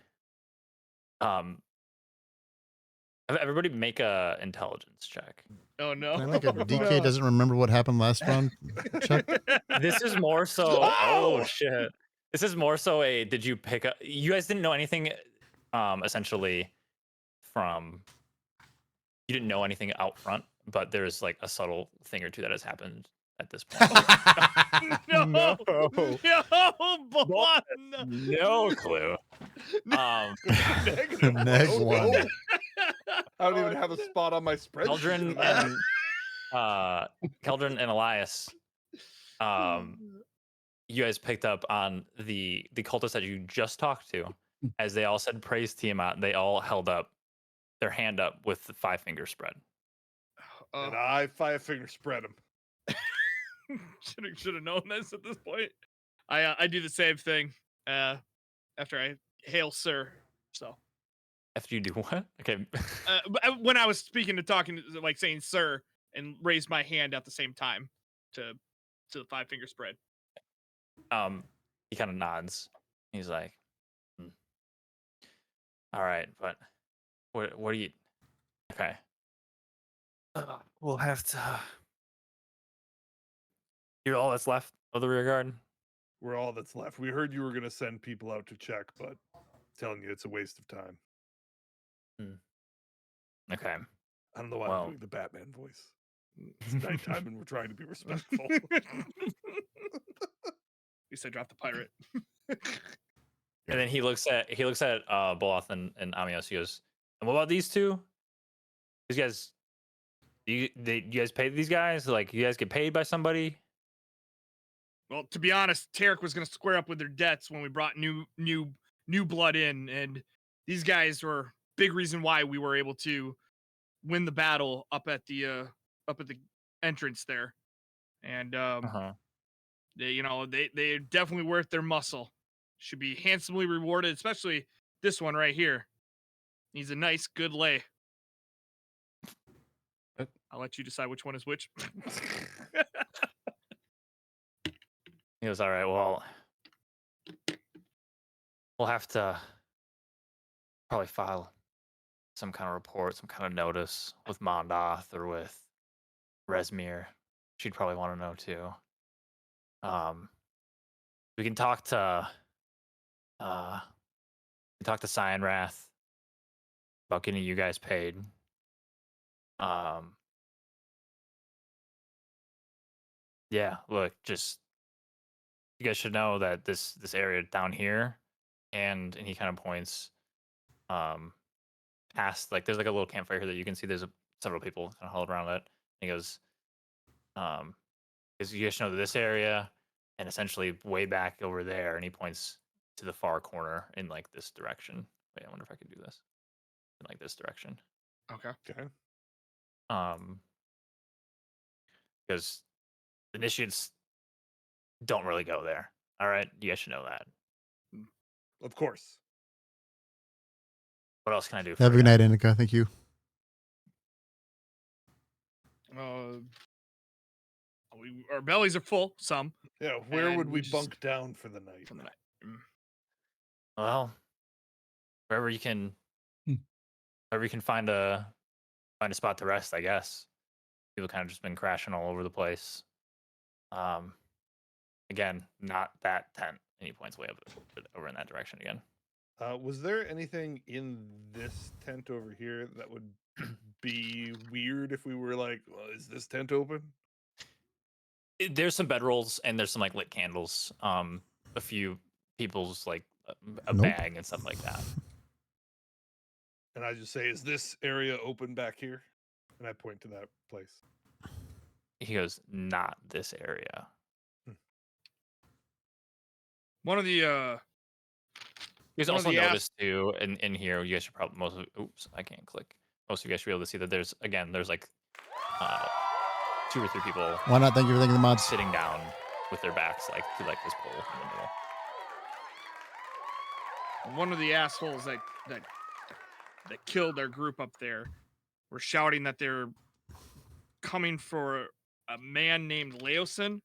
everybody make a intelligence check. Oh no. Can I make a DK doesn't remember what happened last round check? This is more so oh shit. This is more so a did you pick up you guys didn't know anything essentially from you didn't know anything out front, but there's like a subtle thing or two that has happened at this point. No, Blunt. No clue. Negative Neg one. I don't even have a spot on my spreadsheet. Keldrin and Elias, you guys picked up on the cultists that you just talked to. As they all said praise Tiamat, they all held up their hand up with the 5-finger spread. And I 5-finger spread him. Should have known this at this point. I do the same thing after I hail sir. So After you do what? Okay. when I was talking, like saying sir, and raised my hand at the same time to the 5-finger spread. He kind of nods. He's like, All right, but what do you? Okay. We'll have to. You're all that's left of the rear guard. We're all that's left. We heard you were going to send people out to check, but telling you it's a waste of time. Okay. I don't know why I'm Well, doing the Batman voice. It's nighttime and we're trying to be respectful. At least I dropped the pirate. and then he looks at Boloth and Amios. He goes, "And what about these two? These guys, you guys pay these guys? Like, you guys get paid by somebody?" Well, to be honest, Tarek was going to square up with their debts when we brought new blood in, and these guys were big reason why we were able to win the battle up at the entrance there. And Uh-huh. they're definitely worth their muscle. Should be handsomely rewarded, especially this one right here. He's a nice, good lay. I'll let you decide which one is which. He goes, "All right, well, we'll have to probably file some kind of report, some kind of notice with Mondoth or with Resmir. She'd probably want to know too. We can talk to Cyanrath about getting you guys paid. Yeah, look, just you guys should know that this area down here, and he kind of points past, like, there's like a little campfire here that you can see. There's several people kind of huddled around it. He goes, because you guys should know that this area, and essentially way back over there, and he points to the far corner in like this direction. Wait, I wonder if I can do this in like this direction. Okay. Okay. Because initiates don't really go there. All right, you guys should know that. Of course. What else can I do for Have a you? good night, Inika. Thank you. Our bellies are full. Some Yeah, where would And we just- bunk down for the night? from the night. Well, wherever you can, find a spot to rest, I guess. People kind of just been crashing all over the place. Again, not that tent. And he points way up over in that direction again. Was there anything in this tent over here that would be weird if we were like, well, is this tent open? There's some bedrolls and there's some like lit candles. A few people's like a Nope. bag and stuff like that. And I just say, is this area open back here? And I point to that place. He goes, not this area. One of the You guys One of also the notice too in here, you guys should probably oops, I can't click. Most of you guys should be able to see that there's like 2 or 3 people Why not? Thank you for thanking the mods. sitting down with their backs like to like this pole in the middle. one of the assholes that killed their group up there were shouting that they're coming for a man named Leosin.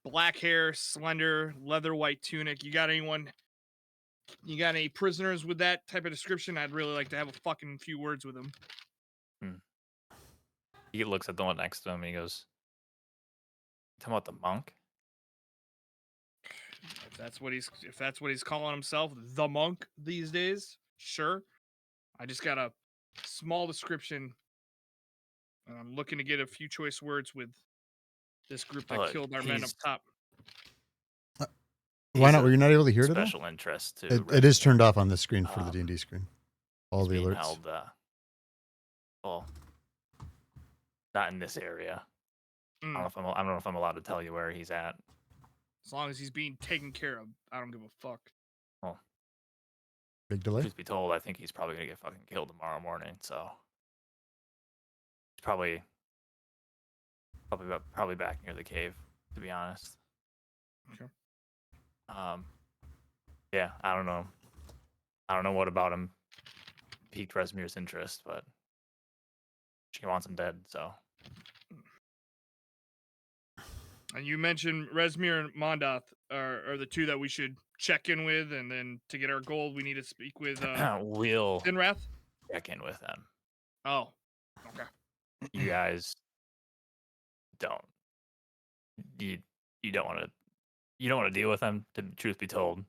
Black hair, slender, leather white tunic. You got any prisoners with that type of description? I'd really like to have a fucking few words with him. He looks at the one next to him and he goes, "Talking about the monk?" If that's what he's calling himself, the monk these days, sure. I just got a small description, and I'm looking to get a few choice words with this group that Look, killed our men up he's- top. Why He's not? a Were you not able to hear it at all? Special interest to It is Resmir. turned off on the screen for the Um, D&D screen. All He's the being alerts. held, well, not in this area. I don't know if I'm allowed to tell you where he's at. As long as he's being taken care of, I don't give a fuck. Big delay. Truth be told, I think he's probably gonna get fucking killed tomorrow morning. So he's probably back near the cave, to be honest. Okay. Yeah, I don't know. I don't know what about him piqued Resmir's interest, but she wants him dead. So And you mentioned Resmir and Mondoth are the two that we should check in with, and then to get our gold, we need to speak with We'll Sinrath. check in with them. Oh, okay. You guys don't. You you don't want to deal with them. To truth be told,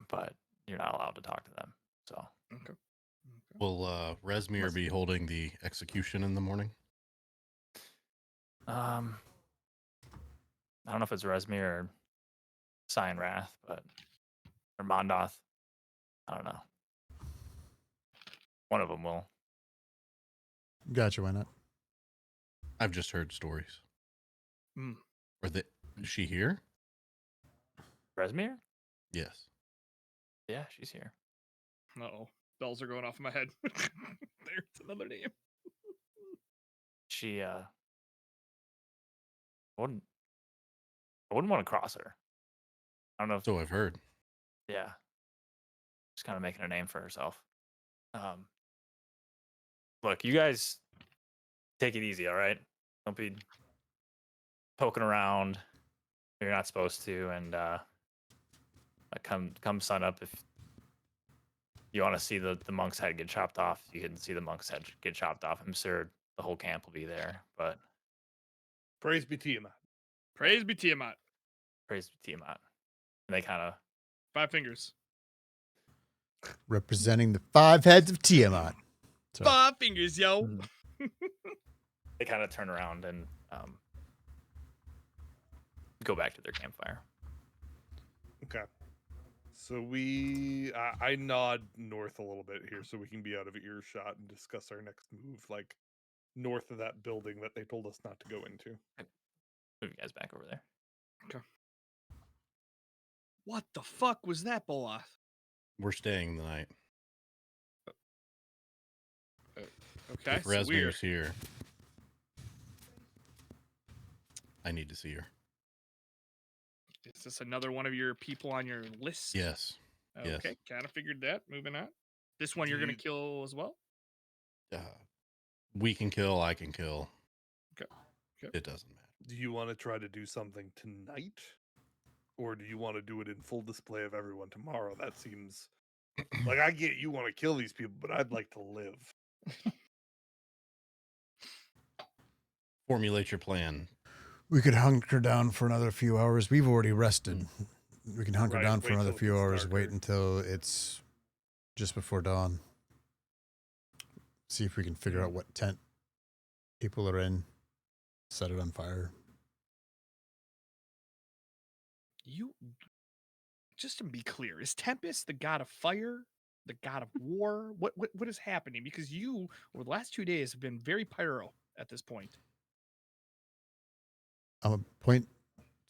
but you're not allowed to talk to them. So Okay. Will Resmir Unless- be holding the execution in the morning? I don't know if it's Resmir or Wrath, but or Mondoth. I don't know. One of them will. Gotcha. Why not? I've just heard stories. Mm. Is she here? Resmir? Yes. Yeah, she's here. Uh-oh. Bells are going off in my head. There's another name. She I wouldn't want to cross her. I don't know if So I've heard. yeah. She's kind of making a name for herself. Look, you guys take it easy, all right? Don't be poking around. You're not supposed to, and come sun up, if you want to see the monk's head get chopped off, you can see the monk's head get chopped off. I'm sure the whole camp will be there, but Praise be Tiamat. Praise be Tiamat. praise be Tiamat. And they kind of 5 fingers. Representing the 5 heads of Tiamat. Sorry. 5 fingers, yo. they kind of turn around and go back to their campfire. Okay. So I nod north a little bit here so we can be out of earshot and discuss our next move, like north of that building that they told us not to go into. Move you guys back over there. What the fuck was that, Boloth? We're staying the night. Okay, If so we're Resmir's here, I need to see her. Is this another one of your people on your list? Yes. Okay, yes. kind of figured that. Moving on. This one Do you're gonna you- kill as well? We can kill. I can kill. Okay. It doesn't matter. Do you want to try to do something tonight? Or do you want to do it in full display of everyone tomorrow? That seems like I get you want to kill these people, but I'd like to live. Formulate your plan. We could hunker down for another few hours. We've already rested. We can hunker Right, down for wait another till it few gets hours. Wait darker. until it's just before dawn. See if we can figure out what tent people are in. Set it on fire. You just to be clear, is Tempest the god of fire? The god of war? What is happening? Because you, over the last 2 days, have been very pyro at this point. I'm gonna point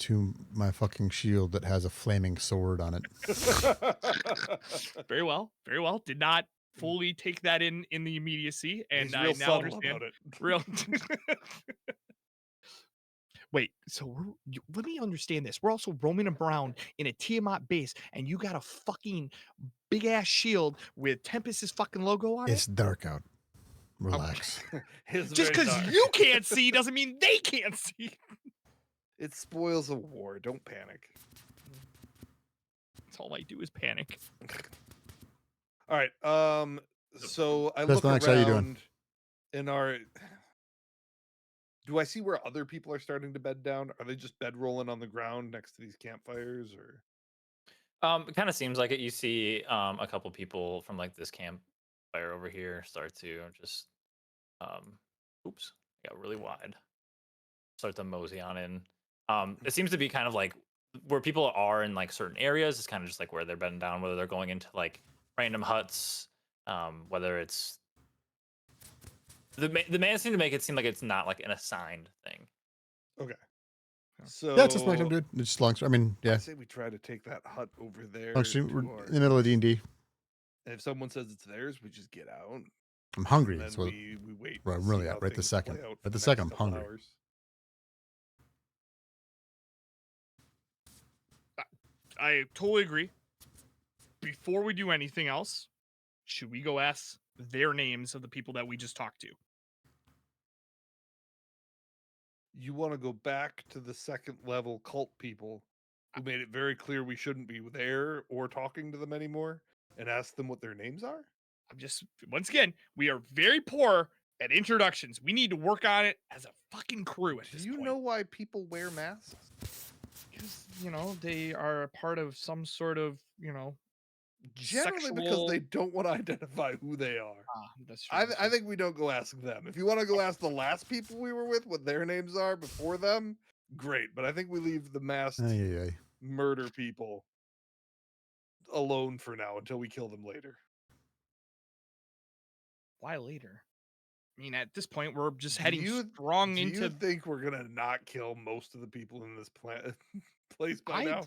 to my fucking shield that has a flaming sword on it. Very well, very well. Did not fully take that in the immediacy, and He's I real now subtle understand. about it. Real. Wait, so let me understand this. We're also roaming around in a Tiamat base, and you got a fucking big ass shield with Tempest's fucking logo on It's dark out. Relax. It's it. Just very because dark. you can't see doesn't mean they can't see. It spoils a war. Don't panic. That's all I do is panic. All right. So I Best look Max, how you doing? around in our. Do I see where other people are starting to bed down? Are they just bedrolling on the ground next to these campfires, or? It kind of seems like it. You see a couple people from like this campfire over here start to just oops, got really wide. Start to mosey on in. It seems to be kind of like where people are in like certain areas. It's kind of just like where they're bedding down, whether they're going into like random huts, whether it's the man seemed to make it seem like it's not like an assigned thing. Okay. So Yeah, it's just like I'm good. It's just long. I mean, I yeah. say we try to take that hut over there. Long stream, to we're our- in the middle of D&D. And if someone says it's theirs, we just get out. I'm hungry. And then That's what we wait. where and I'm really see at how right this things second. play out Right for this the second, next I'm couple hungry. hours. I totally agree. Before we do anything else, should we go ask their names of the people that we just talked to? You want to go back to the second level cult people who made it very clear we shouldn't be there or talking to them anymore, and ask them what their names are? I'm just once again, we are very poor at introductions. We need to work on it as a fucking crew at Do this you point. know why people wear masks? Because they are a part of some sort of Generally because sexual. they don't want to identify who they are. That's true. I think we don't go ask them. If you want to go ask the last people we were with what their names are before them, great. But I think we leave the masked Ay. murder people alone for now until we kill them later. Why later? I mean, at this point, we're just Do heading you- strong Do into. you think we're gonna not kill most of the people in this place by I now?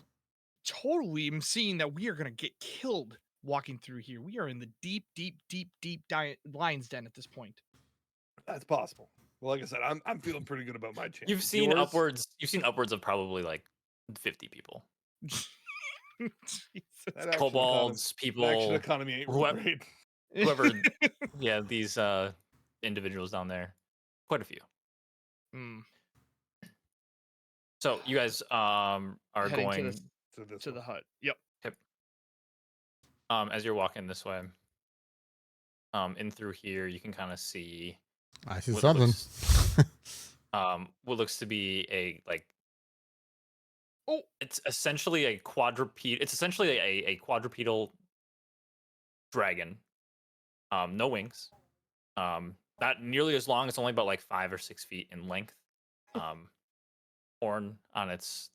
totally am seeing that we are going to get killed walking through here. We are in the deep, deep, deep, deep lion's den at this point. That's possible. Well, like I said, I'm feeling pretty good about my chances. You've seen Yours? upwards. You've seen upwards of probably like 50 people. Jesus. That action Kobolds, Action people, economy ain't whoever- great. whoever. Yeah, these individuals down there. Quite a few. Hmm. So you guys are Heading going to the hut. Yep. as you're walking this way. In through here, you can kind of see I see what something. what looks to be a like. Oh. It's essentially a quadruped. It's essentially a quadrupedal dragon. No wings. Not nearly as long. It's only about like 5 or 6 feet in length. Horn on its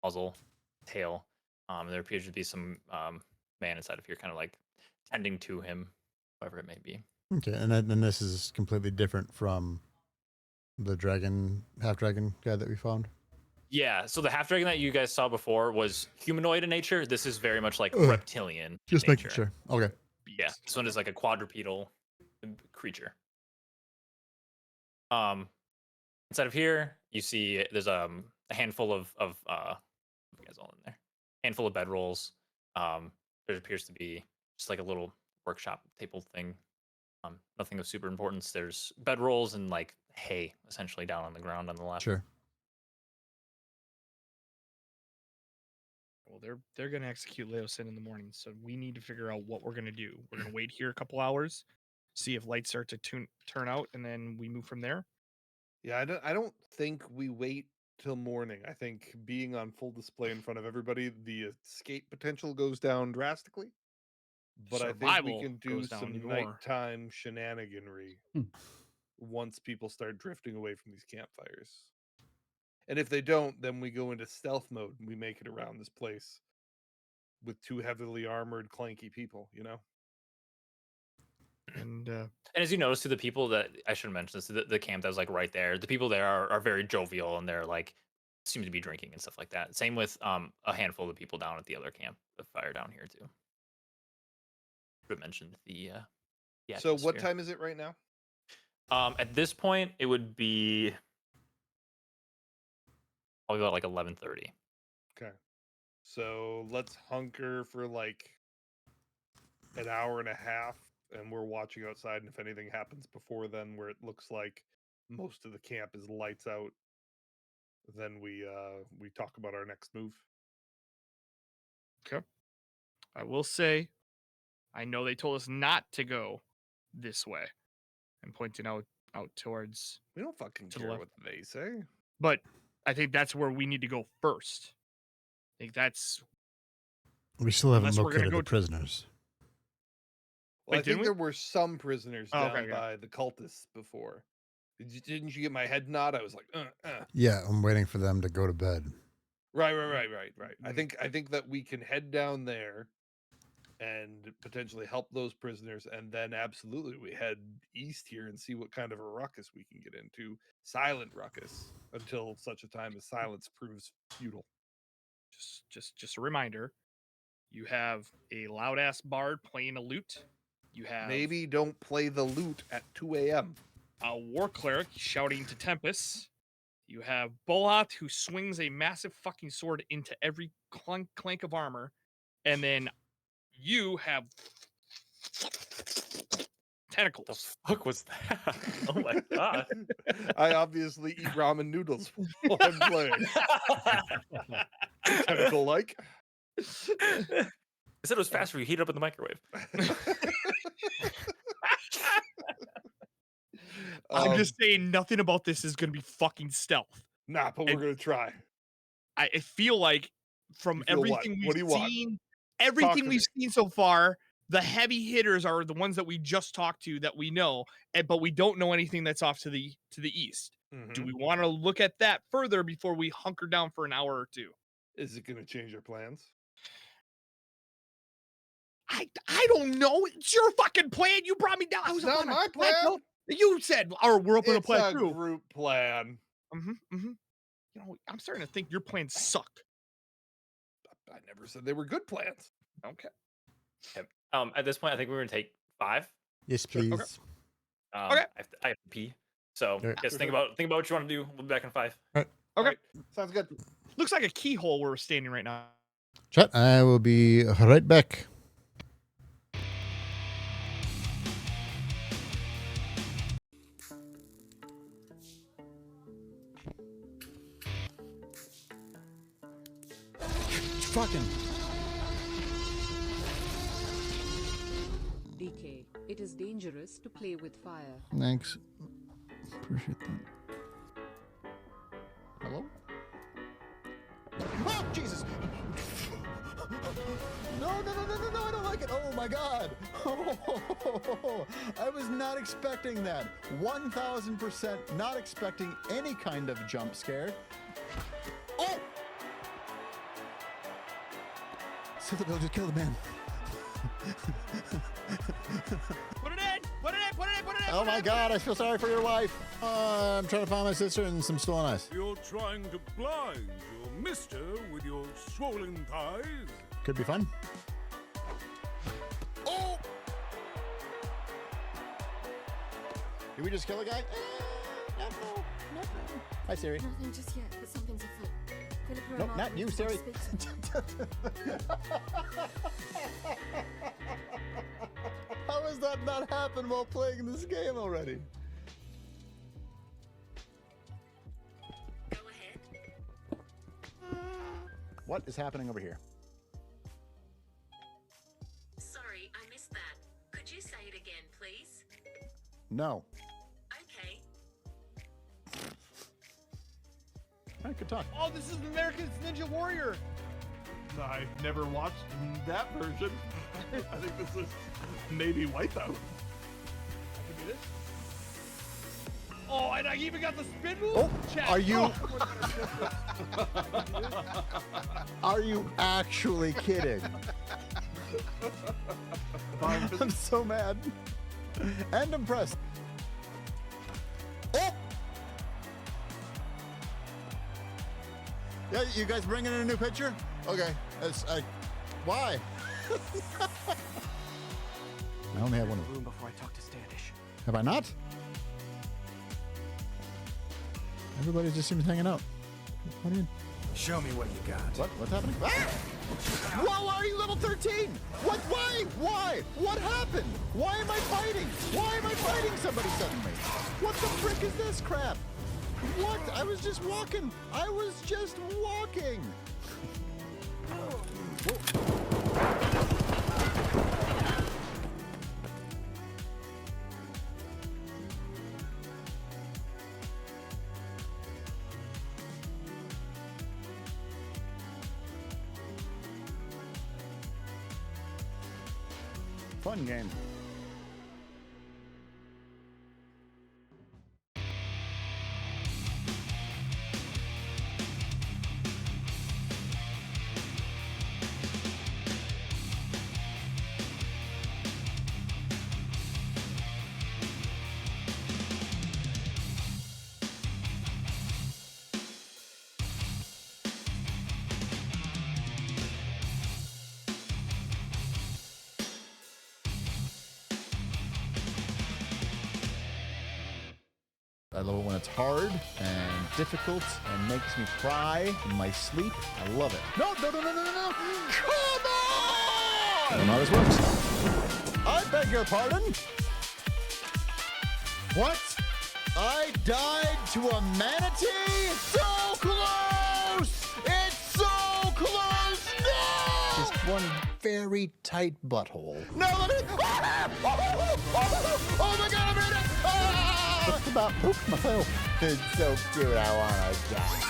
muzzle, tail. There appears to be some man inside of here, kind of like tending to him, whoever it may be. Okay, and then this is completely different from the half dragon guy that we found. Yeah, so the half dragon that you guys saw before was humanoid in nature. This is very much like Ugh. reptilian. Just in making nature. sure. Okay. Yeah, this one is like a quadrupedal creature. Inside of here, you see there's a handful of you guys all in there. Handful of bedrolls. There appears to be just like a little workshop table thing. Nothing of super importance. There's bedrolls and like hay essentially down on the ground on the left. Sure. Well, they're gonna execute Leosin in the morning, so we need to figure out what we're gonna do. We're gonna wait here a couple hours, see if lights start to turn out, and then we move from there. Yeah, I don't think we wait till morning. I think being on full display in front of everybody, the escape potential goes down drastically. But I think we Survival can do goes down some even more. nighttime shenaniganry once people start drifting away from these campfires. And if they don't, then we go into stealth mode and we make it around this place with 2 heavily armored, clanky people, you know? And And as you notice, to the people that I should mention this, the camp that was like right there, the people there are very jovial and they're like seem to be drinking and stuff like that. Same with a handful of people down at the other camp, the fire down here too. But mentioned the So what atmosphere. time is it right now? At this point, it would be probably about like 11:30. Okay. So let's hunker for like an hour and a half and we're watching outside, and if anything happens before then where it looks like most of the camp is lights out, then we talk about our next move. I will say, I know they told us not to go this way. I'm pointing out towards, We don't fucking To the care left. what they say. but I think that's where we need to go first. I think that's We still haven't Unless we're gonna located go the to- prisoners. Well, I Wait, didn't think we? there were some prisoners Oh, down okay, okay. by the cultists before. Didn't you get my head nod? I was like, Yeah, I'm waiting for them to go to bed. Right. I think that we can head down there and potentially help those prisoners, and then absolutely we head east here and see what kind of a ruckus we can get into. Silent ruckus until such a time as silence proves futile. Just a reminder. You have a loud ass bard playing a lute. You have Maybe don't play the lute at 2 a.m. a war cleric shouting to Tempest. You have Bolat who swings a massive fucking sword into every clank of armor. And then you have Tentacles. The fuck was that? Oh my god. I obviously eat ramen noodles while I'm playing. Tentacle like. I said it was faster. You heat it up in the microwave. I'm just saying nothing about this is gonna be fucking stealth. Nah, but we're and- gonna try. I feel like from You feel what? everything What do you we've want? seen, Talk everything to we've seen so far, the heavy hitters are the ones that we just talked to that we know, but we don't know anything that's off to the east. Do Mhm. we want to look at that further before we hunker down for an hour or two? Is it gonna change our plans? I don't know. It's your fucking plan. You brought me down. I was It's up not on a my plan. plateau. You said, "Or we're up on a It's a plateau." group plan. You know, I'm starting to think your plans suck. I never said they were good plans. Okay. At this point, I think we're gonna take 5. Yes, Sure, okay. please. Okay. I have to pee. So Okay. yes, think about what you want to do. We'll be back in 5. Okay. Alright, sounds good. Looks like a keyhole where we're standing right now. Chat, I will be right back. Fucking. DK, it is dangerous to play with fire. Thanks. Appreciate that. Hello? Oh, Jesus! No, I don't like it. Oh my God. Oh, I was not expecting that. 1000% not expecting any kind of jump scare. Oh! Citadel just killed a man. Put it in! Put it in! Put it in! Put it in! Oh my God, I feel sorry for your wife. I'm trying to find my sister and some stolen ice. You're trying to blind your mister with your swollen thighs? Could be fun. Oh! Did we just kill a guy? Not no. Hi, Siri. Nothing just yet, but something's afoot. Philippa Nope, and not I you, will Siri. speak to- How has that not happened while playing this game already? Go ahead. What is happening over here? Sorry, I missed that. Could you say it again, please? No. Okay. All right, good talk. Oh, this is American Ninja Warrior. I've never watched that version. I think this is maybe Wipeout. I can do this. Oh, and I even got the spin move. Oh, Chat. are you- Oh. Are you actually kidding? I'm so mad and impressed. Oh! Yeah, you guys bringing in a new picture? Okay, why? I only have one. Room before I talk to Standish. Have I not? Everybody just seems hanging out. What do you? Show me what you got. What's happening? Ah! Whoa, why are you level 13? What? Why? What happened? Why am I fighting? Why am I fighting somebody suddenly? What the frick is this crap? What? I was just walking. Fun game. I love it when it's hard and difficult and makes me cry in my sleep. I love it. No. Come on! I don't know how this works. I beg your pardon. What? I died to a manatee? So close! It's so close! No! Just one very tight butthole. No, let me... Oh my god, I'm in it! Ah! Just about pooped myself. It's so cute, I wanna die.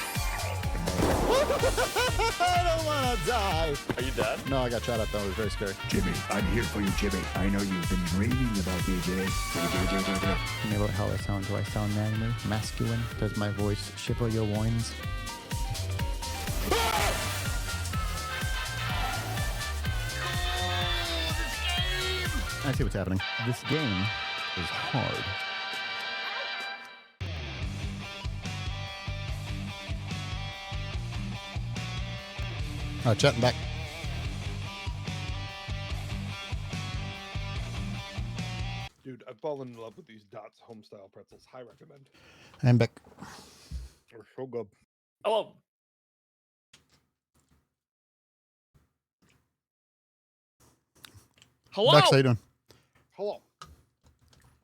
I don't wanna die. Are you dead? No, I got shot at though. It was very scary. Jimmy, I'm here for you, Jimmy. I know you've been dreaming about me, Jimmy. Tell me about how I sound. Do I sound manly, masculine? Does my voice shiver your loins? I see what's happening. This game is hard. Chatting back. Dude, I've fallen in love with these Dots homestyle pretzels. High recommend. I'm back. They're so good. Hello. Hello. Bex, how you doing? Hello.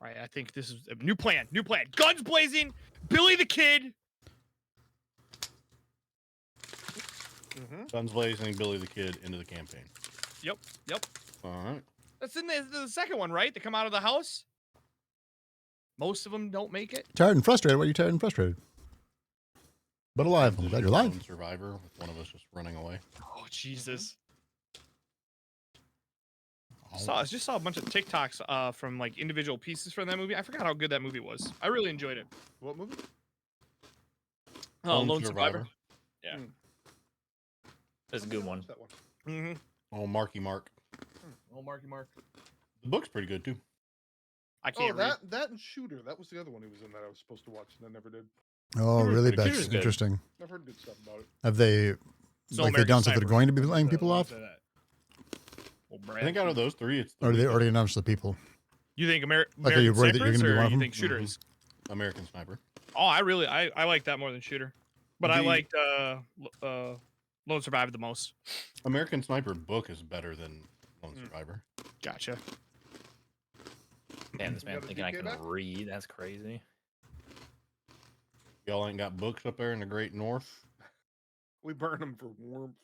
Right, I think this is a new plan. New plan. Guns blazing. Billy the Kid. Guns blazing, Billy the Kid into the campaign. Yep. All right. That's in the second one, right? They come out of the house. Most of them don't make it. Tired and frustrated. Why are you tired and frustrated? But alive. I'm This glad is you're alive. Lone Survivor with one of us just running away. Oh Jesus! I just saw a bunch of TikToks from like individual pieces from that movie. I forgot how good that movie was. I really enjoyed it. What movie? Oh, Lone Survivor. Yeah. That's a good one. That one. Mm-hmm. Oh, Marky Mark. Oh, Marky Mark. The book's pretty good too. I Oh, can't read. that and Shooter. That was the other one he was in that I was supposed to watch and I never did. Oh, really, Computer's Bex? good. Interesting. I've heard good stuff about it. Have they, So like, they American announced that they're Sniper. going to be laying people off? Well, I think out of those three, it's the Or they weakest. already announced the people? You think Like, are American you worried that you're Snipers, gonna be or one of you them? think Shooter is? American Sniper. Oh, I like that more than Shooter, but I The- liked Lone Survivor the most. American Sniper book is better than Lone Mm. Survivor. Gotcha. Damn, this You man got a thinking I DK can back? read. That's crazy. Y'all ain't got books up there in the Great North. We burn them for warmth.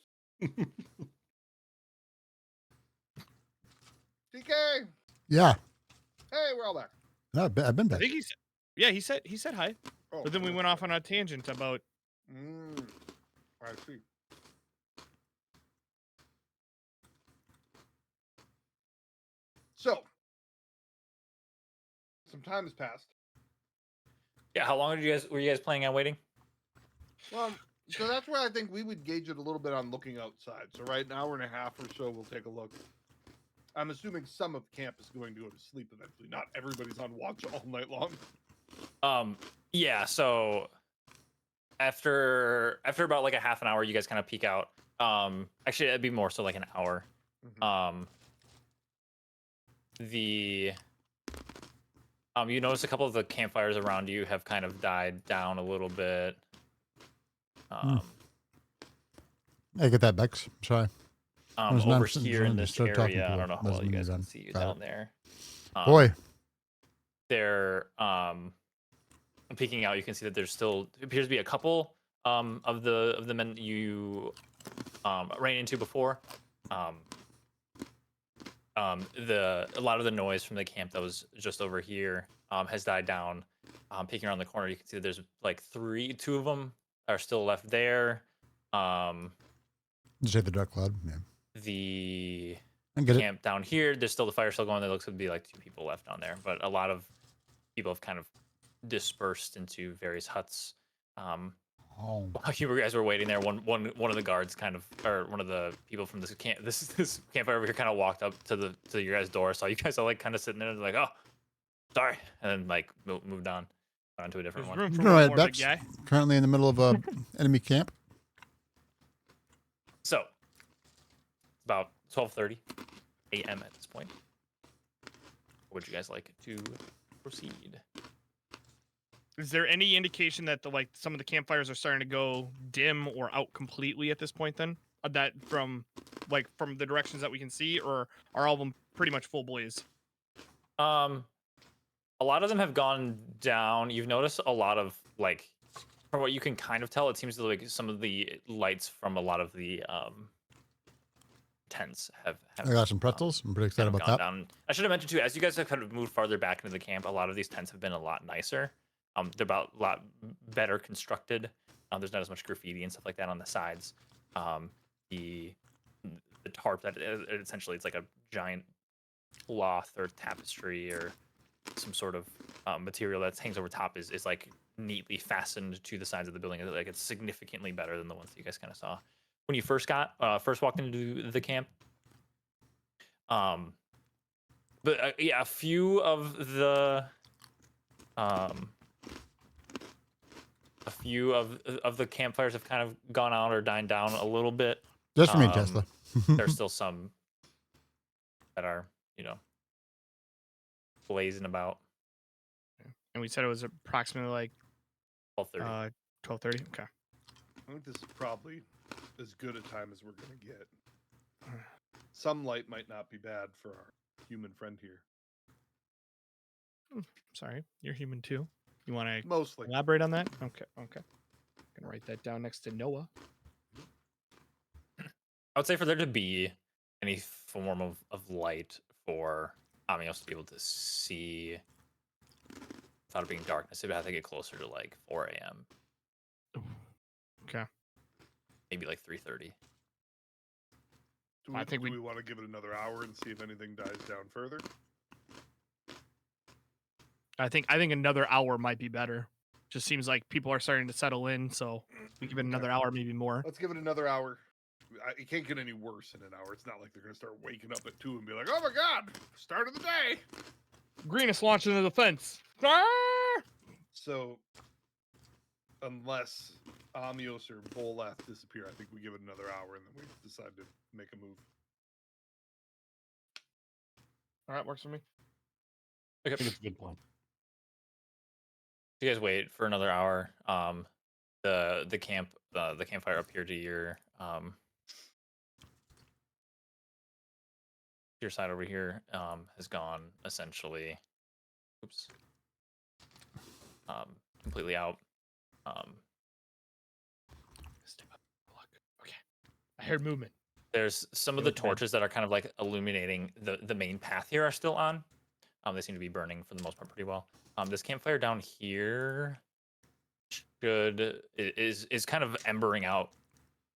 DK! Yeah. Hey, we're all back. No, I've been I back. think he said hi, Oh, but then we went off on a tangent about I see. So, some time has passed. Yeah, how long were you guys planning on waiting? Well, so that's where I think we would gauge it a little bit on looking outside. So, right, an hour and a half or so, we'll take a look. I'm assuming some of camp is going to go to sleep eventually. Not everybody's on watch all night long. Yeah, so after about like a half an hour, you guys kind of peek out. Actually, it'd be more so like an hour. You notice a couple of the campfires around you have kind of died down a little bit. Hey, get that, Bex. Try. There's Over nonsense here in when you this start talking area, to I her. don't know how well Doesn't you mean guys you're can done. see you Got down it. there. Boy. They're peeking out. You can see that there's still appears to be a couple of the men that you ran into before. A lot of the noise from the camp that was just over here has died down. Peeking around the corner, you can see that there's like two of them are still left there. Just hit the dark cloud. Yeah. The I get it. camp down here, there's still the fire still going. There looks to be like 2 people left down there, but a lot of people have kind of dispersed into various huts. Oh. While you guys were waiting there, one of the guards kind of, or one of the people from this campfire over here kind of walked up to your guys' door, saw you guys all like kind of sitting there, like, oh, sorry, and then like moved on to a different there's one. room for All one right, more big Bex. guy. Currently in the middle of a enemy camp. So it's about 12:30 a.m. at this point. Would you guys like to proceed? Is there any indication that some of the campfires are starting to go dim or out completely at this point? Then that from the directions that we can see, or are all of them pretty much full blaze? a lot of them have gone down. You've noticed a lot of like, from what you can kind of tell, it seems like some of the lights from a lot of the tents have I got some pretzels. I'm pretty excited kind of about gone that. down. I should have mentioned too, as you guys have kind of moved farther back into the camp, a lot of these tents have been a lot nicer. They're about a lot better constructed. There's not as much graffiti and stuff like that on the sides. The tarp that essentially it's like a giant cloth or tapestry or some sort of material that hangs over top is like neatly fastened to the sides of the building. Like it's significantly better than the ones that you guys kind of saw when you first walked into the camp. But yeah, a few of the campfires have kind of gone out or died down a little bit. Just for me, Tesla. There's still some that are, blazing about. And we said it was approximately like 12:30. 12:30. Okay. I think this is probably as good a time as we're gonna get. Some light might not be bad for our human friend here. Sorry, you're human too. You want to Mostly. elaborate on that? Okay. Gonna write that down next to Noah. I would say for there to be any form of light for Amios to be able to see without it being darkness, it would have to get closer to like 4 a.m. Okay. Maybe like 3:30. Do we want to give it another hour and see if anything dies down further? I think another hour might be better. Just seems like people are starting to settle in, so we give it another hour, maybe more. Let's give it another hour. It can't get any worse in an hour. It's not like they're gonna start waking up at 2 and be like, "Oh my god, start of the day." Greenest launching into the fence. Ah! So, unless Amios or Boleth disappear, I think we give it another hour and then we decide to make a move. All right, works for me. I think it's a good plan. You guys wait for another hour. The campfire up here to your side over here has gone essentially completely out. Okay. I heard movement. There's some of the torches that are kind of like illuminating the main path here are still on. They seem to be burning for the most part pretty well. This campfire down here is kind of embering out.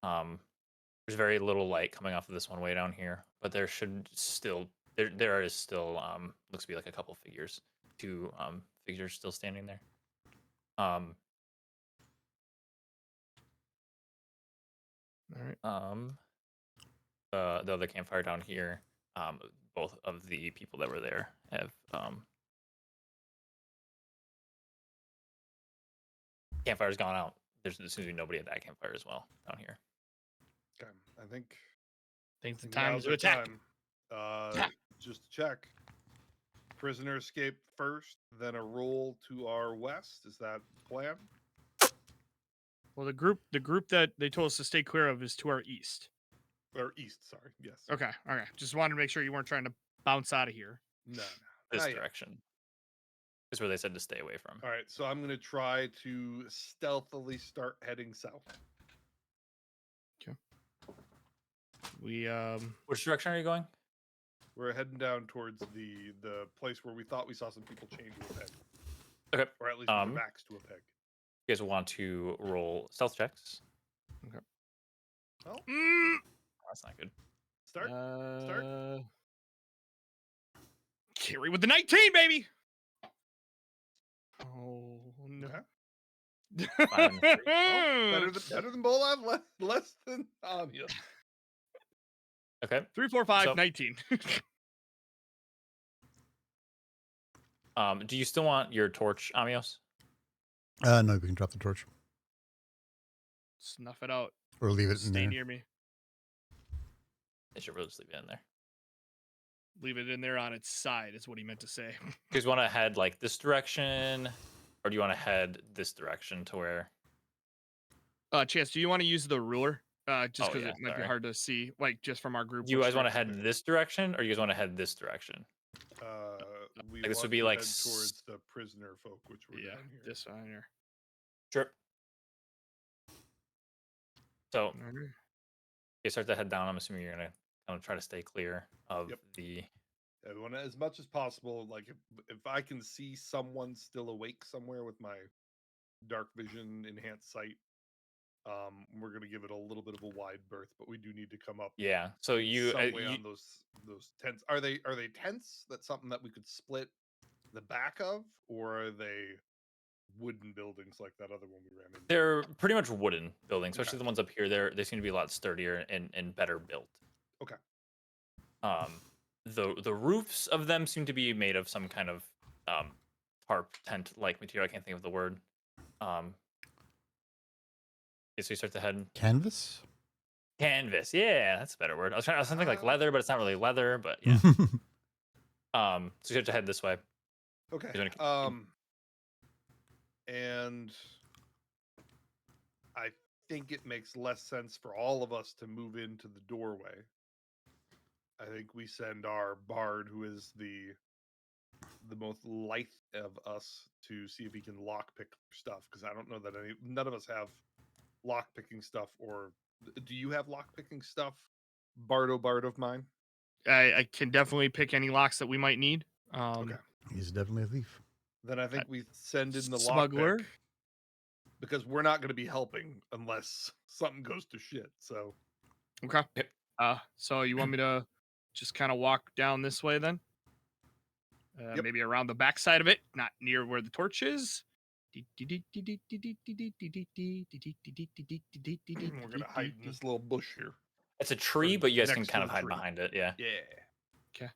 There's very little light coming off of this one way down here, but there should still there is still looks to be like a couple figures, two figures still standing there. All right. The other campfire down here, both of the people that were there have campfire's gone out. There seems to be nobody at that campfire as well down here. Okay, I think the time now's to the attack. Just to check. Prisoner escaped first, then a roll to our west. Is that the plan? Well, the group that they told us to stay clear of is to our east. Or east, sorry. Yes. Okay. Just wanted to make sure you weren't trying to bounce out of here. No. This Not yet. direction is where they said to stay away from. All right, so I'm going to try to stealthily start heading south. Okay. We Which direction are you going? We're heading down towards the place where we thought we saw some people chained to a peg. Okay. Or at least with their backs to a peg. You guys want to roll stealth checks? Okay. Oh, That's not good. start. Carry with the 19, baby. Oh no. Okay. 5 and 3. Better than Bolov, less than Anya. Okay. 3, 4, 5, So- 19. Do you still want your torch, Amios? No, we can drop the torch Snuff it out. or leave it in Stay there. near me. They should really just leave it in there. Leave it in there on its side is what he meant to say. You guys want to head like this direction, or do you want to head this direction to where? Chance, do you want to use the ruler? Just because yeah, it might be sorry. hard to see, like just from our group. Do you which guys want to direction head this direction, or you guys want to head this direction? We Like, this want would be to like head towards the prisoner folk, which we're Yeah, down here. this one here. Sure. So Alright. you start to head down. I'm assuming you're gonna kind of try to stay clear of Yep. the. I want as much as possible. Like if I can see someone still awake somewhere with my dark vision enhanced sight, we're gonna give it a little bit of a wide berth, but we do need to come up Yeah. So you some way you on those tents. Are they tents? That's something that we could split the back of, or are they wooden buildings like that other one we ran into? they're pretty much wooden buildings, especially Okay. the ones up here. They seem to be a lot sturdier and better built. Okay. The roofs of them seem to be made of some kind of tarp tent like material. I can't think of the word. Okay, so you start to head Canvas? canvas. Yeah, that's a better word. I was something like leather, but it's not really leather. But yeah. So you start to head this way. Okay. You're gonna And I think it makes less sense for all of us to move into the doorway. I think we send our bard, who is the most lithe of us, to see if he can lockpick stuff, because I don't know that none of us have lockpicking stuff. Or do you have lockpicking stuff, bard of mine? I can definitely pick any locks that we might need. Okay. He's definitely a thief. Then I think we send in the Smuggler. lockpick, because we're not going to be helping unless something goes to shit. So Okay. Yep. So you want me to just kind of walk down this way then? Yep. Maybe around the back side of it, not near where the torch is. we're gonna hide in this little bush here. It's a tree, but you guys can Next to kind of the hide tree. behind it. Yeah. Yeah. Okay.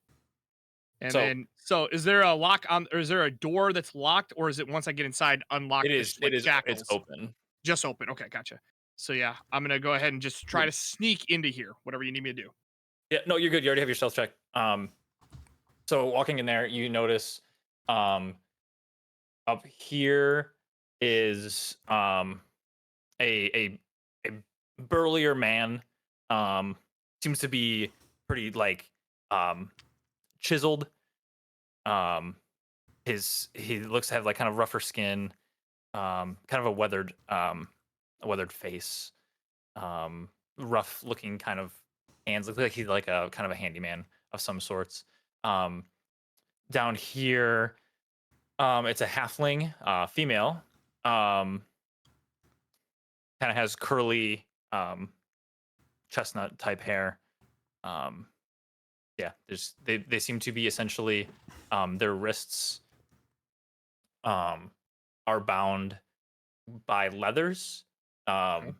And So- then, so is there a lock on, or is there a door that's locked, or is it once I get inside, unlock It is. like, It is. shackles? It's open. Just open. Okay, gotcha. So yeah, I'm gonna go ahead and just try to sneak into here. Whatever you need me to do. Yeah. No, you're good. You already have your stealth check. So walking in there, you notice, up here is a burlier man. Seems to be pretty like chiseled. He looks to have like kind of rougher skin, kind of a weathered face, rough looking kind of hands. Looks like he's like a kind of a handyman of some sorts. Down here, it's a halfling, female. Kind of has curly, chestnut type hair. Yeah, they seem to be essentially, their wrists are bound by leathers, and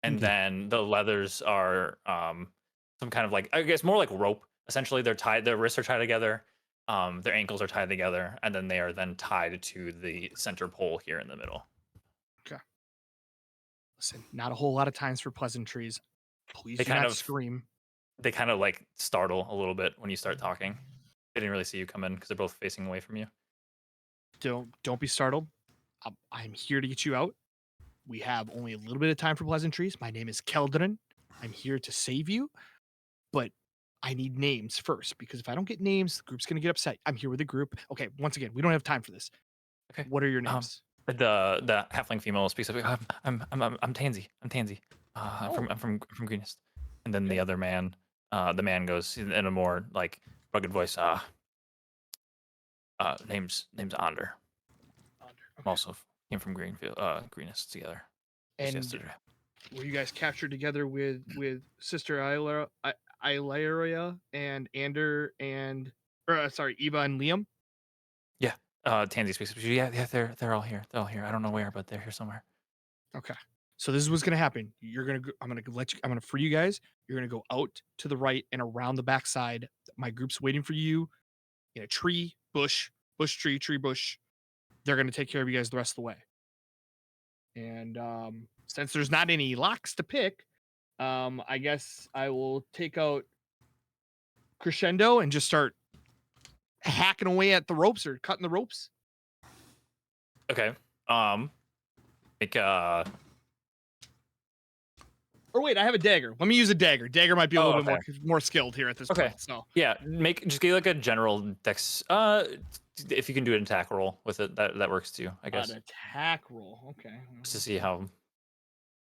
Okay. then the leathers are some kind of like, I guess more like rope. Essentially, they're tied. Their wrists are tied together. Their ankles are tied together, and then they are then tied to the center pole here in the middle. Listen, not a whole lot of times for pleasantries. Please They do kind not of- scream. They kind of like startle a little bit when you start talking. They didn't really see you come in because they're both facing away from you. Don't be startled. I'm here to get you out. We have only a little bit of time for pleasantries. My name is Keldrin. I'm here to save you, but I need names first, because if I don't get names, the group's gonna get upset. I'm here with the group. Okay, once again, we don't have time for this. Okay. What are your names? The halfling female speaks up. I'm Tansy. I'm Tansy. Oh. I'm from Greenest. And then the other man, the man goes in a more like rugged voice. Name's Onder. I'm also came from Greenest together. Just And yesterday. were you guys captured together with Sister Ilaria and Ander and Eva and Liam? Tansy speaks up. Yeah, they're all here. They're all here. I don't know where, but they're here somewhere. Okay. So this is what's gonna happen. I'm gonna free you guys. You're gonna go out to the right and around the backside. My group's waiting for you in a tree, bush, tree, bush. They're gonna take care of you guys the rest of the way. And since there's not any locks to pick, I guess I will take out Crescendo and just start hacking away at the ropes or cutting the ropes. Okay. Make Or wait, I have a dagger. Let me use a dagger. Dagger might be a Oh, little bit okay. more skilled here at this Okay. point. So Yeah, just get like a general dex. If you can do an attack roll with it, that works too, I guess. an attack roll. Okay. Just to see how.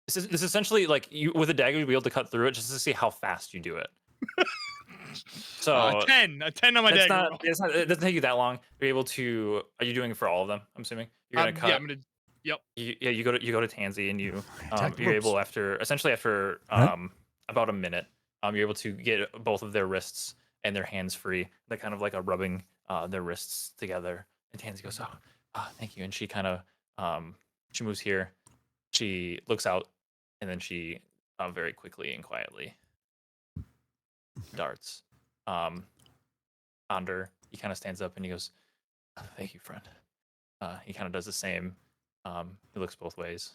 This is essentially like you with a dagger, you'll be able to cut through it just to see how fast you do it. So a 10 on my that's dagger not, roll. it's not. It doesn't take you that long. You're able to. Are you doing it for all of them? I'm assuming you're gonna cut. Yeah, I'm gonna. Yep. You go to Tansy and you Attack the you're ropes. able after Huh? about a minute you're able to get both of their wrists and their hands free. They're kind of like a rubbing their wrists together. And Tansy goes, thank you. And she kind of she moves here. She looks out and then she very quickly and quietly darts. Onder, he kind of stands up and he goes, thank you, friend. He kind of does the same. He looks both ways.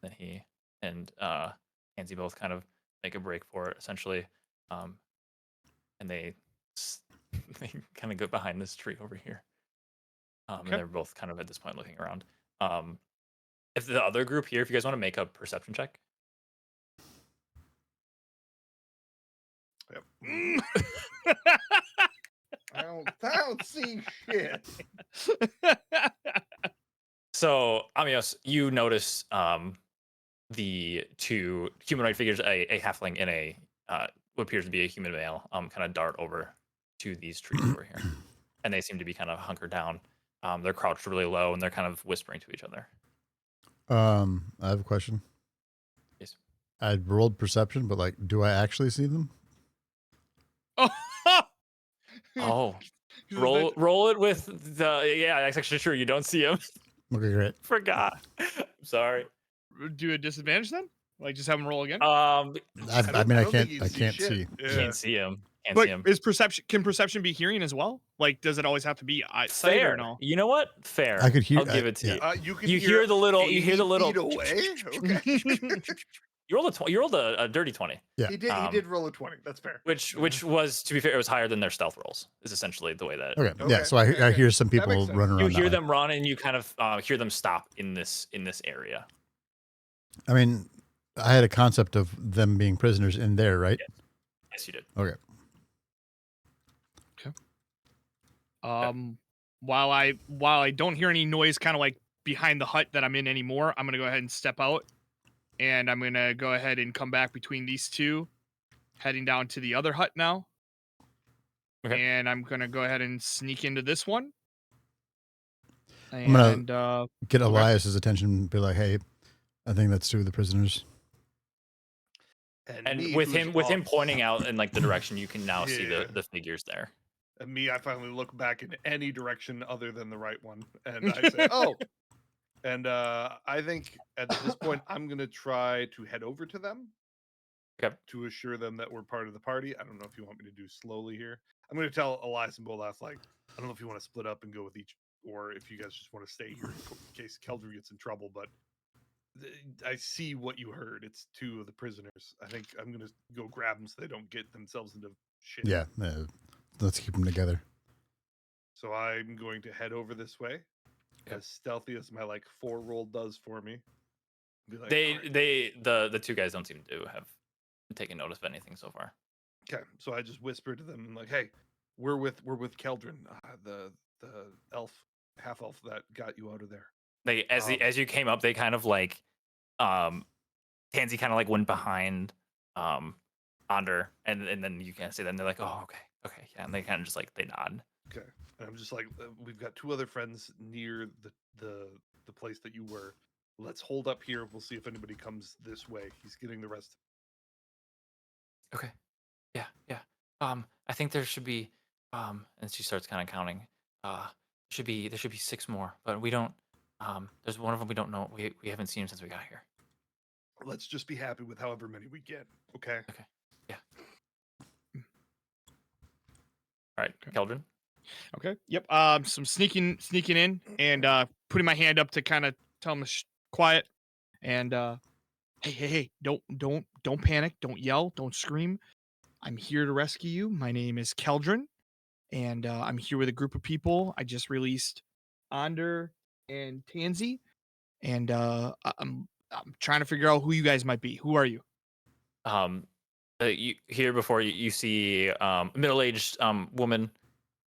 Then he and Tansy both kind of make a break for it, essentially. And they kind of go behind this tree over here. And they're both kind of at this point looking around. If the other group here, if you guys want to make a perception check. Yep. I don't see shit. So, Amios, you notice the two humanoid figures, a halfling and a what appears to be a human male, kind of dart over to these trees over here, and they seem to be kind of hunkered down. They're crouched really low, and they're kind of whispering to each other. I have a question. Yes. I rolled perception, but like, do I actually see them? Oh, roll it with the that's actually true. You don't see him. Okay, great. Forgot. Sorry. Do a disadvantage then? Like just have him roll again? I mean, I think can't you'd see. shit. Yeah. Can't see him. Can't But see him. is perception? Can perception be hearing as well? Like, does it always have to be sight Fair. or no? You know what? Fair. I could hear- I'll give it to yeah. you. You hear the little. You hear the 80 little. feet away. Okay. You rolled a dirty 20. Yeah. He did roll a 20. That's fair. Which was, to be fair, it was higher than their stealth rolls. Is essentially the way that. Okay. Okay, Yeah. So I hear some That makes people sense. running around. You hear that way. them run, and you kind of hear them stop in this area. I mean, I had a concept of them being prisoners in there, right? Yes, you did. Okay. While I don't hear any noise, kind of like behind the hut that I'm in anymore, I'm gonna go ahead and step out, and I'm gonna go ahead and come back between these two, heading down to the other hut now. Okay. And I'm gonna go ahead and sneak into this one. I'm gonna And get Elias's attention and be like, "Hey, I think that's two of the prisoners." And me, with who's him off- pointing out in like the direction, you can now see Yeah. the figures there. And me, I finally look back in any direction other than the right one, and I say, "Oh." And I think at this point, I'm gonna try to head over to them. Okay. To assure them that we're part of the party. I don't know if you want me to do slowly here. I'm gonna tell Elias and Bolaf, like, I don't know if you want to split up and go with each, or if you guys just want to stay here in case Keldra gets in trouble. But I see what you heard. It's two of the prisoners. I think I'm gonna go grab them so they don't get themselves into shit. Yeah. Let's keep them together. So I'm going to head over this way, as stealthy as my like 4 roll does for me. Be like, "Alright." The two guys don't seem to have taken notice of anything so far. Okay, so I just whisper to them like, "Hey, we're with Keldrin, the half elf that got you out of there." They as you came up, they kind of like Tansy kind of like went behind Onder, and then you can't see them. They're like, "Oh, okay, yeah," and they kind of just like they nod. Okay, and I'm just like, "We've got 2 other friends near the place that you were. Let's hold up here. We'll see if anybody comes this way. He's getting the rest." Okay. Yeah. I think there should be and she starts kind of counting. There should be 6 more, but we don't there's one of them we don't know. We haven't seen him since we got here. Let's just be happy with however many we get. Okay. Okay. Yeah. All right, Keldrin. okay, yep. So I'm sneaking in and putting my hand up to kind of tell him to quiet. And hey, don't panic, don't yell, don't scream. I'm here to rescue you. My name is Keldrin, and I'm here with a group of people. I just released Onder and Tansy, and I'm trying to figure out who you guys might be. Who are you? You here before you see a middle-aged woman,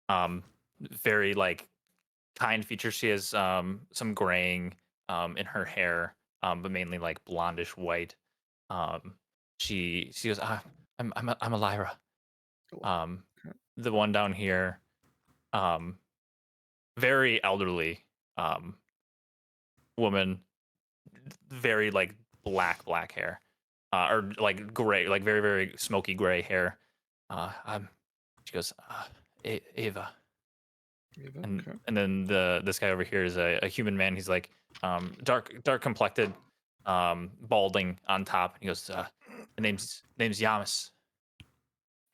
um, very like kind features. She has some graying in her hair, but mainly like blondish white. Um, she goes, I'm a Lyra. Cool. Um, Okay. the one down here, um, very elderly woman, very like black hair, or like gray, like very smoky gray hair. I'm. She goes, Ava, Ava, and okay. then this guy over here is a human man. He's like dark complected, balding on top. He goes, the name's Yamas.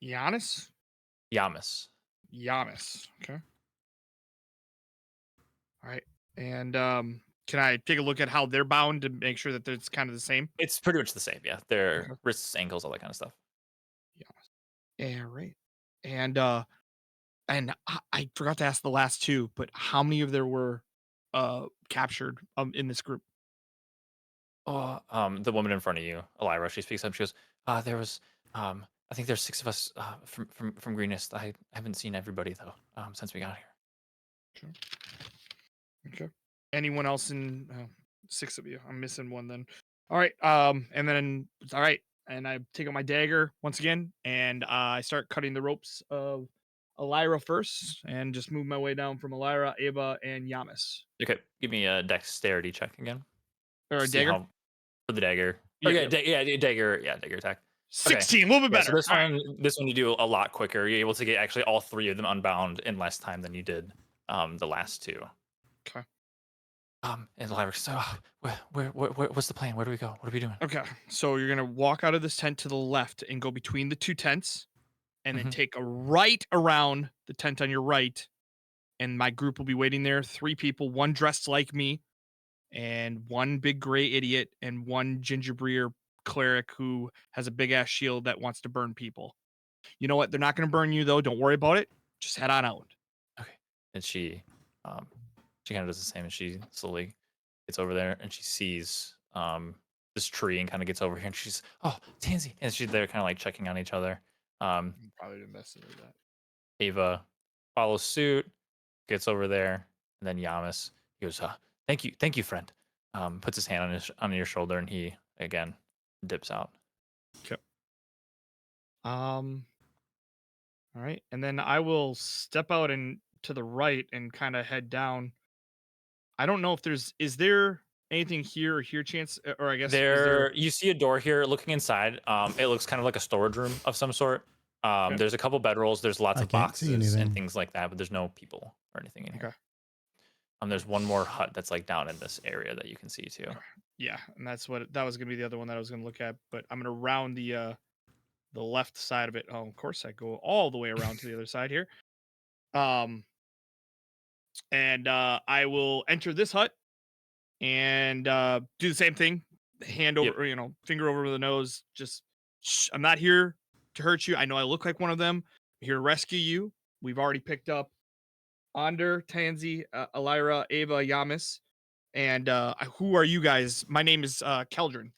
Giannis? Yamas. Giannis. Okay. All right. And can I take a look at how they're bound to make sure that it's kind of the same? It's pretty much the same. Yeah, their Okay. wrists, ankles, all that kind of stuff. Yeah, right. And I forgot to ask the last two, but how many of there were captured in this group? Oh, the woman in front of you, Elira, she speaks up. She goes, there was, I think there's 6 of us from Greenest. I haven't seen everybody though, since we got here. Okay. Anyone else in 6 of you? I'm missing one then. All right. And then it's all right. And I take out my dagger once again, and I start cutting the ropes of Elira first, and just move my way down from Elira, Ava, and Yamis. Okay, give me a dexterity check again. Or a See dagger. how for the dagger. Yeah, Okay, dagger attack. 16, a little bit Yeah, better. so this one you do a lot quicker. You're able to get actually all 3 of them unbound in less time than you did the last 2. Okay. And Lyra, so what's the plan? Where do we go? What are we doing? Okay. So you're gonna walk out of this tent to the left and go between the 2 tents, and then Mhm. take a right around the tent on your right, and my group will be waiting there. 3 people, 1 dressed like me, and 1 big gray idiot, and 1 gingerbread cleric who has a big ass shield that wants to burn people. You know what? They're not gonna burn you though. Don't worry about it. Just head on out. Okay. And she kind of does the same, and she slowly gets over there, and she sees this tree, and kind of gets over here, and she's, oh, Tansy, and she's there, kind of like checking on each other. Probably didn't mess with that. Ava follows suit, gets over there, and then Yamas, he goes, thank you, friend. Puts his hand on your shoulder, and he again dips out. Okay. All right, and then I will step out and to the right and kind of head down. I don't know if is there anything here or here chance, or I guess is there. You see a door here. Looking inside, it looks kind of like a storage room of some sort. Okay. There's a couple bedrolls. There's lots I of can't see boxes and anything. things like that, but there's no people or anything in here. Okay. There's one more hut that's like down in this area that you can see too. Yeah, and that was gonna be the other one that I was gonna look at, but I'm gonna round the left side of it. Oh, of course I go all the way around to the other side here. And I will enter this hut and do the same thing. Hand over, Yep. or, finger over the nose. Just, I'm not here to hurt you. I know I look like one of them. I'm here to rescue you. We've already picked up Ander, Tansy, Elira, Ava, Yamis. And who are you guys? My name is Keldrin.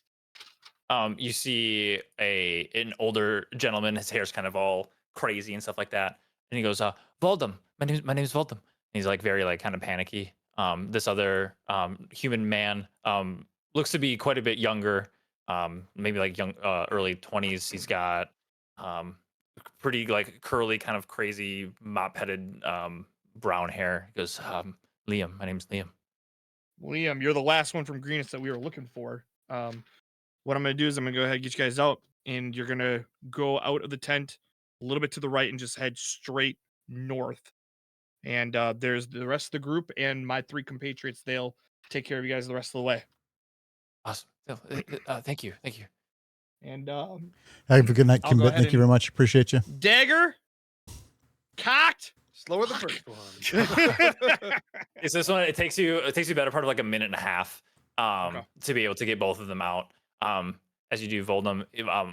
You see an older gentleman. His hair's kind of all crazy and stuff like that. And he goes, Voldem. My name's Voldem. And he's like very like kind of panicky. This other human man looks to be quite a bit younger. Maybe like young, early 20s. He's got pretty like curly, kind of crazy mop-headed brown hair. He goes, Liam. My name's Liam. Liam, you're the last one from Greenest that we were looking for. What I'm going to do is I'm going to go ahead and get you guys out, and you're going to go out of the tent a little bit to the right and just head straight north. And there's the rest of the group and my 3 compatriots. They'll take care of you guys the rest of the way. Awesome. Thank you. And Have a good night, I'll go Kimbit. ahead Thank you very much. Appreciate you. dagger cocked. Slower the first one. It's this one. It takes you a better part of like a minute and a half Okay. to be able to get both of them out. As you do, Voldem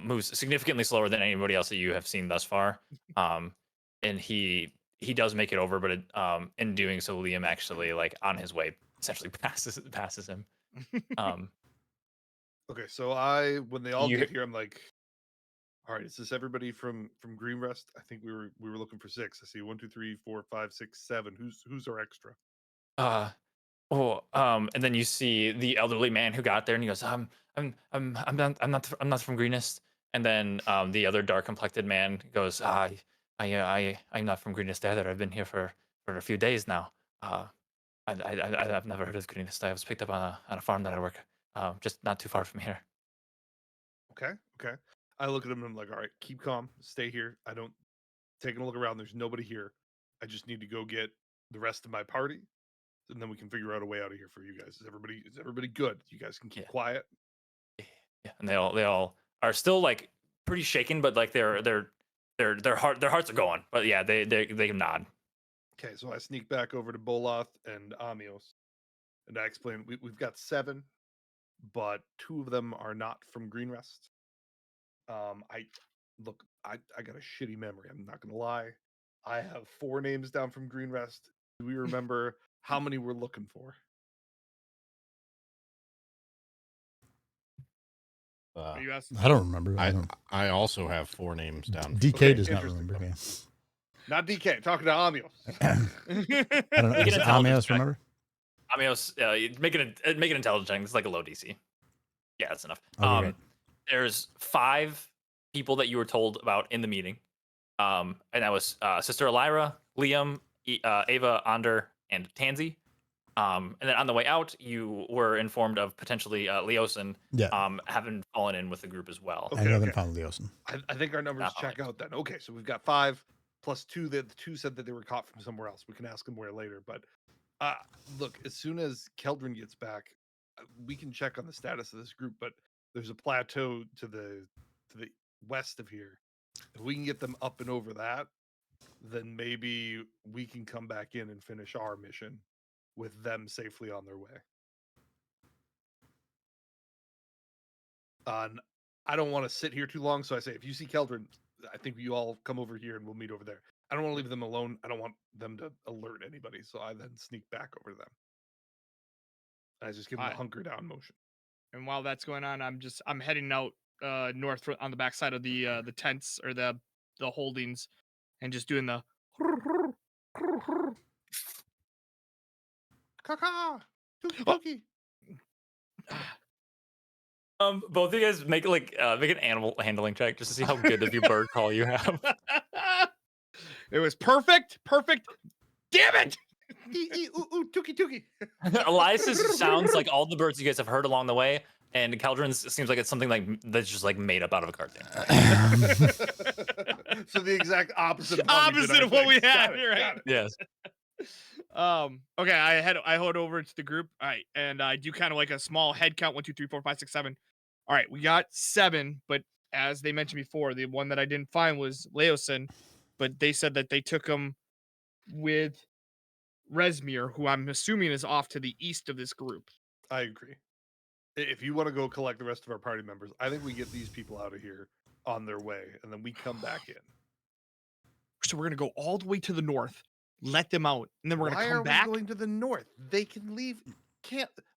moves significantly slower than anybody else that you have seen thus far. And he does make it over, but in doing so, Liam actually, like on his way, essentially passes him. Okay, so when they all You- get here, I'm like, All right, is this everybody from Greenrest? I think we were looking for 6. I see 1, 2, 3, 4, 5, 6, 7. Who's our extra? And then you see the elderly man who got there, and he goes, I'm not from Greenest. And then the other dark complected man goes, I'm not from Greenest either. I've been here for a few days now. I've never heard of Greenest. I was picked up on a farm that I work, just not too far from here. Okay. I look at him and I'm like, all right, keep calm, stay here. I don't taking a look around. There's nobody here. I just need to go get the rest of my party, and then we can figure out a way out of here for you guys. Is everybody good? You guys can keep quiet. Yeah, and they all are still like pretty shaken, but like their hearts are going. But yeah, they nod. Okay, so I sneak back over to Boloth and Amios, and I explain we've got 7, but 2 of them are not from Greenrest. I got a shitty memory. I'm not gonna lie. I have 4 names down from Greenrest. Do we remember how many we're looking for? Are you asking? I don't remember. I also have 4 names down. DK Okay, does not interesting. remember. Yeah. Not DK. Talking to Amios. I don't know. Make Does an Amios intelligence check. remember? Amios, make an intelligence check. It's like a low DC. Yeah, that's enough. Okay, great. There's 5 people that you were told about in the meeting, and that was Sister Elira, Liam, Ava, Ander, and Tansy. And then on the way out, you were informed of potentially Leosin having fallen in with the group as well. I haven't found Leosin. I think our numbers check out then. Okay, so we've got 5 plus 2. The 2 said that they were caught from somewhere else. We can ask them where later. But look, as soon as Keldrin gets back, we can check on the status of this group. But there's a plateau to the west of here. If we can get them up and over that, then maybe we can come back in and finish our mission with them safely on their way. I don't want to sit here too long, so I say if you see Keldrin, I think you all come over here and we'll meet over there. I don't want to leave them alone. I don't want them to alert anybody, so I then sneak back over to them. I just give them a hunker down motion. And while that's going on, I'm heading out north on the backside of the tents or the holdings, and just doing the Kaka, Tuki. Both of you guys make make an animal handling check just to see how good of your bird call you have. It was perfect. Damn it! Tuki. Elias's sounds like all the birds you guys have heard along the way, and Keldrin's seems like it's something like that's just like made up out of a cartoon. So the exact opposite. Of what we had, right? Yes. Okay, I head over to the group. All right, and I do kind of like a small head count: 1, 2, 3, 4, 5, 6, 7. All right, we got 7, but as they mentioned before, the one that I didn't find was Leosin, but they said that they took him with Resmir, who I'm assuming is off to the east of this group. I agree. If you want to go collect the rest of our party members, I think we get these people out of here on their way, and then we come back in. So we're gonna go all the way to the north, let them out, and then we're gonna come Why back. are we going to the north? They can leave.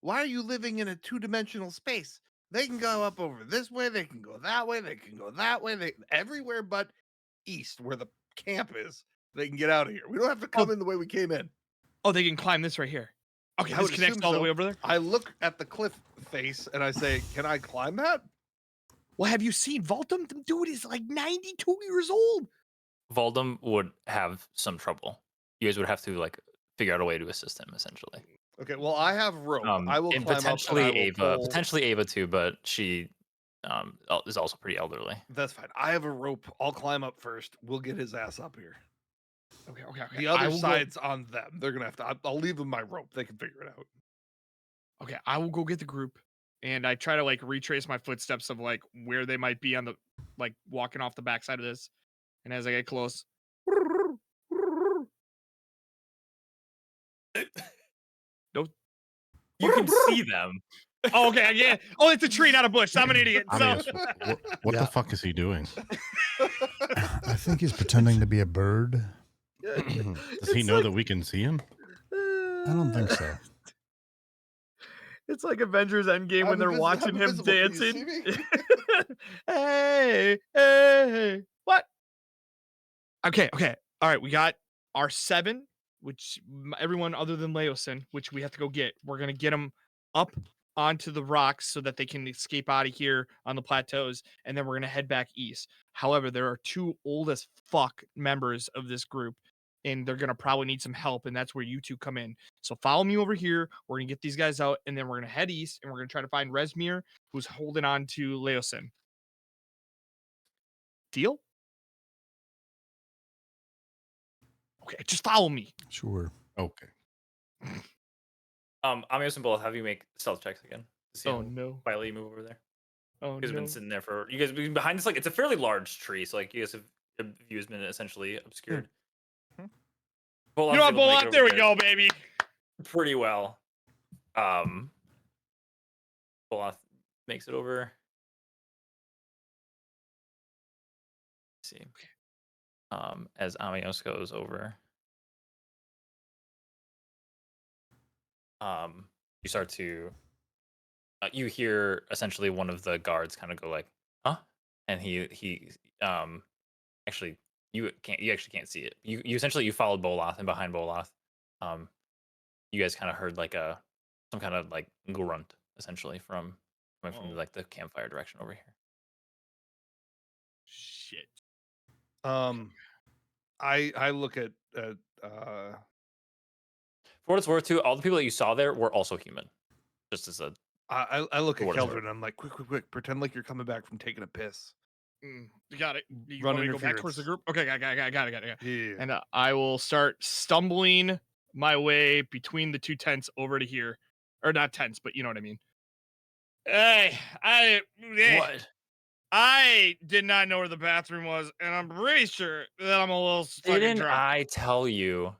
Why are you living in a 2-dimensional space? They can go up over this way. They can go that way. They can go that way. Everywhere but east, where the camp is. They can get out of here. We don't have to come in the way we came in. Oh, they can climb this right here. Okay, this connects all the way over there. I look at the cliff face and I say, "Can I climb that?" Well, have you seen Voltum? The dude is like 92 years old. Voldem would have some trouble. You guys would have to like figure out a way to assist him, essentially. Okay, well, I have rope. I will and climb potentially up and I will Ava, pull. potentially Ava too, but she is also pretty elderly. That's fine. I have a rope. I'll climb up first. We'll get his ass up here. Okay. The other side's on them. They're gonna have to. I'll leave them my rope. They can figure it out. Okay, I will go get the group, and I try to like retrace my footsteps of like where they might be on the like walking off the backside of this. And as I get close, no, you can see them. Oh, okay, yeah. Oh, it's a tree, not a bush. I'm an idiot. So. What the fuck is he doing? I think he's pretending to be a bird. Does he know that we can see him? I don't think so. It's like Avengers Endgame when they're watching I'm him invisible. Can you see dancing. me? Hey, hey, what? Okay. All right, we got our 7, which everyone other than Leosin, which we have to go get. We're gonna get them up onto the rocks so that they can escape out of here on the plateaus, and then we're gonna head back east. However, there are 2 old as fuck members of this group, and they're gonna probably need some help, and that's where you 2 come in. So follow me over here. We're gonna get these guys out, and then we're gonna head east, and we're gonna try to find Resmir, who's holding on to Leosin. Deal? Okay, just follow me. Sure. Okay. Amios and Bull, have you make stealth checks again to see Oh, how no. quietly you move over there. Oh, You guys have no. been sitting there for. You guys have been behind this. Like it's a fairly large tree, so like you guys have view has been essentially obscured. Bull You know able what, to make it Bullock? over There we there go, baby. pretty well. Bull makes it over. Let's see. As Amios goes over. You start to you hear essentially one of the guards kind of go like, huh? And he actually you actually can't see it. You essentially you followed Boloth, and behind Boloth, you guys kind of heard like some kind of like grunt essentially coming from like the campfire direction over here. Shit. I look at For what it's worth, too, all the people that you saw there were also human. Just as a I look For at what it's Keldrin worth. and I'm like, quick, pretend like you're coming back from taking a piss. You got it. You Run want me to go back towards the interference. group? Okay, got it. Yeah. And I will start stumbling my way between the 2 tents over to here. Or not tents, but you know what I mean. Hey, What? I did not know where the bathroom was, and I'm pretty sure that I'm a little fucking Didn't drunk. I tell you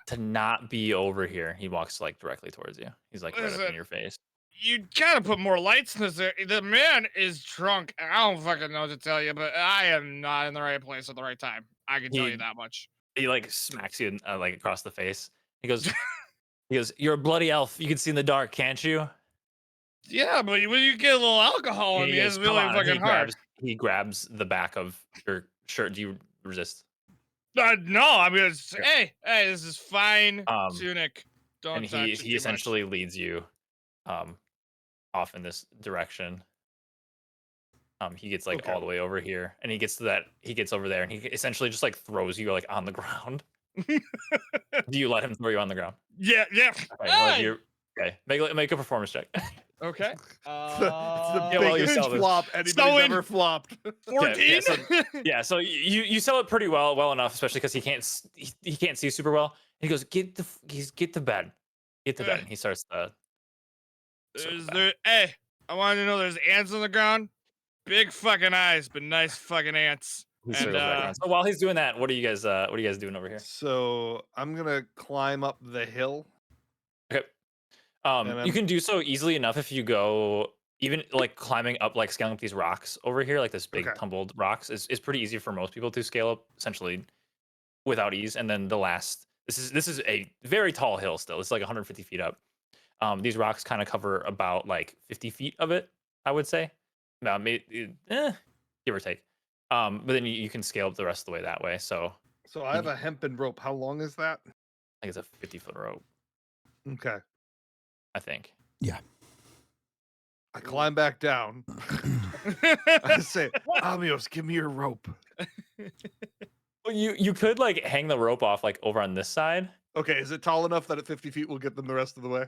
to not be over here? He walks like directly towards you. He's like right up in Listen, your face. You gotta put more lights in this. The man is drunk. I don't fucking know what to tell you, but I am not in the right place at the right time. I can tell you that much. He like smacks you like across the face. He goes, "You're a bloody elf. You can see in the dark, can't you?" Yeah, but when you get a little alcohol And in he me, goes, it's "Come really on," and fucking hard. he grabs the back of your shirt. Do you resist? No, I'm gonna say, hey, this is fine tunic. Don't And touch it he too essentially leads you off in this direction. He gets like all the way over here, and he gets over there, and he essentially just like throws you like on the ground. Do you let him throw you on the ground? Yeah. Okay, well, if you're okay, make a performance check. Okay. It's the Yeah, well, you biggest sell this. flop anybody's Snowing. ever flopped. 14. So you sell it pretty well enough, especially because he can't see super well. And he goes, get the bed, and he starts the. Is there? Hey, I wanted to know. There's ants on the ground. Big fucking eyes, but nice fucking ants. He And circles back around. So while he's doing that, what are you guys doing over here? So I'm gonna climb up the hill. Okay. You can do so easily enough if you go even like climbing up, like scaling up these rocks over here, like this big tumbled rocks is pretty easy for most people to scale up essentially without ease. And then this is a very tall hill still. It's like 150 feet up. These rocks kind of cover about like 50 feet of it, I would say. Maybe, give or take. But then you can scale up the rest of the way that way. So I have a hempen rope. How long is that? I think it's a 50-foot rope. Okay. I think. Yeah. I climb back down. I say, Amios, give me your rope. Well, you could like hang the rope off like over on this side. Okay, is it tall enough that at 50 feet we'll get them the rest of the way?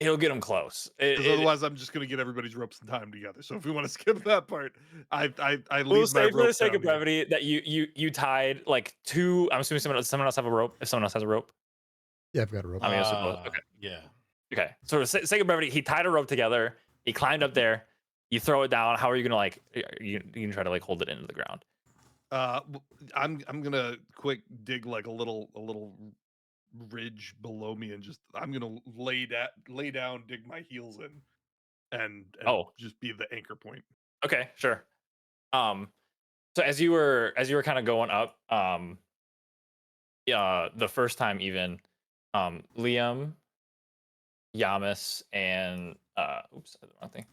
It'll get them close. Because otherwise, I'm just gonna get everybody's ropes in time together. So if we want to skip that part, I leave We'll my say for the rope sake down of brevity that you tied like two. I'm assuming someone else have a rope. If someone else has a rope, Yeah, I've got a rope. I mean, okay. Yeah. Okay. So for the sake of brevity, he tied a rope together. He climbed up there. You throw it down. How are you gonna like? You can try to like hold it into the ground. I'm gonna quick dig like a little ridge below me and just I'm gonna lay down, dig my heels in, and just be the anchor point. Okay, sure. So as you were kind of going up, the first time even, Liam, Yamas and oops, I did the wrong thing.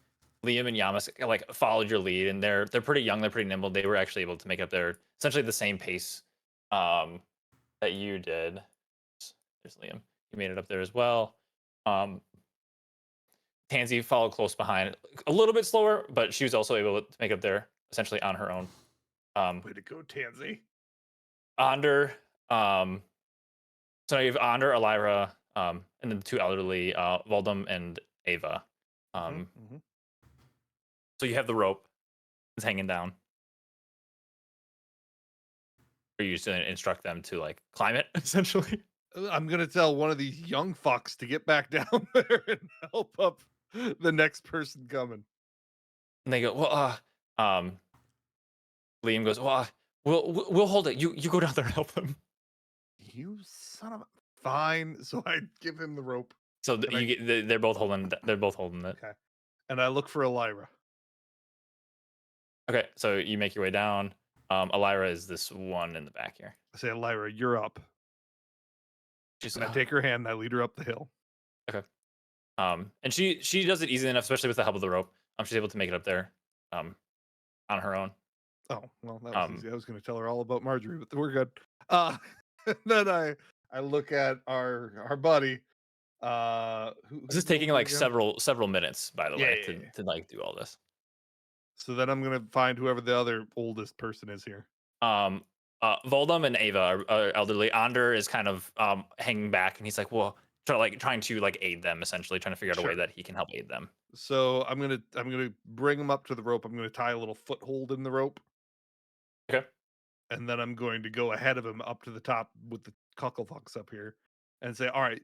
Liam and Yamas like followed your lead, and they're pretty young, they're pretty nimble. They were actually able to make up their essentially the same pace that you did. There's Liam. You made it up there as well. Tansy followed close behind, a little bit slower, but she was also able to make up there essentially on her own. Way to go, Tansy. Onder, so you have Onder, Elira, and then the two elderly, Voldem and Ava. So you have the rope. It's hanging down. Are you just gonna instruct them to like climb it, essentially? I'm gonna tell one of these young fucks to get back down there and help up the next person coming. And they go, well, Liam goes, well, we'll hold it. You go down there and help them. You son of a fine. So I give him the rope. So they're both holding. They're both holding it. Okay. And I look for Elira. Okay, so you make your way down. Elira is this one in the back here. I say, Elira, you're up. And I take her hand and I lead her up the hill. Okay. And she does it easily enough, especially with the help of the rope. She's able to make it up there, on her own. Oh, well, that was easy. I was going to tell her all about Marjorie, but we're good. Then I look at our buddy. This is taking like several minutes, by the way, Yeah. to like do all this. So then I'm gonna find whoever the other oldest person is here. Voldem and Ava are elderly. Onder is kind of hanging back, and he's like, well, trying to like aid them, essentially trying to figure out a way that he can help aid them. So I'm gonna bring him up to the rope. I'm gonna tie a little foothold in the rope. Okay. And then I'm going to go ahead of him up to the top with the cucklefucks up here, and say, all right,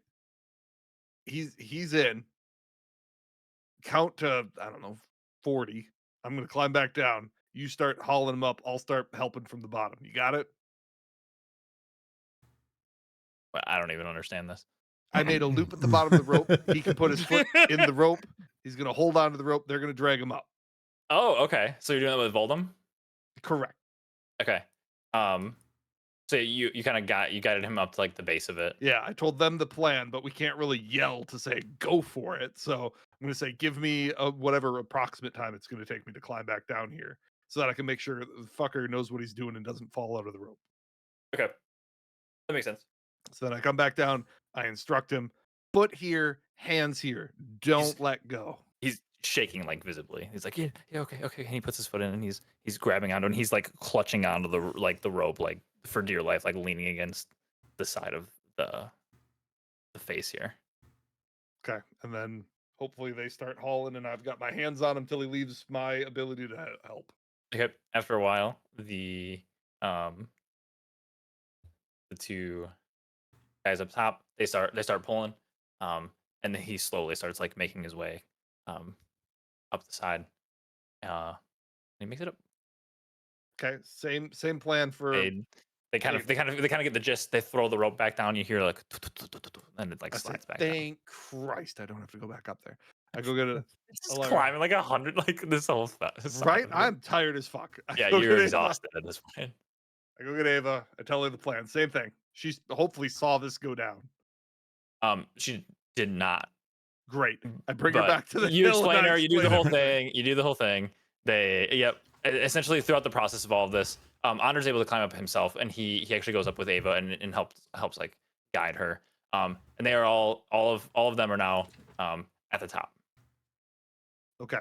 he's in. Count to, I don't know, 40. I'm going to climb back down. You start hauling him up. I'll start helping from the bottom. You got it? Well, I don't even understand this. I made a loop at the bottom of the rope. He can put his foot in the rope. He's going to hold on to the rope. They're going to drag him up. Oh, okay. So you're doing that with Voldem? Correct. Okay. So you kind of guided him up to like the base of it. Yeah, I told them the plan, but we can't really yell to say go for it. So I'm going to say, give me whatever approximate time it's going to take me to climb back down here, so that I can make sure the fucker knows what he's doing and doesn't fall out of the rope. Okay, that makes sense. So then I come back down. I instruct him: foot here, hands here. Don't let go. He's shaking like visibly. He's like, yeah, okay. And he puts his foot in, and he's grabbing onto, and he's like clutching onto the rope like for dear life, like leaning against the side of the face here. Okay, and then hopefully they start hauling, and I've got my hands on him till he leaves my ability to help. Okay. After a while, the two guys up top, they start pulling, and then he slowly starts like making his way up the side. He makes it up. Okay, same plan for. They kind of get the gist. They throw the rope back down. You hear like, and it like slides back. Thank Christ, I don't have to go back up there. I go get just climbing like 100, like this whole stuff. Right, I'm tired as fuck. Yeah, you're exhausted at this point. I go get Ava. I tell her the plan. Same thing. She hopefully saw this go down. She did not. Great. I bring her back to the you hill. Explain her. You do the whole thing. You do the whole thing. Essentially throughout the process of all of this, Honor's able to climb up himself, and he actually goes up with Ava and helps like guide her. And they are all of them are now at the top. Okay.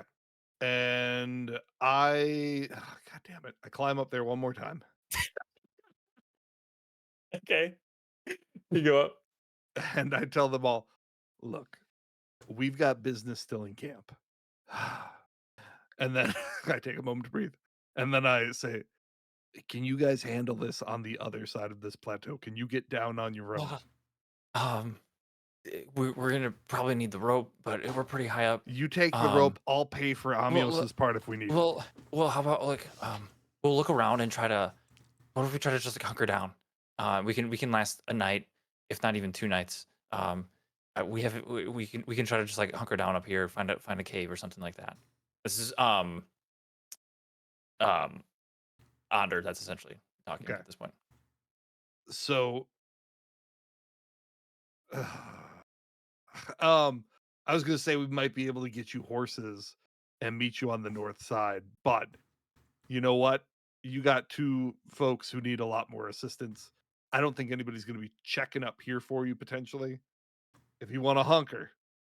And God damn it, I climb up there one more time. Okay. You go up. And I tell them all, look, we've got business still in camp. And then I take a moment to breathe. And then I say, can you guys handle this on the other side of this plateau? Can you get down on your own? We're gonna probably need the rope, but we're pretty high up. You take the rope. I'll pay for Amios's part if we need. Well, how about like we'll look around and try to. What if we try to just like hunker down? We can last a night, if not even 2 nights. We can try to just like hunker down up here, find a cave or something like that. This is Onder. That's essentially talking at this point. So, I was gonna say we might be able to get you horses and meet you on the north side, but you know what? You got two folks who need a lot more assistance. I don't think anybody's gonna be checking up here for you potentially. If you want to hunker,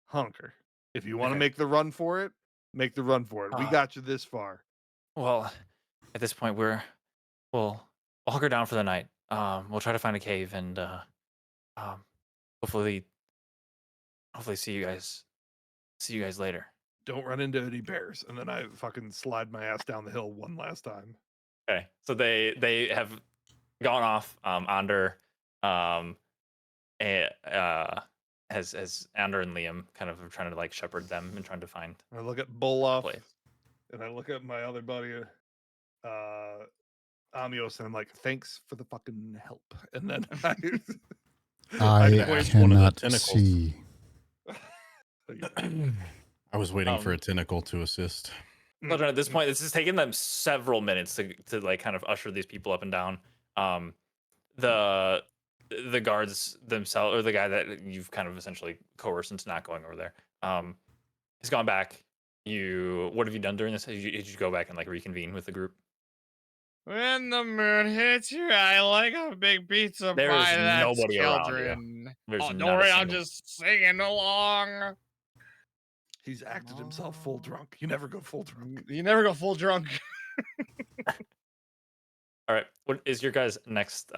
hunker. If you want to Okay. make the run for it, make the run for it. We got you this far. Well, at this point, we'll hunker down for the night. We'll try to find a cave and um, hopefully see you guys later. Don't run into any bears. And then I fucking slide my ass down the hill one last time. Okay, so they have gone off. Ander, as Ander and Liam kind of are trying to like shepherd them and trying to find I look at Boloff place. and I look at my other buddy, Amios, and I'm like, thanks for the fucking help. And then I Where's one of the cannot tentacles? see. I was waiting for a tentacle to assist. Children, at this point, this has taken them several minutes to like kind of usher these people up and down. The guards themselves, or the guy that you've kind of essentially coerced into not going over there, has gone back. What have you done during this? Did you go back and like reconvene with the group? When the moon hits you, I like a big pizza There's pie. That's nobody around you. children. There's Oh, not don't a worry, I'm single- just singing along. He's acted himself full drunk. You never go full drunk. You never go full drunk. All right, what is your guys' next?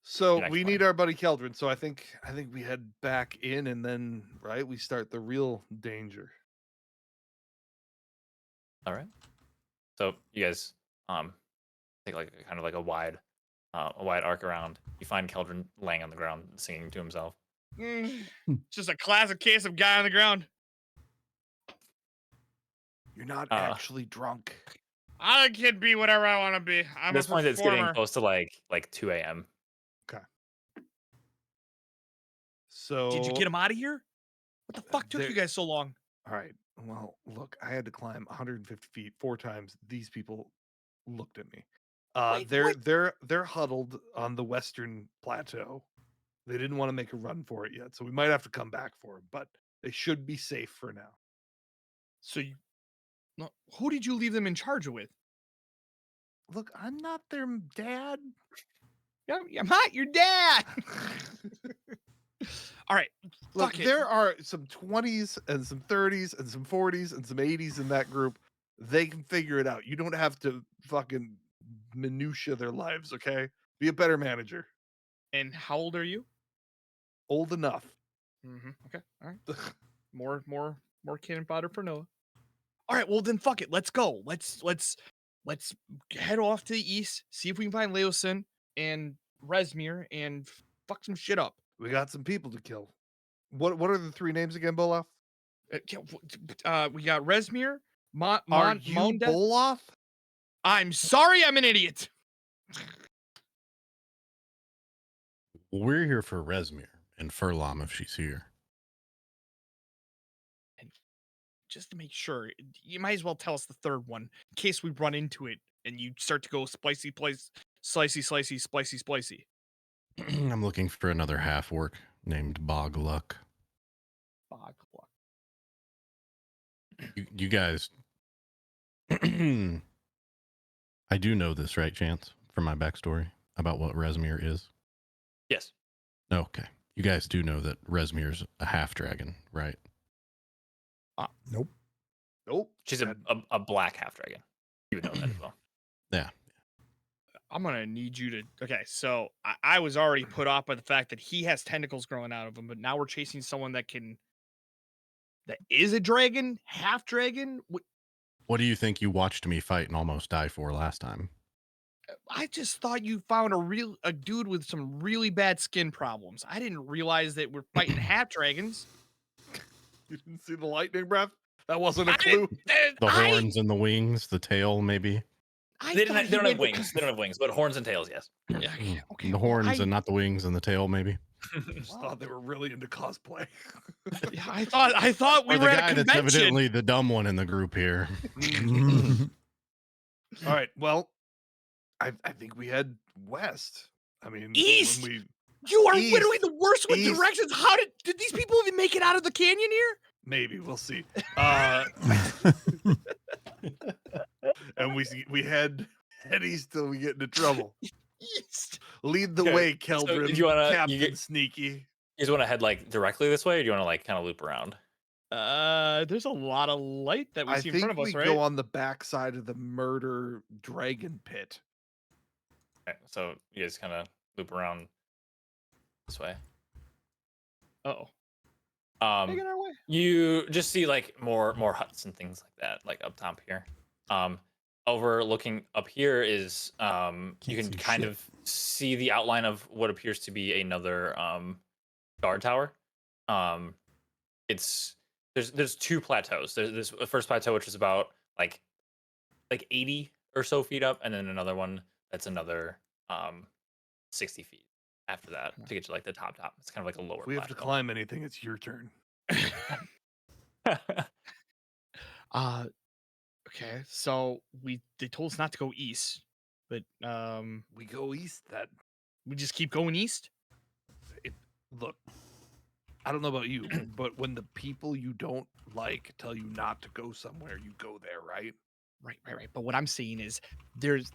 So next we plan. need our buddy Keldrin. So I think we head back in, and then right we start the real danger. All right. So you guys take like kind of like a wide arc around. You find Keldrin laying on the ground singing to himself. Just a classic case of guy on the ground. You're not actually drunk. I can be whatever I want to be. I'm At this a point, it's getting performer. close to like 2 a.m. So Did you get him out of here? What the fuck took there- you guys so long? All right. Well, look, I had to climb 150 feet 4 times. These people looked at me. Wait, They're huddled on the western plateau. They didn't want to make a run for it yet, so we might have to come back for them. But they should be safe for now. So who did you leave them in charge with? Look, I'm not their dad. Yeah, I'm not your dad. All right. Look, Fuck it. there are some 20s and some 30s and some 40s and some 80s in that group. They can figure it out. You don't have to fucking minutia their lives, okay? Be a better manager. And how old are you? Old enough. Okay. All right. More cannon fodder for Noah. All right. Well, then fuck it. Let's go. Let's head off to the east. See if we can find Leosin and Resmir and fuck some shit up. We got some people to kill. What are the 3 names again, Boloff? We got Resmir. Are you Boloff? I'm sorry, I'm an idiot. We're here for Resmir and Furlom if she's here. And just to make sure, you might as well tell us the third one in case we run into it and you start to go slicey, spicy. I'm looking for another half orc named Bog Luck. Bog luck. You guys, I do know this, right, Chance, from my backstory about what Resmir is? Yes. Okay. You guys do know that Resmir's a half dragon, right? Nope. Nope. She's a black half dragon. You would know that as well. Yeah. I'm gonna need you to. Okay, so I was already put off by the fact that he has tentacles growing out of him, but now we're chasing someone that is a dragon, half dragon. What do you think you watched me fight and almost die for last time? I just thought you found a dude with some really bad skin problems. I didn't realize that we're fighting half dragons. You didn't see the lightning breath? That wasn't a clue. The horns and the wings, the tail, maybe. They don't have wings. They don't have wings, but horns and tails, yes. Okay, The horns and not the wings and the tail, maybe. Just thought they were really into cosplay. Yeah, I thought we Or the were at guy a that's convention. evidently the dumb one in the group here. All right. Well, I think we head west. I mean, East! when we You are East. literally the worst with East. directions. How did these people even make it out of the canyon here? Maybe we'll see. And we head east till we get into trouble. East. Lead the Okay, way, so Keldrin, you wanna- you Captain get- Sneaky. You just want to head like directly this way, or do you want to like kind of loop around? There's a lot of light that we I see in think front of us, we right? go on the backside of the murder dragon pit. Okay, so you guys kind of loop around this way. Oh, Um, taking our way. you just see like more huts and things like that, like up top here. Overlooking up here is you Can't can see kind shit. of see the outline of what appears to be another guard tower. It's there's two plateaus. There's this first plateau which is about like 80 or so feet up, and then another one that's another 60 feet after that to get to like the top. It's kind of like a lower If we have to plateau. climb anything, it's your turn. Okay, so they told us not to go east, but We go east. we just keep going east. Look, I don't know about you, but when the people you don't like tell you not to go somewhere, you go there, right? Right. But what I'm saying is there's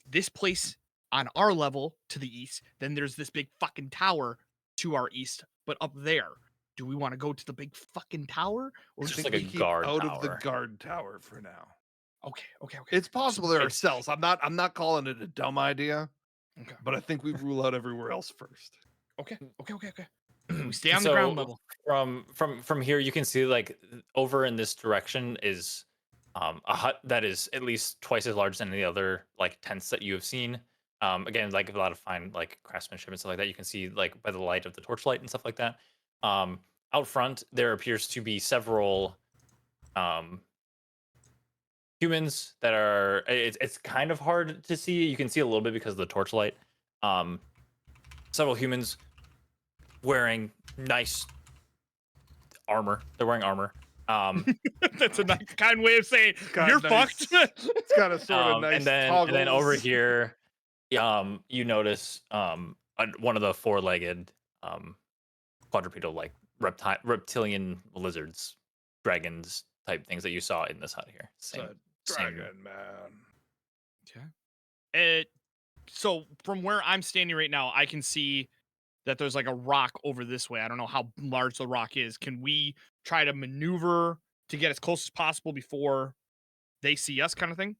this place on our level to the east, then there's this big fucking tower to our east, but up there. Do we want to go to the big fucking tower? Or It's do just we like a keep guard out of the tower. guard tower for now. Okay. It's possible there are It's- cells. I'm not calling it a dumb idea, Okay. but I think we rule out everywhere else first. Okay. We stay on the ground level. From here you can see like over in this direction is a hut that is at least twice as large than the other like tents that you have seen. Again, like a lot of fine like craftsmanship and stuff like that. You can see like by the light of the torchlight and stuff like that. Out front there appears to be several humans that are it's kind of hard to see. You can see a little bit because of the torchlight. Several humans wearing nice armor. They're wearing armor. That's a nice, kind way of saying Kinda you're nice. fucked. It's got a sort of nice and then over toggles. here, you notice one of the four-legged quadrupedal like reptilian lizards, dragons type things that you saw in this hut here. It's Same. a dragon man. So from where I'm standing right now, I can see that there's like a rock over this way. I don't know how large the rock is. Can we try to maneuver to get as close as possible before they see us, kind of thing?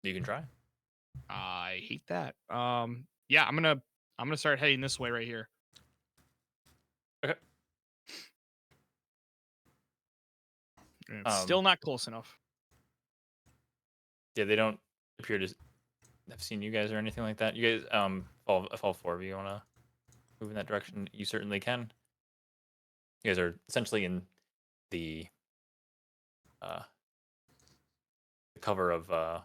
You can try. I hate that. Yeah, I'm gonna start heading this way right here. Okay. And it's still not close enough. Yeah, they don't appear to have seen you guys or anything like that. You guys, if all four of you want to move in that direction, you certainly can. You guys are essentially in the cover of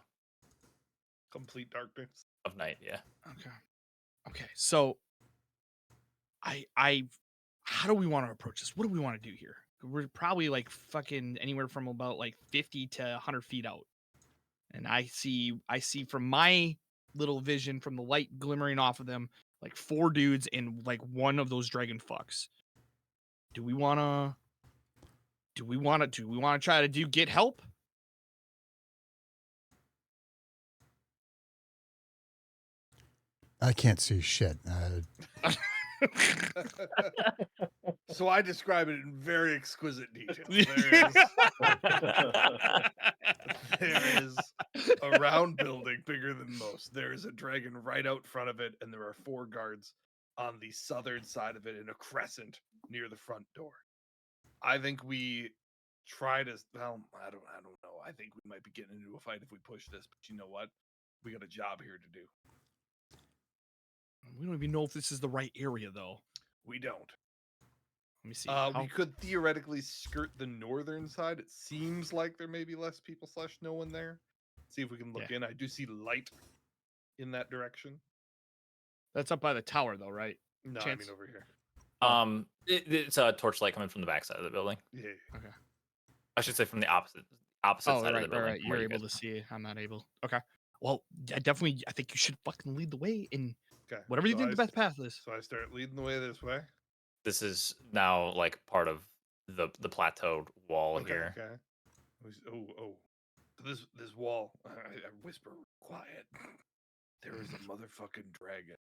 Complete darkness. night. Yeah. Okay. So I how do we want to approach this? What do we want to do here? We're probably like fucking anywhere from about like 50 to 100 feet out. And I see from my little vision from the light glimmering off of them like four dudes and like one of those dragon fucks. Do we want to try to get help? I can't see shit. So I describe it in very exquisite detail. There is a round building bigger than most. There is a dragon right out front of it, and there are four guards on the southern side of it in a crescent near the front door. I think we try to. Well, I don't know. I think we might be getting into a fight if we push this. But you know what? We got a job here to do. We don't even know if this is the right area though. We don't. Let me see. We could theoretically skirt the northern side. It seems like there may be less people / no one there. See if we can look in. I do see light in that direction. That's up by the tower though, right? No, Chance? I mean over here. It's a torchlight coming from the backside of the building. Yeah. Okay. I should say from the opposite side of the building. Right. from You're where you able guys to see it. I'm not able. Okay. Well, I think you should fucking lead the way and Okay. Whatever you so think I the best path is. So I start leading the way this way. This is now like part of the plateaued wall here. Okay. Oh. This wall. I whisper quiet. There is a motherfucking dragon.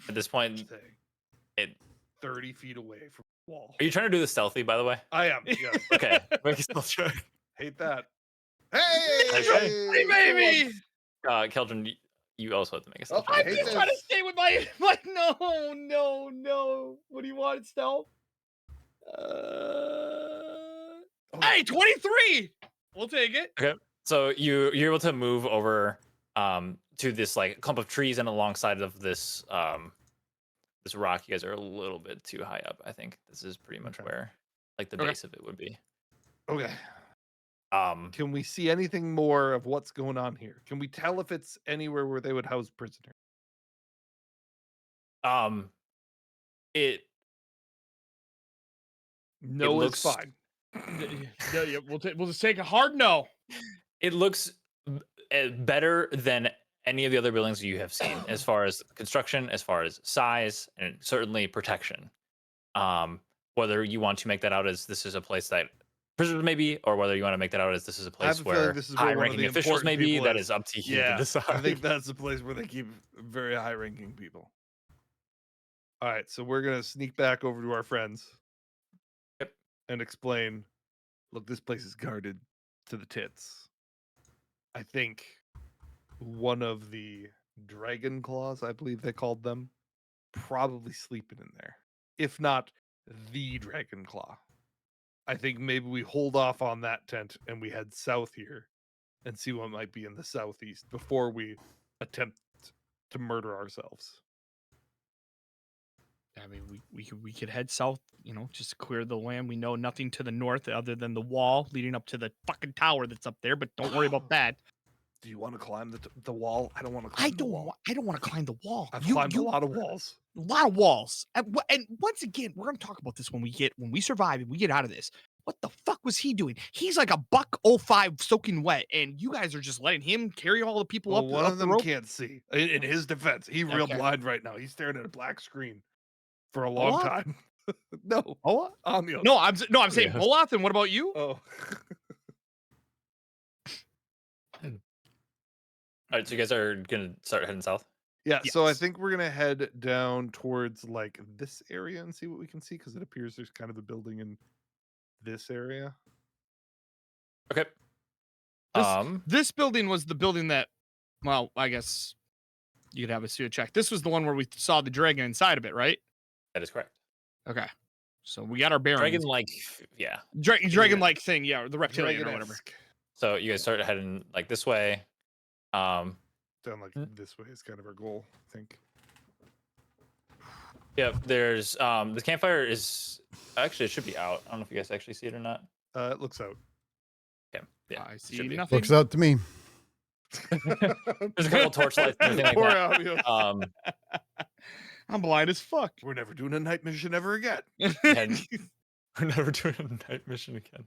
At this point, Say, it. 30 feet away from the wall. Are you trying to do this stealthy, by the way? I am. Yes. Okay. Make a stealth check. Hate that. Hey, Hey, baby! Keldrin, you also have to make a stealth Oh, I check. I'm hate just this. trying to stay with my no. What do you want, stealth? Hey, 23. We'll take it. Okay. So you're able to move over to this like clump of trees, and alongside of this this rock. You guys are a little bit too high up. I think this is pretty much where like the base of it would be. Okay. Can we see anything more of what's going on here? Can we tell if it's anywhere where they would house prisoners? It No, looks it's fine. Yeah, we'll just take a hard no. It looks better than any of the other buildings you have seen, as far as construction, as far as size, and certainly protection. Whether you want to make that out as this is a place that prisoners may be, or whether you want to make that out as this is a place where high-ranking officials may be, that is up to you to decide. I think that's the place where they keep very high-ranking people. All right, so we're gonna sneak back over to our friends. Yep. And explain. Look, this place is guarded to the tits. I think one of the dragon claws, I believe they called them, probably sleeping in there. If not the dragon claw. I think maybe we hold off on that tent and we head south here and see what might be in the southeast before we attempt to murder ourselves. I mean, we could head south, just to clear the land. We know nothing to the north other than the wall leading up to the fucking tower that's up there, but don't worry about that. Do you want to climb the wall? I don't want to climb the wall. I don't want to climb the wall. I've climbed a lot of walls. A lot of walls. And once again, we're going to talk about this when we survive and we get out of this. What the fuck was he doing? He's like a $1.05 soaking wet, and you guys are just letting him carry all the people up. One up of the them rope? can't see. In his defense, he's real blind right now. He's staring at a black screen for a long time. No. Oh, Amio. No, I'm saying Olaf. And what about you? Oh. All right, so you guys are gonna start heading south. Yeah, so I think we're gonna head down towards like this area and see what we can see, because it appears there's kind of a building in this area. Okay. This building was the building that, well, I guess you could have a studio check. This was the one where we saw the dragon inside of it, right? That is correct. Okay. So we got our bearings. Dragon-like, yeah. Dragon-like thing, yeah, the reptilian or whatever. So you guys start heading like this way. Down like this way is kind of our goal, I think. Yeah, there's the campfire is actually, it should be out. I don't know if you guys actually see it or not. It looks out. Okay. Yeah. I see nothing. Looks out to me. There's a couple torchlights and everything like that. I'm blind as fuck. We're never doing a night mission ever again. We're never doing a night mission again.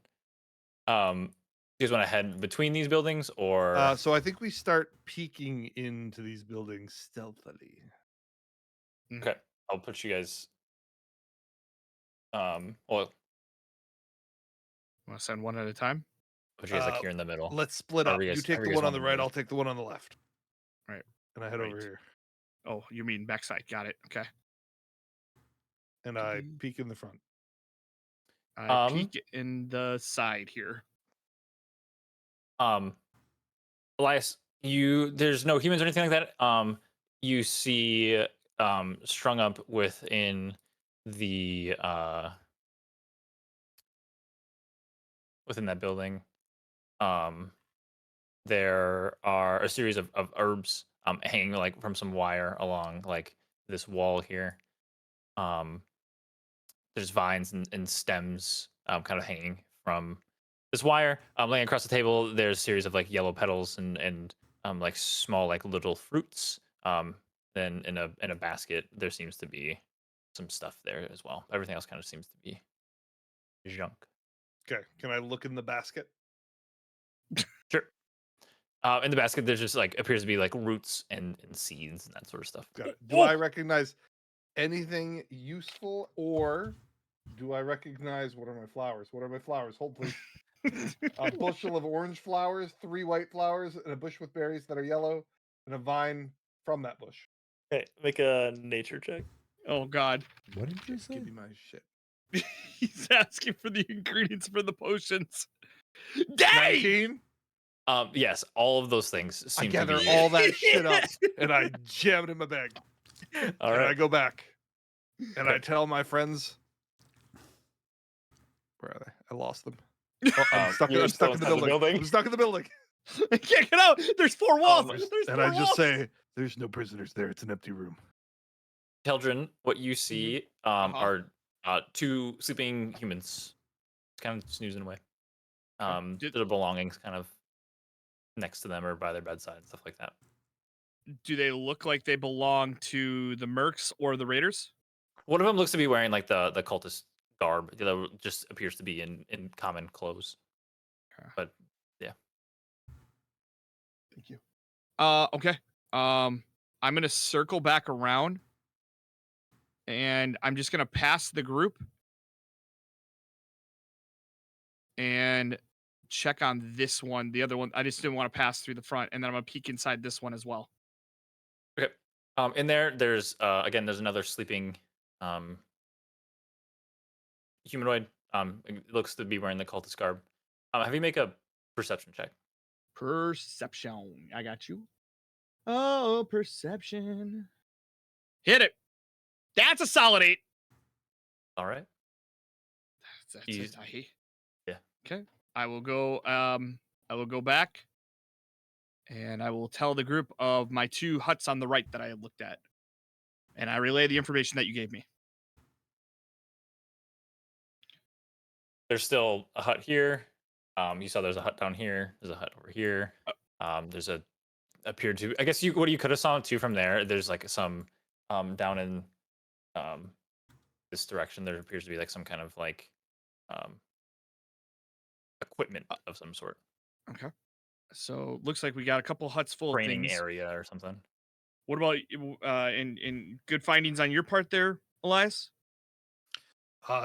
You guys want to head between these buildings, or so I think we start peeking into these buildings stealthily. Okay, I'll put you guys. Well, want to send one at a time? put you guys like here in the middle. Let's split up. You take the one on the right, move. I'll take the one on the left. Right. And I head over here. Oh, you mean backside? Got it. Okay. And I peek in the front. I peek in the side here. Elias, there's no humans or anything like that. You see strung up within the within that building, there are a series of herbs hanging like from some wire along like this wall here. There's vines and stems kind of hanging from this wire. Laying across the table, there's a series of like yellow petals and like small like little fruits. Then in a basket, there seems to be some stuff there as well. Everything else kind of seems to be junk. Okay, can I look in the basket? Sure. In the basket, there's just like appears to be like roots and seeds and that sort of stuff. Got it. Do I recognize anything useful, or do I recognize what are my flowers? What are my flowers? Hold please. A bushel of orange flowers, 3 white flowers, and a bush with berries that are yellow, and a vine from that bush. Okay, make a nature check. Oh God. What did you say? Give me my shit. He's asking for the ingredients for the potions. Dang! 19. Yes, all of those things I seem to gather be. all that shit up and I jam it in my bag. All And I right. go back and I Okay. tell my friends, where are they? I lost them. Oh, I'm stuck You're in still the inside the building. building? I'm stuck in the building. I can't get out. There's 4 walls. There's And 4 I just walls. say, there's no prisoners there. It's an empty room. Keldrin, what you see Uh-huh. are 2 sleeping humans, kind of snoozing away. Did- Their belongings kind of next to them or by their bedside and stuff like that. Do they look like they belong to the Mercs or the Raiders? One of them looks to be wearing like the cultist garb. The other just appears to be in common clothes. Okay. But yeah, Thank you. Okay. I'm gonna circle back around, and I'm just gonna pass the group and check on this one. The other one, I just didn't want to pass through the front, and then I'm gonna peek inside this one as well. okay. In there's again there's another sleeping humanoid. It looks to be wearing the cultist garb. Have you make a perception check? Perception. I got you. Oh, perception. Hit it. That's a solid 8. All right. That's You- a die. yeah. Okay. I will go back, and I will tell the group of my 2 huts on the right that I had looked at. And I relay the information that you gave me. There's still a hut here. You saw there's a hut down here. There's a hut over here. There's a appeared to. I guess what you could have saw too from there. There's like some down in this direction. There appears to be like some kind of like equipment of some sort. Okay. So looks like we got a couple huts full of Training things. area or something. What about in good findings on your part there, Elias?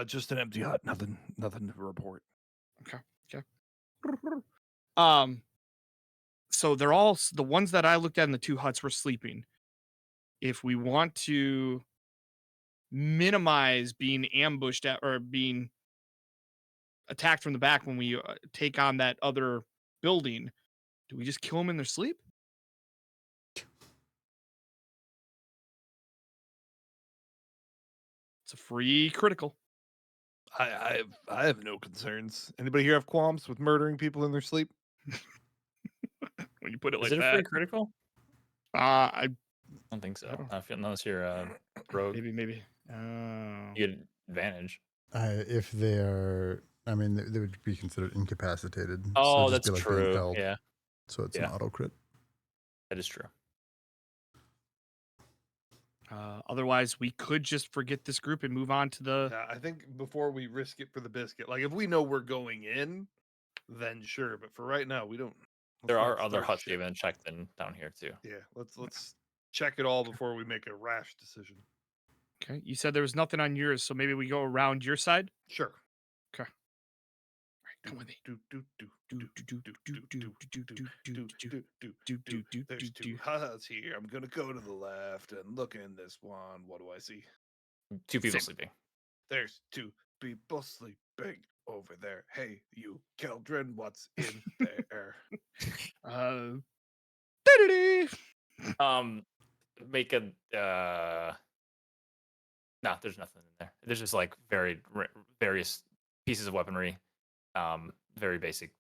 Just an empty hut. Nothing to report. Okay. So they're all the ones that I looked at in the 2 huts were sleeping. If we want to minimize being ambushed at or being attacked from the back when we take on that other building, do we just kill them in their sleep? It's a free critical. I have no concerns. Anybody here have qualms with murdering people in their sleep? When you put it Is like it a free that. critical? I don't think so. I don't- I feel unless you're rogue, maybe. you get advantage. If they are, I mean, they would be considered incapacitated. Oh, so it'd just that's be like being true. held. Yeah, So it's Yeah. an auto crit. that is true. Otherwise, we could just forget this group and move on to the. Yeah, I think before we risk it for the biscuit, like if we know we're going in, then sure. But for right now, we don't. There let's are not other start huts shit. even checked in down here too. Yeah, let's check it all before we make a rash decision. Okay, you said there was nothing on yours, so maybe we go around your side. Sure. Okay. All right, come with me. There's 2 huts here. I'm gonna go to the left and look in this one. What do I see? 2 people Same. sleeping. There's 2 people sleeping over there. Hey, you Keldrin, what's in there? Make a no, there's nothing in there. There's just like various pieces of weaponry. Very basic.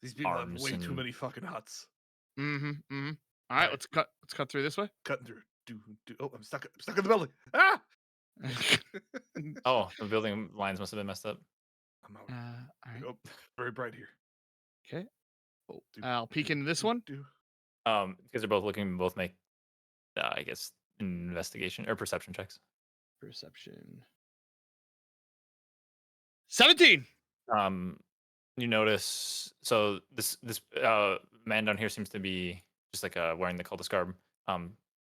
These people have Arms way too and- many fucking huts. All right, Alright. let's cut through this way. Cutting through. Oh, I'm stuck in the building. Ah! Oh, the building lines must have been messed up. I'm out. All right. Oh, very bright here. Okay. Oh, I'll peek into this one. Because they're both looking, both make, I guess, investigation or perception checks. Perception. 17. You notice so this man down here seems to be just like wearing the cultist garb.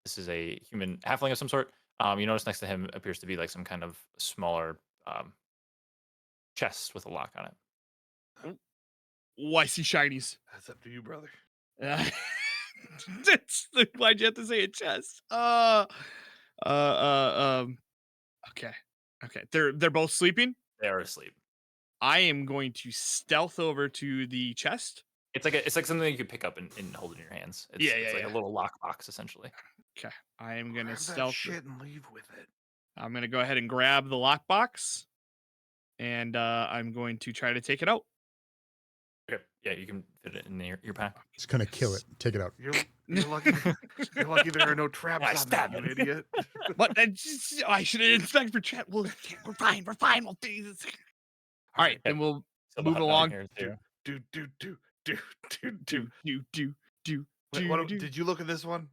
This is a human halfling of some sort. You notice next to him appears to be like some kind of smaller chest with a lock on it. Oh, I see shinies. That's up to you, brother. Why'd you have to say a chest? Okay. They're both sleeping. They are asleep. I am going to stealth over to the chest. It's like something you could pick up and hold in your hands. It's like a little lock box essentially. Okay. I am gonna Grab that stealth. shit and leave with it. I'm gonna go ahead and grab the lockbox, and I'm going to try to take it out. Okay. Yeah, you can fit it in your pack. Just gonna kill it. Take it out. You're lucky. You're lucky there are no traps I on that, stab you it. idiot. But I should have inspected for trap. Well, we're fine. We're fine. We'll do this. All right, then we'll So move along. Here too. Do. Wait, did you look at this one?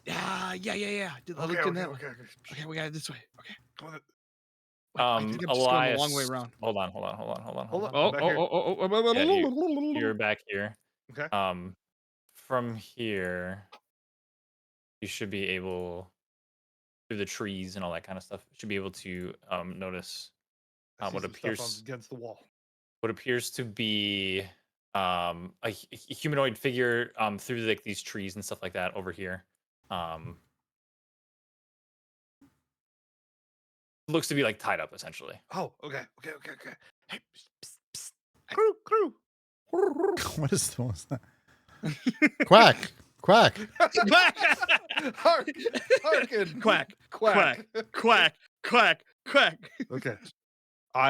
Yeah. Did I look in that one? Okay, we got it this way. Okay. Come on. I think I'm just going the long way around. Hold on. Oh. Yeah, you're back here. Okay. From here, you should be able, through the trees and all that kind of stuff, you should be able to notice I see what some appears stuff against the wall. what appears to be a humanoid figure through like these trees and stuff like that over here. Looks to be like tied up essentially. Oh, okay. Hey, psst. Crew. What is that? Quack. Harkin. Quack. Okay.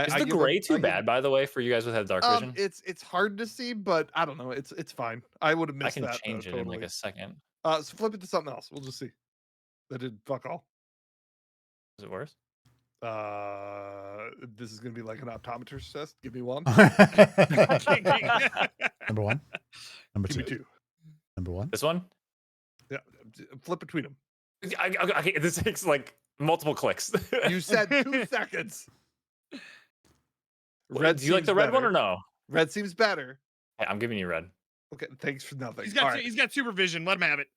Is the gray too bad, by the way, for you guys with dark vision? It's hard to see, but I don't know. It's fine. I would have missed that. I can change it in like a second. So flip it to something else. We'll just see. That did fuck all. Is it worse? This is gonna be like an optometrist test. Give me one. Number one. Number Give me two. two. Number one. This one? Yeah. Flip between them. Okay, this takes like multiple clicks. You said 2 seconds. Red. Do you like the red one or no? Red seems better. Hey, I'm giving you red. Okay, thanks for nothing. He's got supervision. Let him have it.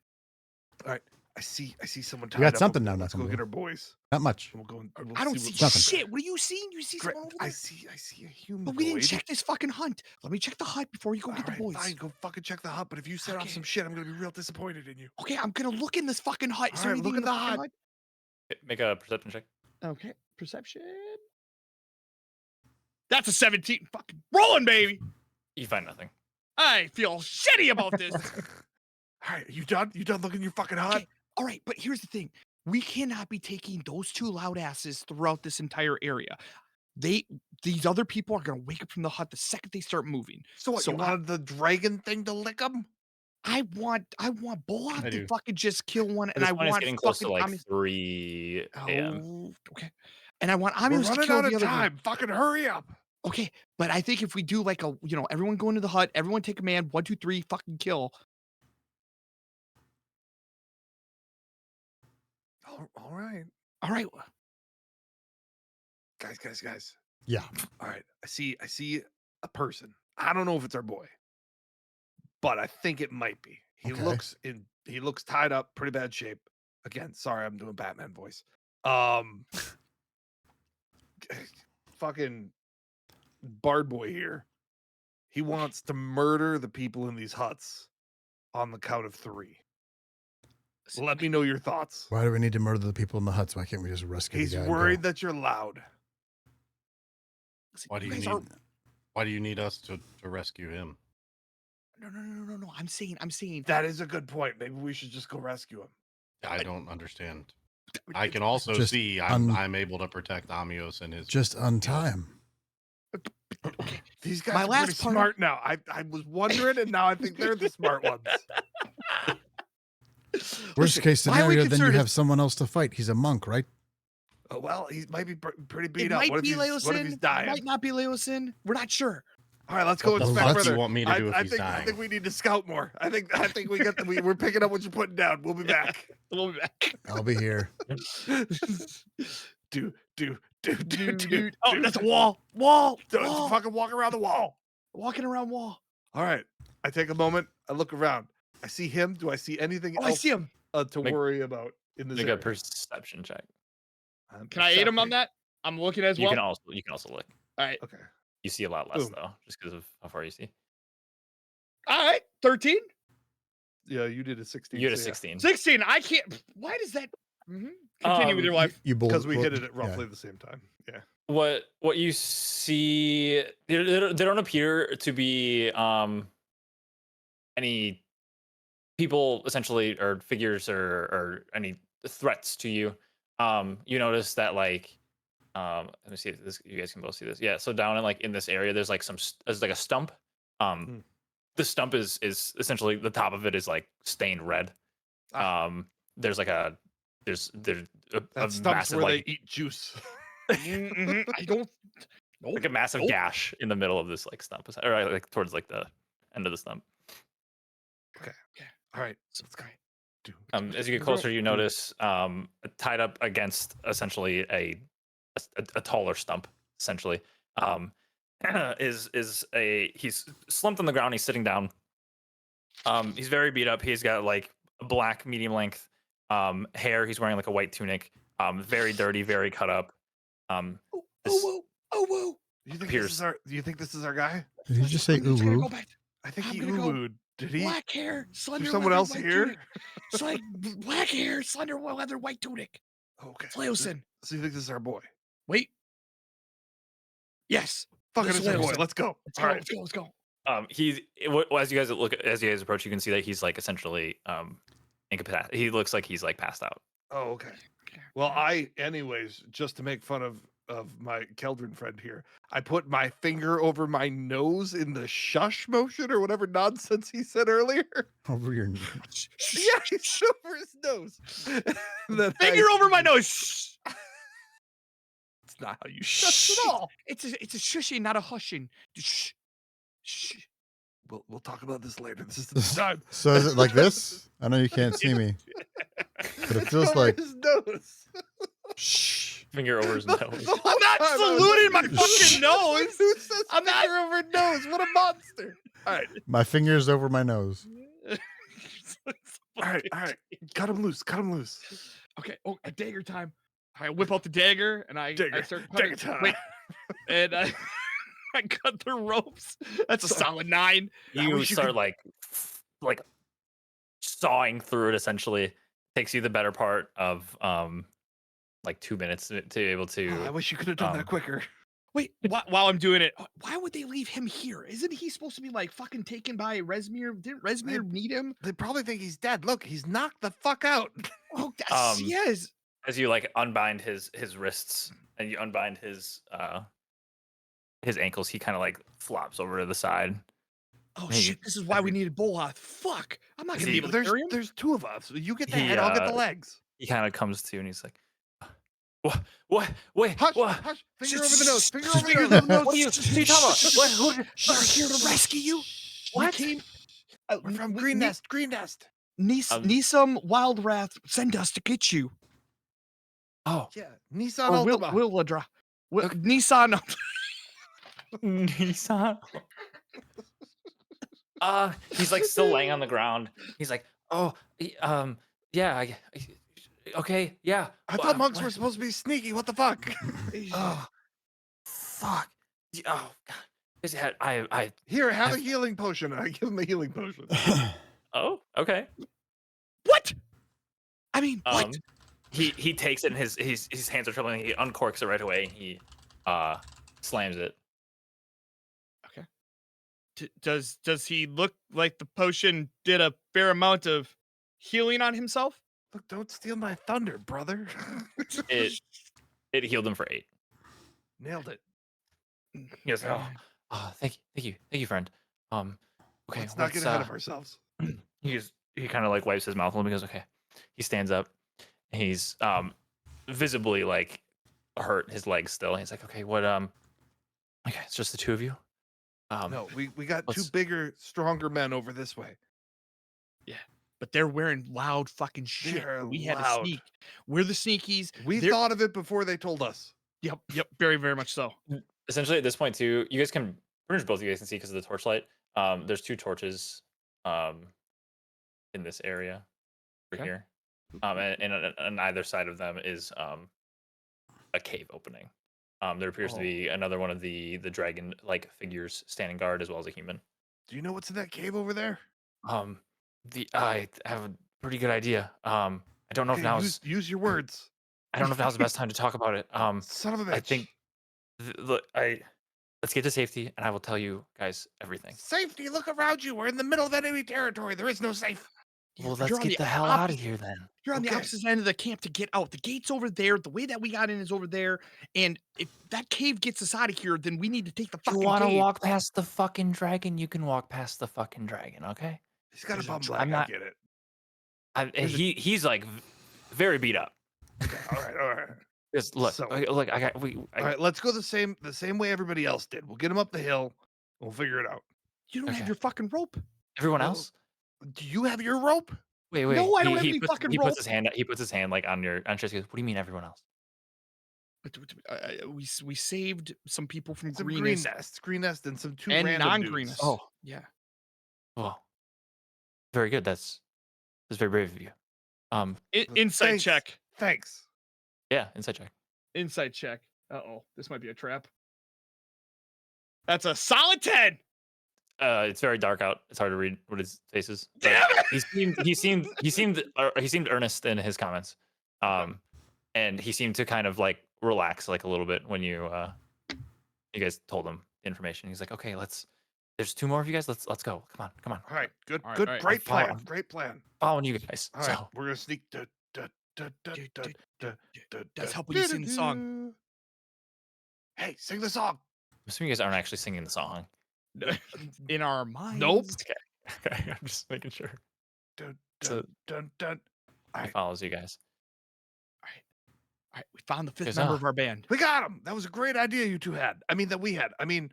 All right. I see someone tied We got up something over now, there. Let's go Knuckle. get our boys. Not much. We'll go. I don't see Nothing. shit. What are you seeing? You see someone over there? I see a human. But we didn't check this fucking hunt. Let me check the hut before you go get the Alright, boys. fine, go fucking check the hut. But if you set off some shit, I'm gonna be real disappointed in you. Okay, I'm gonna look in this fucking hut. Is there Alright, look anything at in the fucking hut. Make a perception check. Okay, perception. That's a 17. Fucking rolling, baby. You find nothing. I feel shitty about this. All right, you done? You done looking in your fucking hut? Okay, all right, but here's the thing. We cannot be taking those two loud asses throughout this entire area. These other people are gonna wake up from the hut the second they start moving. So what? You wanted the dragon thing to lick them? I want Bullock I to do. fucking just kill one, and This I one is want getting close to fucking like Ami- 3 a.m. Oh, okay. And I want We're Amios to running kill out the of other one. time. Fucking hurry up. Okay, but I think if we do like everyone go into the hut, everyone take a man, 1, 2, 3, fucking kill. All right. All right. Guys. Yeah. All right. I see a person. I don't know if it's our boy, but I think it might be. He Okay. looks tied up, pretty bad shape. Again, sorry, I'm doing Batman voice. Fucking Bard boy here. He wants to murder the people in these huts on the count of 3. Let me know your thoughts. Why do we need to murder the people in the huts? Why can't we just rescue He's the guy? and worried go? that you're loud. Why do you guys need? are- Why do you need us to rescue him? No. I'm saying That is a good point. Maybe we should just go rescue him. I don't understand. I can also Just see I'm able to protect Amios and his. Just untie him. okay. These guys My are last pretty part- smart now. I was wondering, and now I think they're the smart ones. Worst case why are we scenario, then you concerned have someone else to fight. He's a monk, right? Oh, well, he might be pretty beat It up. might What if be he's Leosin. dying? Might not be Leosin. We're not sure. All right, let's go What the inspect fuck do further. you want me to do if I he's think dying? we need to scout more. I think we're picking up what you're putting down. We'll be back. We'll be back. I'll be here. do. Oh, that's a wall. Wall. Fucking walk around the wall. Walking around wall. All right. I take a moment. I look around. I see him. Do I see anything else I see him. to Make- worry about in this Make area? a perception check. Can I aid him on Perception. that? I'm looking as You well. can also look. All right. Okay. You see a lot less Boom. though, just because of how far you see. All right. 13. Yeah, you did a 16. You had a so yeah. 16. 16. I can't. Why does that? Continue with your life. You both Because we hit it at yeah. roughly the same time. Yeah. What you see, they don't appear to be any people essentially, or figures, or any threats to you. You notice that like let me see if this, you guys can both see this. Yeah, so down in this area there's like there's like a stump. Hmm. The stump is essentially, the top of it is like stained red. There's like a there's a That stumps massive, where like, they eat juice. I don't. like a massive gash in the middle of this like stump, or like towards like the end of the stump. Okay. All right. Let's go. As you get closer, you notice tied up against essentially a taller stump, essentially, is he's slumped on the ground. He's sitting down. He's very beat up. He's got like black medium length hair. He's wearing like a white tunic. Very dirty, very cut up. Whoa. Do you think this is our guy? Did he just say ooh Go woo? back. I think I'm he gonna go ooh-wooed. Did he? Black hair, Is slender. there someone leather, else white here? Tunic. It's like black hair, slender leather, white tunic. Okay. Leosin. So you think this is our boy? Wait. Yes. Fuck it, This it's our boy. Leosin. Let's go. Let's All go. right. Let's go. He's as you guys approach, you can see that he's like essentially incapacitated. He looks like he's like passed out. Oh, okay. Well, anyways, just to make fun of my Keldrin friend here, I put my finger over my nose in the shush motion or whatever nonsense he said earlier. Over your nose. Yeah, he's over his nose. Finger over my nose. It's not how you shush at all. It's a shushing, not a hushing. Shh. Shh. We'll talk about this later. This is the time. So is it like this? I know you can't see me, but it feels Over like his nose. shh. Finger over his nose. I'm not saluting my fucking nose. Who says I'm not- finger over nose? What a monster! All right, My fingers over my nose. all right. Cut him loose. Okay. Oh, a dagger time. I whip out the dagger and I start Dagger cutting. time. Wait, and I cut the ropes. That's a solid 9. You start like sawing through it. Essentially, takes you the better part of like 2 minutes to be able to. Oh, I wish you could have done that quicker. Wait, while I'm doing it, why would they leave him here? Isn't he supposed to be like fucking taken by Resmir? Didn't Resmir need him? They probably think he's dead. Look, he's knocked the fuck out. Oh, that's, yes. As you like unbind his wrists and you unbind his ankles, he kind of like flops over to the side. Oh Hey, shit! This is why we needed Boloth. Fuck! I'm not gonna be able to carry him. There's 2 of us. You get the He, head, I'll get the legs. He kind of comes to and he's like, "What? Wait, Hush, what? hush. Finger over the nose. Finger over Finger the over the nose. nose. What are you talking about? We're here to rescue you. What? We came. We're from Green Nest. Green Nest. Nisam Wildwrath sent us to get you. Oh, Yeah, Nissan Or Altima. Willadra. Nissan. Nissan." He's like still laying on the ground. He's like, "Oh, yeah, okay, yeah." I thought monks were supposed to be sneaky. What the fuck? Oh, fuck. Oh, God. His head. Here, have a healing potion. I give him a healing potion. Oh, okay. What? I mean, what? He takes it and his hands are trembling. He uncorks it right away. He slams it. Does he look like the potion did a fair amount of healing on himself? Look, don't steal my thunder, brother. It healed him for 8. Nailed it. He goes, "Oh, thank you, friend." Okay, Let's not get ahead of ourselves. He kind of like wipes his mouth a little bit. He goes, "Okay." He stands up. He's visibly like hurt. His legs still. He's like, "Okay, what? Okay, it's just the 2 of you." No, we got 2 let's- bigger, stronger men over this way. Yeah, but they're wearing loud fucking shit. They're We had to loud. sneak. We're the sneakies. We They're- thought of it before they told us. Yep, very, very much so. Essentially, at this point too, you guys can pretty much both of you guys can see because of the torchlight. There's 2 torches in this area over Okay. here. And on either side of them is a cave opening. There appears to be another one of the dragon like figures standing guard as well as a human. Do you know what's in that cave over there? I have a pretty good idea. I don't know if Okay, now's use your words. I don't know if now's the best time to talk about it. Son of a bitch. I think look, let's get to safety, and I will tell you guys everything. Safety, look around you. We're in the middle of enemy territory. There is no safe. Well, You're let's on get the the hell out of opposite- here then. You're on the Okay. opposite end of the camp to get out. The gate's over there. The way that we got in is over there. And if that cave gets us out of here, then we need to take the You fucking want to cave. walk past the fucking dragon? You can walk past the fucking dragon, okay? He's got There's a a bum dra- leg. I'm not- I get it. He's like very beat up. Okay, all right. Just look, So- look, All right, let's go the same way everybody else did. We'll get him up the hill. We'll figure it out. You don't have Okay. your fucking rope. everyone Well, else. Do you have your rope? Wait. No, I don't have he any puts, fucking he rope. puts his hand. He puts his hand like on your chest. He goes, what do you mean everyone else? We saved some people from Some green green nest, and some 2 and random non-green. dudes. Oh. Yeah. Well, very good. That's very brave of you. Insight Thanks. check. Thanks. Yeah, insight check. Insight check. Uh-oh. This might be a trap. That's a solid 10. It's very dark out. It's hard to read what his face is. but Damn it! he seemed earnest in his comments. And he seemed to kind of like relax like a little bit when you guys told him the information. He's like, okay, there's 2 more of you guys. Let's go. Come on. All right, good, All right, good, all right. great plan, following. great plan. Following you guys. All right, So we're gonna sneak. That's help when you sing the song. Hey, sing the song. I'm assuming you guys aren't actually singing the song. In our minds. Nope. Okay, I'm just making sure. Dun, So- dun, dun. All He right, follows you guys. All right, we found the 5th Yes, member sir. of our band. we got him. That was a great idea you 2 had. I mean, that we had. I mean,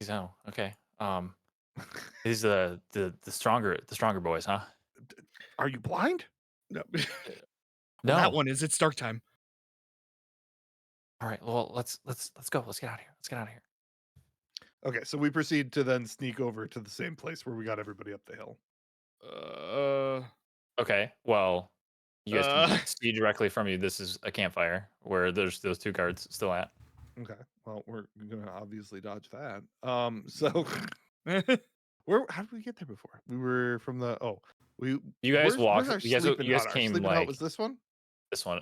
So okay. These are the stronger boys, huh? are you blind? No. No. That one is. It's dark time. All right. Well, let's go. Let's get out of here. Okay, so we proceed to then sneak over to the same place where we got everybody up the hill. Okay. Well, you guys can Uh. see directly from you. This is a campfire where there's those 2 guards still at. Okay, well, we're gonna obviously dodge that. So how did we get there before? We were from the You guys walked. our You guys sleeping hut? Our came sleeping hut like was this one. this one.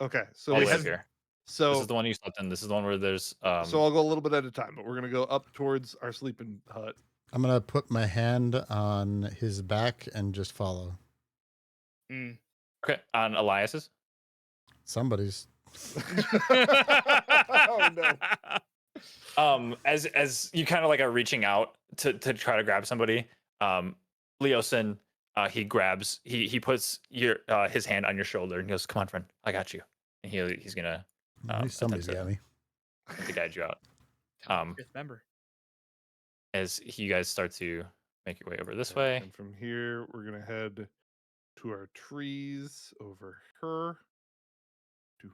Okay, so All we the way had up here. so This is the one you slept in. This is the one where there's so I'll go a little bit at a time, but we're gonna go up towards our sleeping hut. I'm gonna put my hand on his back and just follow. okay on Elias's. Somebody's. Oh no! As you kind of like are reaching out to try to grab somebody, Leosin, he grabs, he puts your his hand on your shoulder and he goes, "Come on, friend, I got you." And he's gonna At least somebody's attempt got me. to guide you out. 5th member. As you guys start to make your way over this Okay, way. and from here we're gonna head to our trees over here. Wait,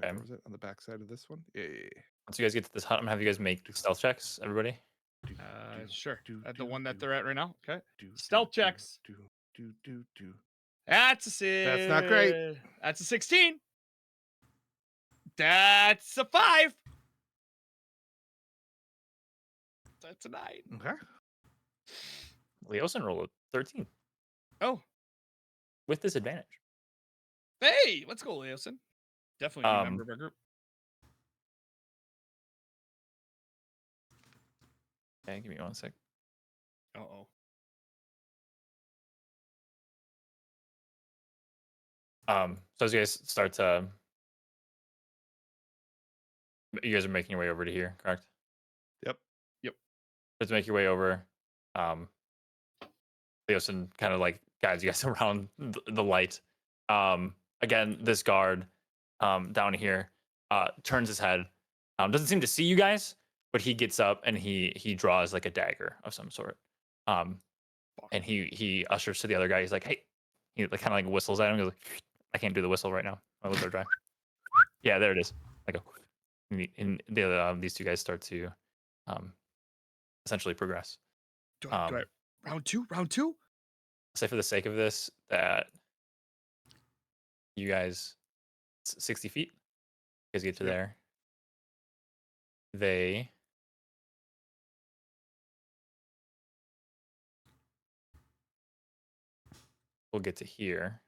Okay. where was it? On the back side of this one? Yeah. Once you guys get to this hut, I'm gonna have you guys make stealth checks, everybody. Sure. At the do, one that do, they're at right now. Okay. do, Stealth do, checks. Do. That's a 6. That's not great. That's a 16. That's a 5. That's a 9. Okay. Leosin rolled a 13 Oh, with disadvantage. hey, let's go, Leosin. Definitely a new member of our group. Okay, give me 1 sec. Uh-oh. So as you guys start to, you guys are making your way over to here, correct? Yep. To make your way over, Leosin kind of like guides you guys around the light. Again, this guard down here turns his head, doesn't seem to see you guys, but he gets up and he draws like a dagger of some sort. And he ushers to the other guy. He's like, "Hey," he like, kind of like whistles at him. He goes, "I can't do the whistle right now. My lips are dry." Yeah, there it is. Like, and these 2 guys start to essentially progress. Do I round two? Round two? Say for the sake of this that you guys 60 feet. You guys get to there. They will get to here.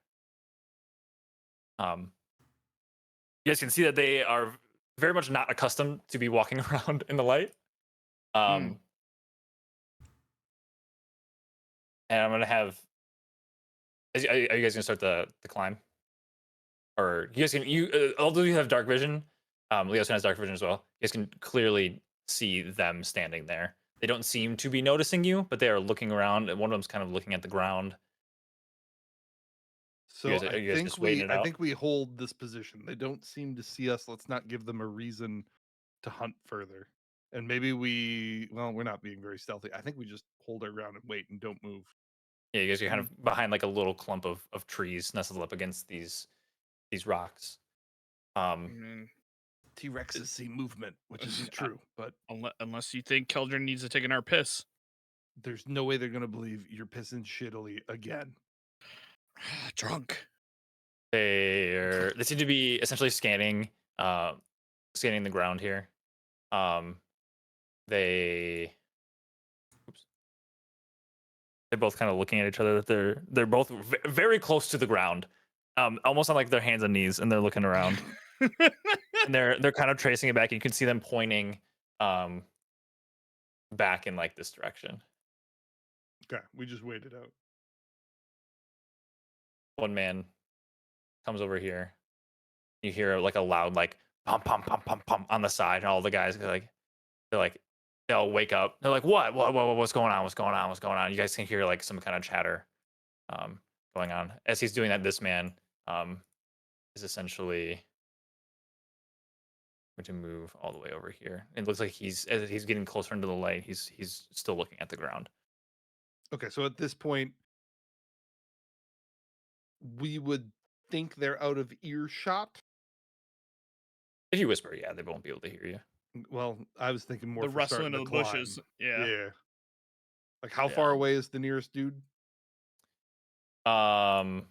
You guys can see that they are very much not accustomed to be walking around in the light. And I'm gonna have. Are you guys gonna start the climb? Or you guys can although you have dark vision, Leosin has dark vision as well. You guys can clearly see them standing there. They don't seem to be noticing you, but they are looking around. And one of them's kind of looking at the ground. So You guys just waiting it I out? think we hold this position. They don't seem to see us. Let's not give them a reason to hunt further. And maybe we're not being very stealthy. I think we just hold our ground and wait and don't move. Yeah, you guys are kind of behind like a little clump of trees nestled up against these rocks. T-Rexes see movement, which isn't true, but unless you think Keldrin needs to take an piss. There's no way they're gonna believe you're pissing shittily again. Drunk. They seem to be essentially scanning the ground here. They're both kind of looking at each other. That they're both very close to the ground, almost on like their hands and knees, and they're looking around. And they're kind of tracing it back. You can see them pointing back in like this direction. Okay, we just waited out. One man comes over here. You hear like a loud like pum pum pum pum pum on the side, and all the guys they'll wake up. They're like, what's going on? What's going on? What's going on? You guys can hear like some kind of chatter going on. As he's doing that, this man is essentially going to move all the way over here. It looks like as he's getting closer into the light, he's still looking at the ground. Okay, so at this point, we would think they're out of earshot. If you whisper, yeah, they won't be able to hear you. Well, I was thinking more the for rustling starting of to the climb. bushes. Yeah. Like how far away is the nearest dude? That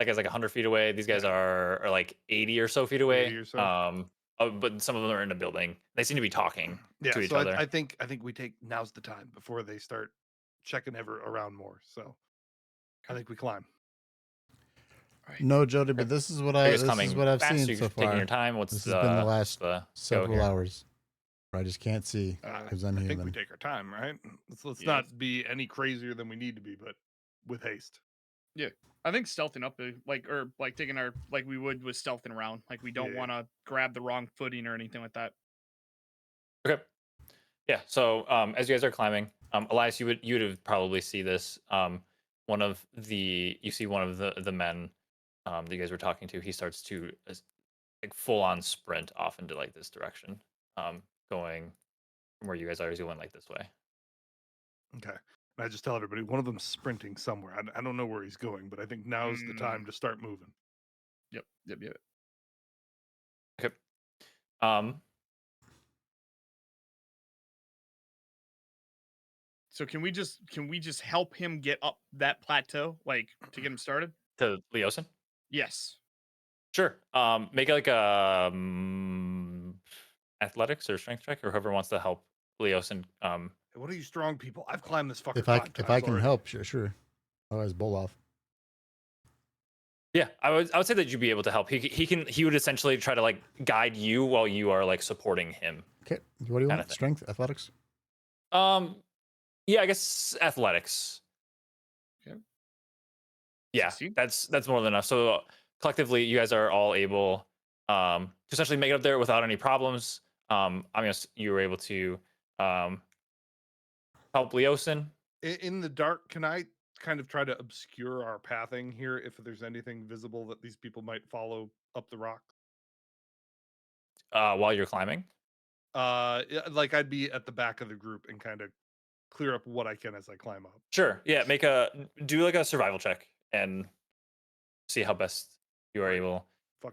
guy's like 100 feet away. These guys are like 80 or so feet away. 80 or so. But some of them are in a building. They seem to be talking to each other. I think we take now's the time before they start checking around more. So I think we climb. No, Jody, but this is what I've seen so far. Taking your time. This has been the last several hours. I just can't see because I'm I human. think we take our time, right? Let's not be any crazier than we need to be, but with haste. Yeah, I think stealthing up, taking our like we would with stealthing around. Like we don't want to grab the wrong footing or anything like that. Okay. Yeah. So as you guys are climbing, Elias, you would probably see this. One of the men that you guys were talking to, he starts to like full on sprint off into like this direction, going from where you guys are. He's going like this way. Okay. And I just tell everybody one of them's sprinting somewhere. I don't know where he's going, but I think now's the time to start moving. Yep. Okay. So can we just help him get up that plateau, like to get him started? To Leosin? Yes. Sure. Make like a athletics or strength check, or whoever wants to help Leosin. What are you strong people? I've climbed this fucker. If I can help, sure. Otherwise, bowl off. Yeah, I would say that you'd be able to help. He would essentially try to like guide you while you are like supporting him. Okay. What do you want? Strength, athletics? Yeah, I guess athletics. Okay. Yeah, that's more than enough. So collectively, you guys are all able to essentially make it up there without any problems. I mean, you were able to help Leosin. In the dark, can I kind of try to obscure our pathing here if there's anything visible that these people might follow up the rock? While you're climbing? Like I'd be at the back of the group and kind of clear up what I can as I climb up. Sure. Yeah, do like a survival check and see how best you are able.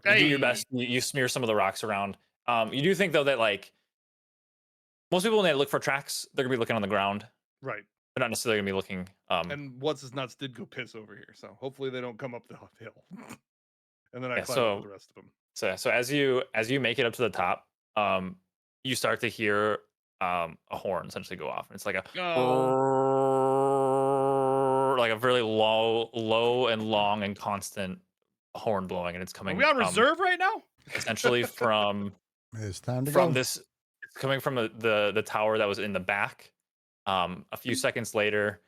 Do your best. You smear some of the rocks around. You do think though that like most people when they look for tracks, they're gonna be looking on the ground. Right. They're not necessarily gonna be looking. And what's his nuts did go piss over here, so hopefully they don't come up the hill. And then I Yeah, climb up with the rest of them. So as you make it up to the top, you start to hear a horn essentially go off, and it's like a like a very low and long and constant horn blowing, and it's Are coming we on reserve right now? essentially from It's time to from go. this. It's coming from the tower that was in the back. A few seconds later,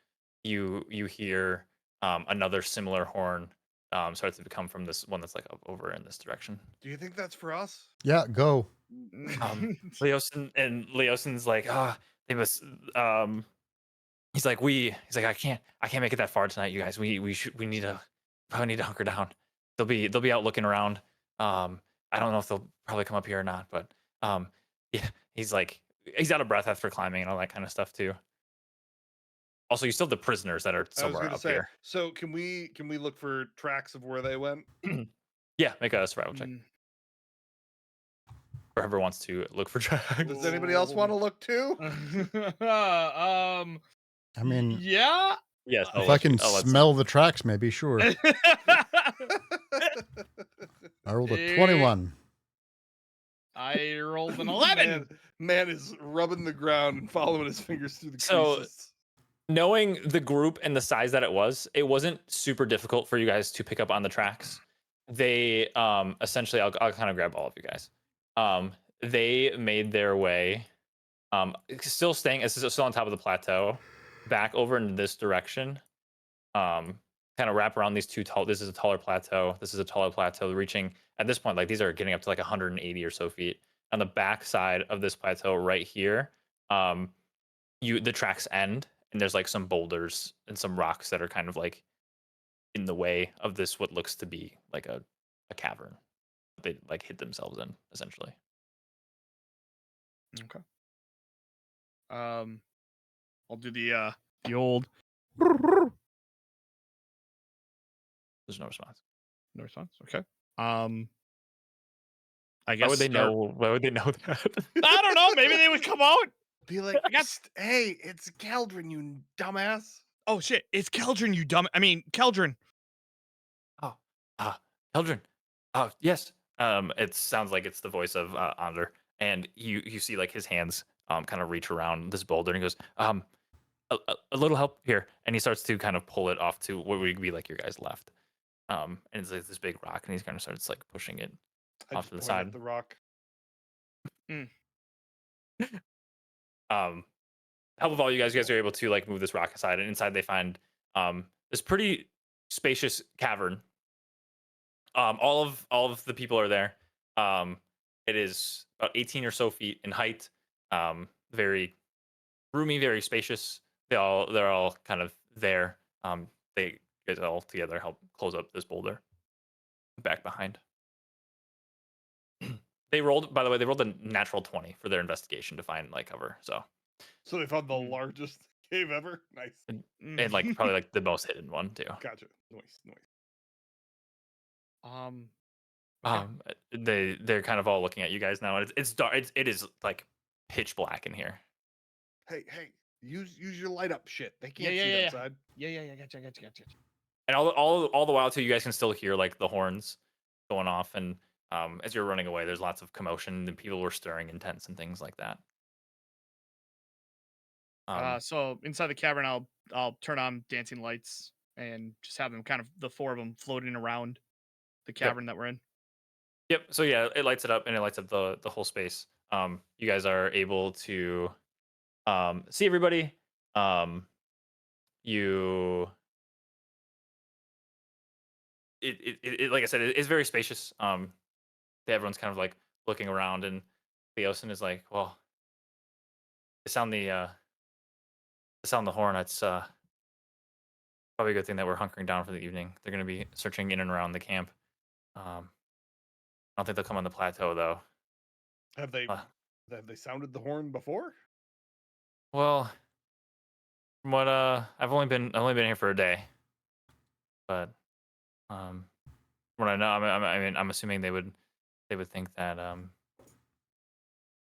you hear another similar horn starts to come from this one that's like up over in this direction. Do you think that's for us? Yeah, go. Leosin's like, they must. He's like, I can't make it that far tonight, you guys. We probably need to hunker down. They'll be out looking around. I don't know if they'll probably come up here or not, but yeah, he's like, he's out of breath after climbing and all that kind of stuff too. Also, you still have the prisoners that are I was somewhere gonna up say. here. So can we look for tracks of where they went? Yeah, make a survival check. Whoever wants to look for tracks. Does anybody else want to look too? I mean, Yeah. Yes. if I can smell the tracks, maybe sure. I rolled a 21. I rolled an 11. Man is rubbing the ground and following his fingers through the So, creases. knowing the group and the size that it wasn't super difficult for you guys to pick up on the tracks. They essentially, I'll kind of grab all of you guys. They made their way, still still on top of the plateau, back over in this direction. Kind of wrap around these two tall. This is a taller plateau. This is a taller plateau, reaching at this point, like these are getting up to like 180 or so feet. On the back side of this plateau, right here, the tracks end, and there's like some boulders and some rocks that are kind of like in the way of this what looks to be like a cavern that they like hid themselves in essentially. Okay. I'll do the old. There's no response. No response. Okay. I guess. Why would they know? Why would they know that? I don't know. Maybe they would come out. Be like, hey, it's Keldrin, you dumbass. Oh shit! It's Keldrin, you dumb. I mean, Keldrin. Oh, Keldrin. Oh, yes. It sounds like it's the voice of Ander, and you see like his hands kind of reach around this boulder, and he goes, a little help here, and he starts to kind of pull it off to what would be like your guys left. And it's like this big rock, and he kind of starts like pushing it off to the side. At the rock. Help of all you guys are able to like move this rock aside, and inside they find this pretty spacious cavern. All of the people are there. It is about 18 or so feet in height. Very roomy, very spacious. They're all kind of there. They get all together, help close up this boulder back behind. They rolled, by the way, a natural 20 for their investigation to find like cover. So they found the largest cave ever. Nice. And like probably like the most hidden one too. Gotcha. Nice. They're kind of all looking at you guys now, and it's dark. It is like pitch black in here. Hey, use your light up shit. They can't see outside. Yeah. Gotcha. And all the while too, you guys can still hear like the horns going off, and as you're running away, there's lots of commotion and people were stirring in tents and things like that. So inside the cavern, I'll turn on dancing lights and just have them kind of the four of them floating around the cavern that we're in. Yep. So yeah, it lights it up, and it lights up the whole space. You guys are able to see everybody. It like I said, it's very spacious. Everyone's kind of like looking around, and Leosin is like, well, they sound the horn. It's probably a good thing that we're hunkering down for the evening. They're going to be searching in and around the camp. I don't think they'll come on the plateau though. Have they sounded the horn before? Well, from what I've only been here for a day, but what I know, I mean, I'm assuming they would think that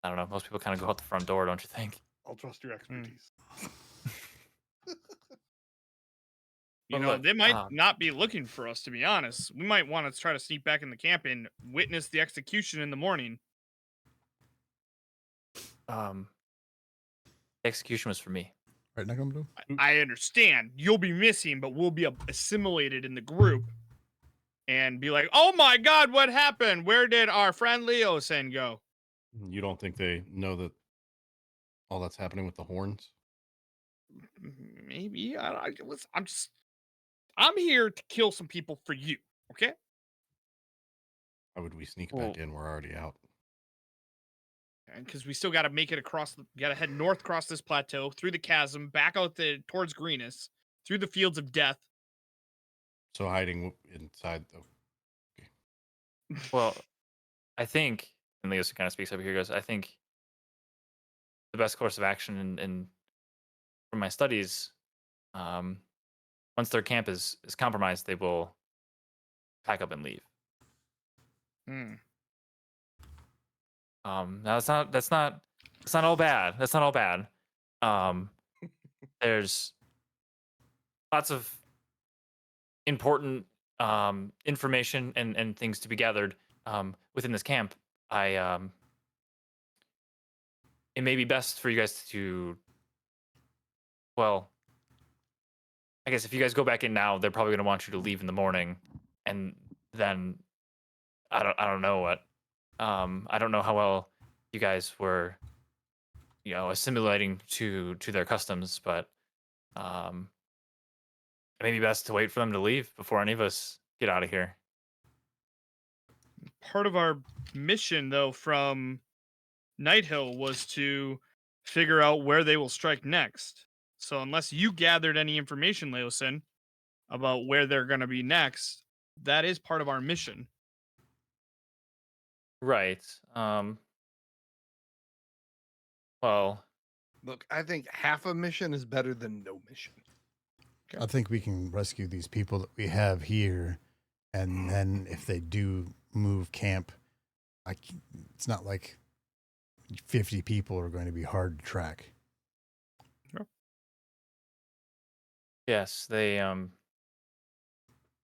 I don't know. Most people kind of go out the front door, don't you think? I'll trust your expertise. You But know, look, they might not be looking for us, to be honest. We might want to try to sneak back in the camp and witness the execution in the morning. Execution was for me. Right, Nakamura? I understand. You'll be missing, but we'll be assimilated in the group and be like, oh my God, what happened? Where did our friend Leo-sen go? You don't think they know that all that's happening with the horns? Maybe. I'm here to kill some people for you, okay? How would we sneak Well- back in? We're already out. Because we still got to make it across. Got to head north across this plateau, through the chasm, back out towards Greenus, through the fields of death. So hiding inside the... Well, I think, and Leo kind of speaks up here, goes, I think the best course of action in from my studies, once their camp is compromised, they will pack up and leave. Now that's not all bad. That's not all bad. There's lots of important information and things to be gathered within this camp. It may be best for you guys to, well, I guess if you guys go back in now, they're probably going to want you to leave in the morning, and then I don't know what. I don't know how well you guys were, assimilating to their customs, but it may be best to wait for them to leave before any of us get out of here. Part of our mission, though, from Nighthill was to figure out where they will strike next. So unless you gathered any information, Leosin, about where they're going to be next, that is part of our mission. Right. Well, Look, I think half a mission is better than no mission. I think we can rescue these people that we have here, and then if they do move camp, it's not like 50 people are going to be hard to track. yes, they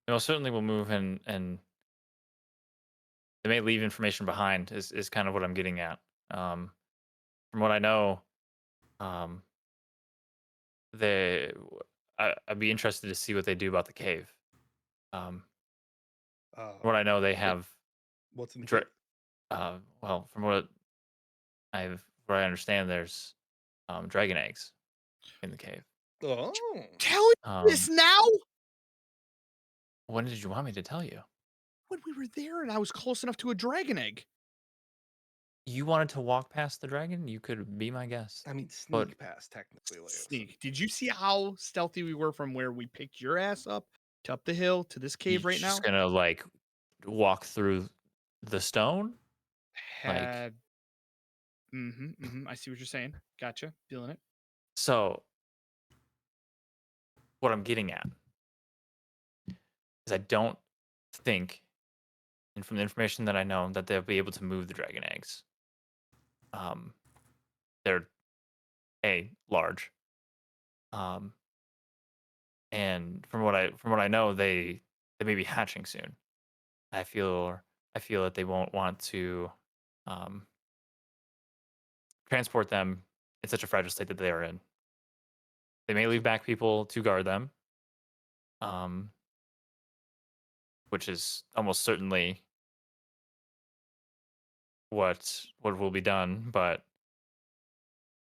most certainly will move, and they may leave information behind. Is kind of what I'm getting at. From what I know, I'd be interested to see what they do about the cave. From what I know, they have. What's in the cave? Well, from what I understand, there's dragon eggs in the cave. Oh. Tell you this now? When did you want me to tell you? When we were there and I was close enough to a dragon egg. You wanted to walk past the dragon? You could be my guest. I mean, sneak But- past, technically. Leo. Sneak. Did you see how stealthy we were from where we picked your ass up to up the hill to this cave You're right now? just gonna walk through the stone? Had. I see what you're saying. Gotcha. Feeling it. So, what I'm getting at is I don't think, and from the information that I know, that they'll be able to move the dragon eggs. They're large, and from what I know, they may be hatching soon. I feel that they won't want to transport them in such a fragile state that they are in. They may leave back people to guard them, which is almost certainly what will be done. But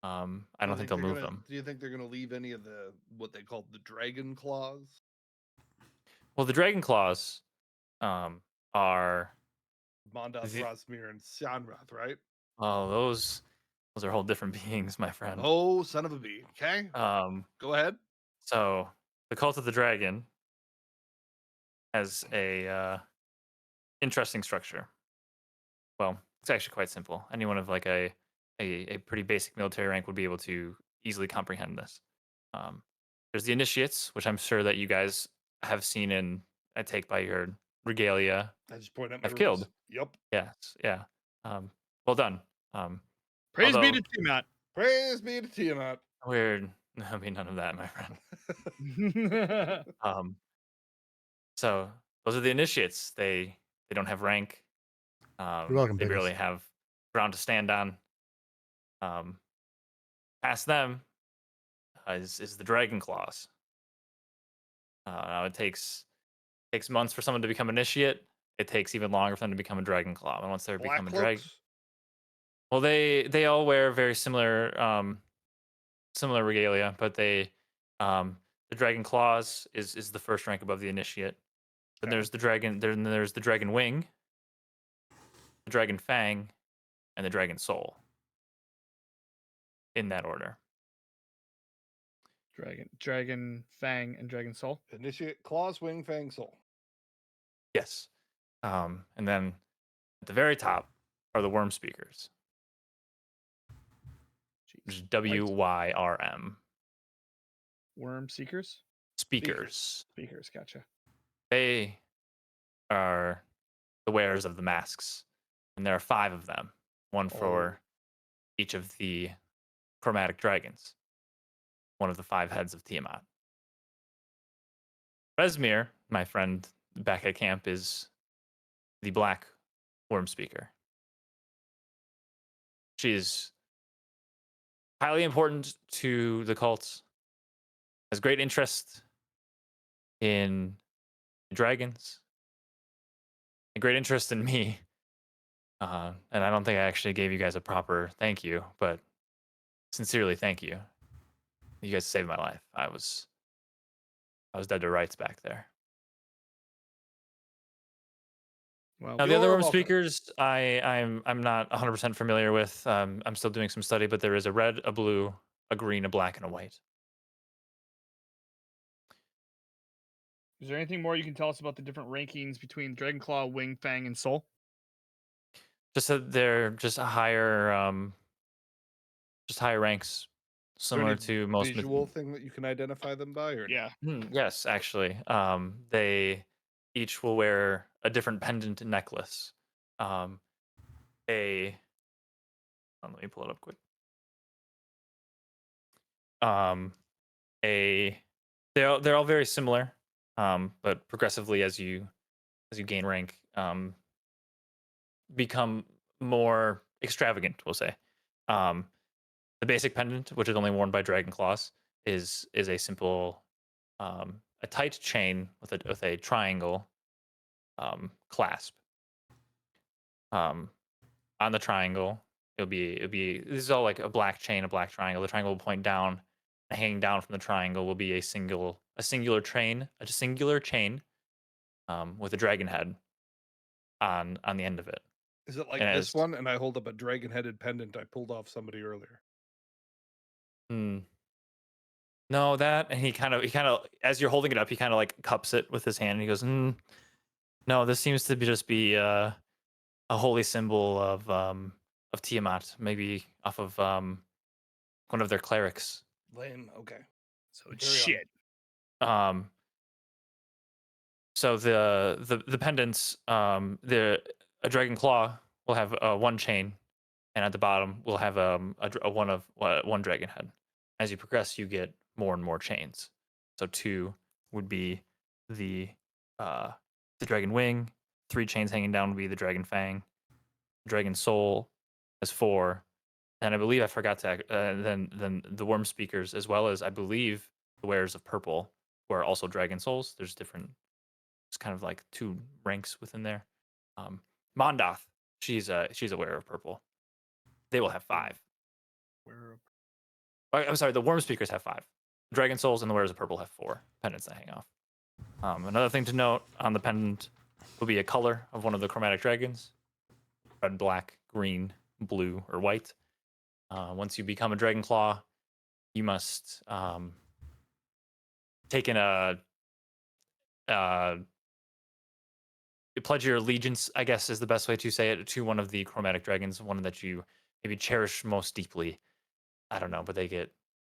I don't think they'll move them. Do you think they're gonna leave any of the what they call the dragon claws? Well, the dragon claws are Mondoth, The- Rosmir, and Sianrath, right? those are whole different beings, my friend. Oh, son of a bee. Okay, go ahead. So the cult of the dragon has a interesting structure. Well, it's actually quite simple. Anyone of a pretty basic military rank would be able to easily comprehend this. There's the initiates, which I'm sure that you guys have seen in, I take by your regalia. I just point out my I've killed. rules. Yep. Yes, yeah. Well done. Praise be Although- to Tiamat. Praise be to Tiamat. Weird. I mean, none of that, my friend. That's So those are the initiates. They don't have rank. welcome, They Pickles. barely have ground to stand on. Past them is the Dragon Claws. Now it takes months for someone to become initiate. It takes even longer for them to become a Dragon Claw. And once they're Black become a dragon, cloaks. well, they all wear very similar similar regalia, but the Dragon Claws is the first rank above the initiate. Then Okay. there's the dragon. Then there's the Dragon Wing, the Dragon Fang, and the Dragon Soul. In that order. Dragon Fang and Dragon Soul. Initiate claws, wing, fang, soul. Yes. And then at the very top are the Worm Speakers. Which is WYRM. Worm Seekers. Speakers. Speakers. Gotcha. They are the wearers of the masks. And there are 5 of them. One for each of the chromatic dragons. One of the 5 heads of Tiamat. Resmir, my friend back at camp, is the black worm speaker. She is highly important to the cults, has great interest in dragons, a great interest in me. And I don't think I actually gave you guys a proper thank you, but sincerely thank you. You guys saved my life. I was dead to rights back there. Well, Now, the other You're worm welcome. speakers, I'm not 100% familiar with. I'm still doing some study, but there is a red, a blue, a green, a black, and a white. is there anything more you can tell us about the different rankings between Dragon Claw, Wing, Fang, and Soul? Just that they're just higher ranks, Is there similar any to most visual thing that you can identify them by, or Yeah. Yes, actually. They each will wear a different pendant and necklace. Let me pull it up quick. They're all very similar, but progressively as you gain rank, become more extravagant. We'll say. The basic pendant, which is only worn by Dragon Claws, is a simple, a tight chain with a triangle clasp. On the triangle, it'll be this is all like a black chain, a black triangle. The triangle will point down, and hanging down from the triangle will be a singular chain, with a dragon head on the end of it. is it like And this as- one? And I hold up a dragon-headed pendant I pulled off somebody earlier. No, that, and he kind of as you're holding it up, he kind of like cups it with his hand. And he goes, "No, this seems to be a holy symbol of Tiamat, maybe off of one of their clerics." Lame. Okay. So it's Carry on. shit. So the pendants, a dragon claw will have one chain, and at the bottom we'll have one dragon head. As you progress, you get more and more chains. So 2 would be the dragon wing. 3 chains hanging down would be the dragon fang. Dragon soul has 4, and I believe I forgot to then the worm speakers, as well as I believe the wearers of purple, who are also dragon souls. There's different. It's kind of like 2 ranks within there. Mondoth, she's a wearer of purple. They will have 5. I'm sorry, the worm speakers have 5. Dragon souls and the wearers of purple have 4 pendants that hang off. Another thing to note on the pendant will be a color of one of the chromatic dragons: red, black, green, blue, or white. Once you become a dragon claw, you must take in you pledge your allegiance, I guess is the best way to say it, to one of the chromatic dragons, one that you maybe cherish most deeply. I don't know, but they get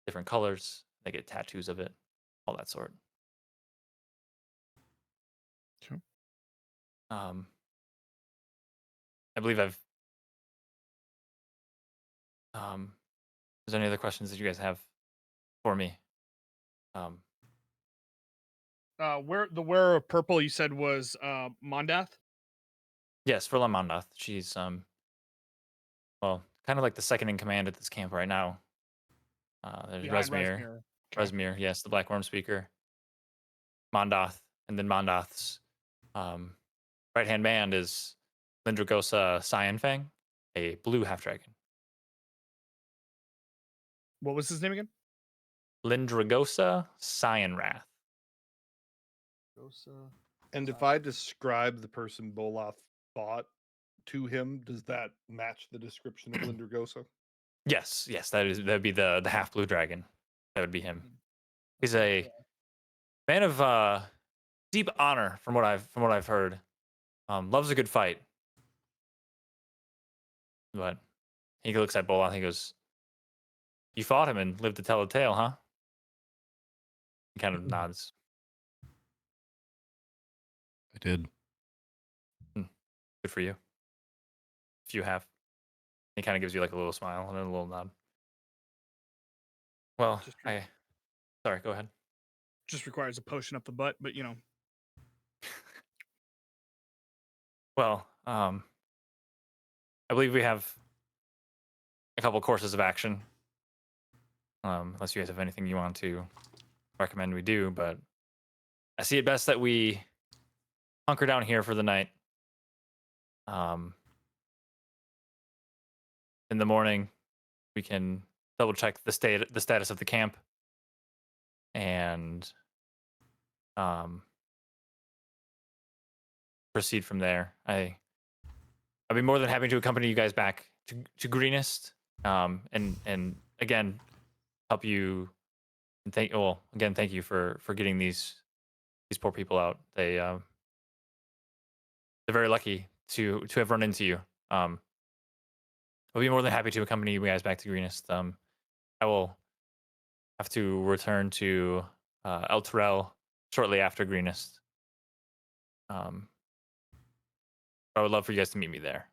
different colors, they get tattoos of it, all that sort. Sure. I believe I've Is there any other questions that you guys have for me? Where the wearer of purple you said was Mondath? Yes, for Lamondoth. She's well, kind of like the second in command at this camp right now. There's Behind Resmir. Resmir. Okay. Resmir, yes, the Black Worm speaker. Mondoth, and then Mondoth's right hand man is Lindragosa Cyanfang, a blue half dragon. What was his name again? Lindragosa Cyanwrath. And if I describe the person Boloth fought to him, does that match the description of Lindragosa? Yes, that'd be the half blue dragon. That would be him. He's a man of deep honor from what I've heard. Loves a good fight. But he looks at Boloth and he goes, "You fought him and lived to tell the tale, huh?" He kind of nods. I did. Good for you. If you have. He kind of gives you like a little smile and a little nod. Well, sorry, go ahead. Just requires a potion up the butt, but you know. Well, I believe we have a couple courses of action. Unless you guys have anything you want to recommend we do, but I see it best that we hunker down here for the night. In the morning, we can double check the status of the camp, and proceed from there. I'd be more than happy to accompany you guys back to Greenest, and again help you. And thank you for getting these poor people out. They're very lucky to have run into you. I'll be more than happy to accompany you guys back to Greenest. I will have to return to El Terrell shortly after Greenest. I would love for you guys to meet me there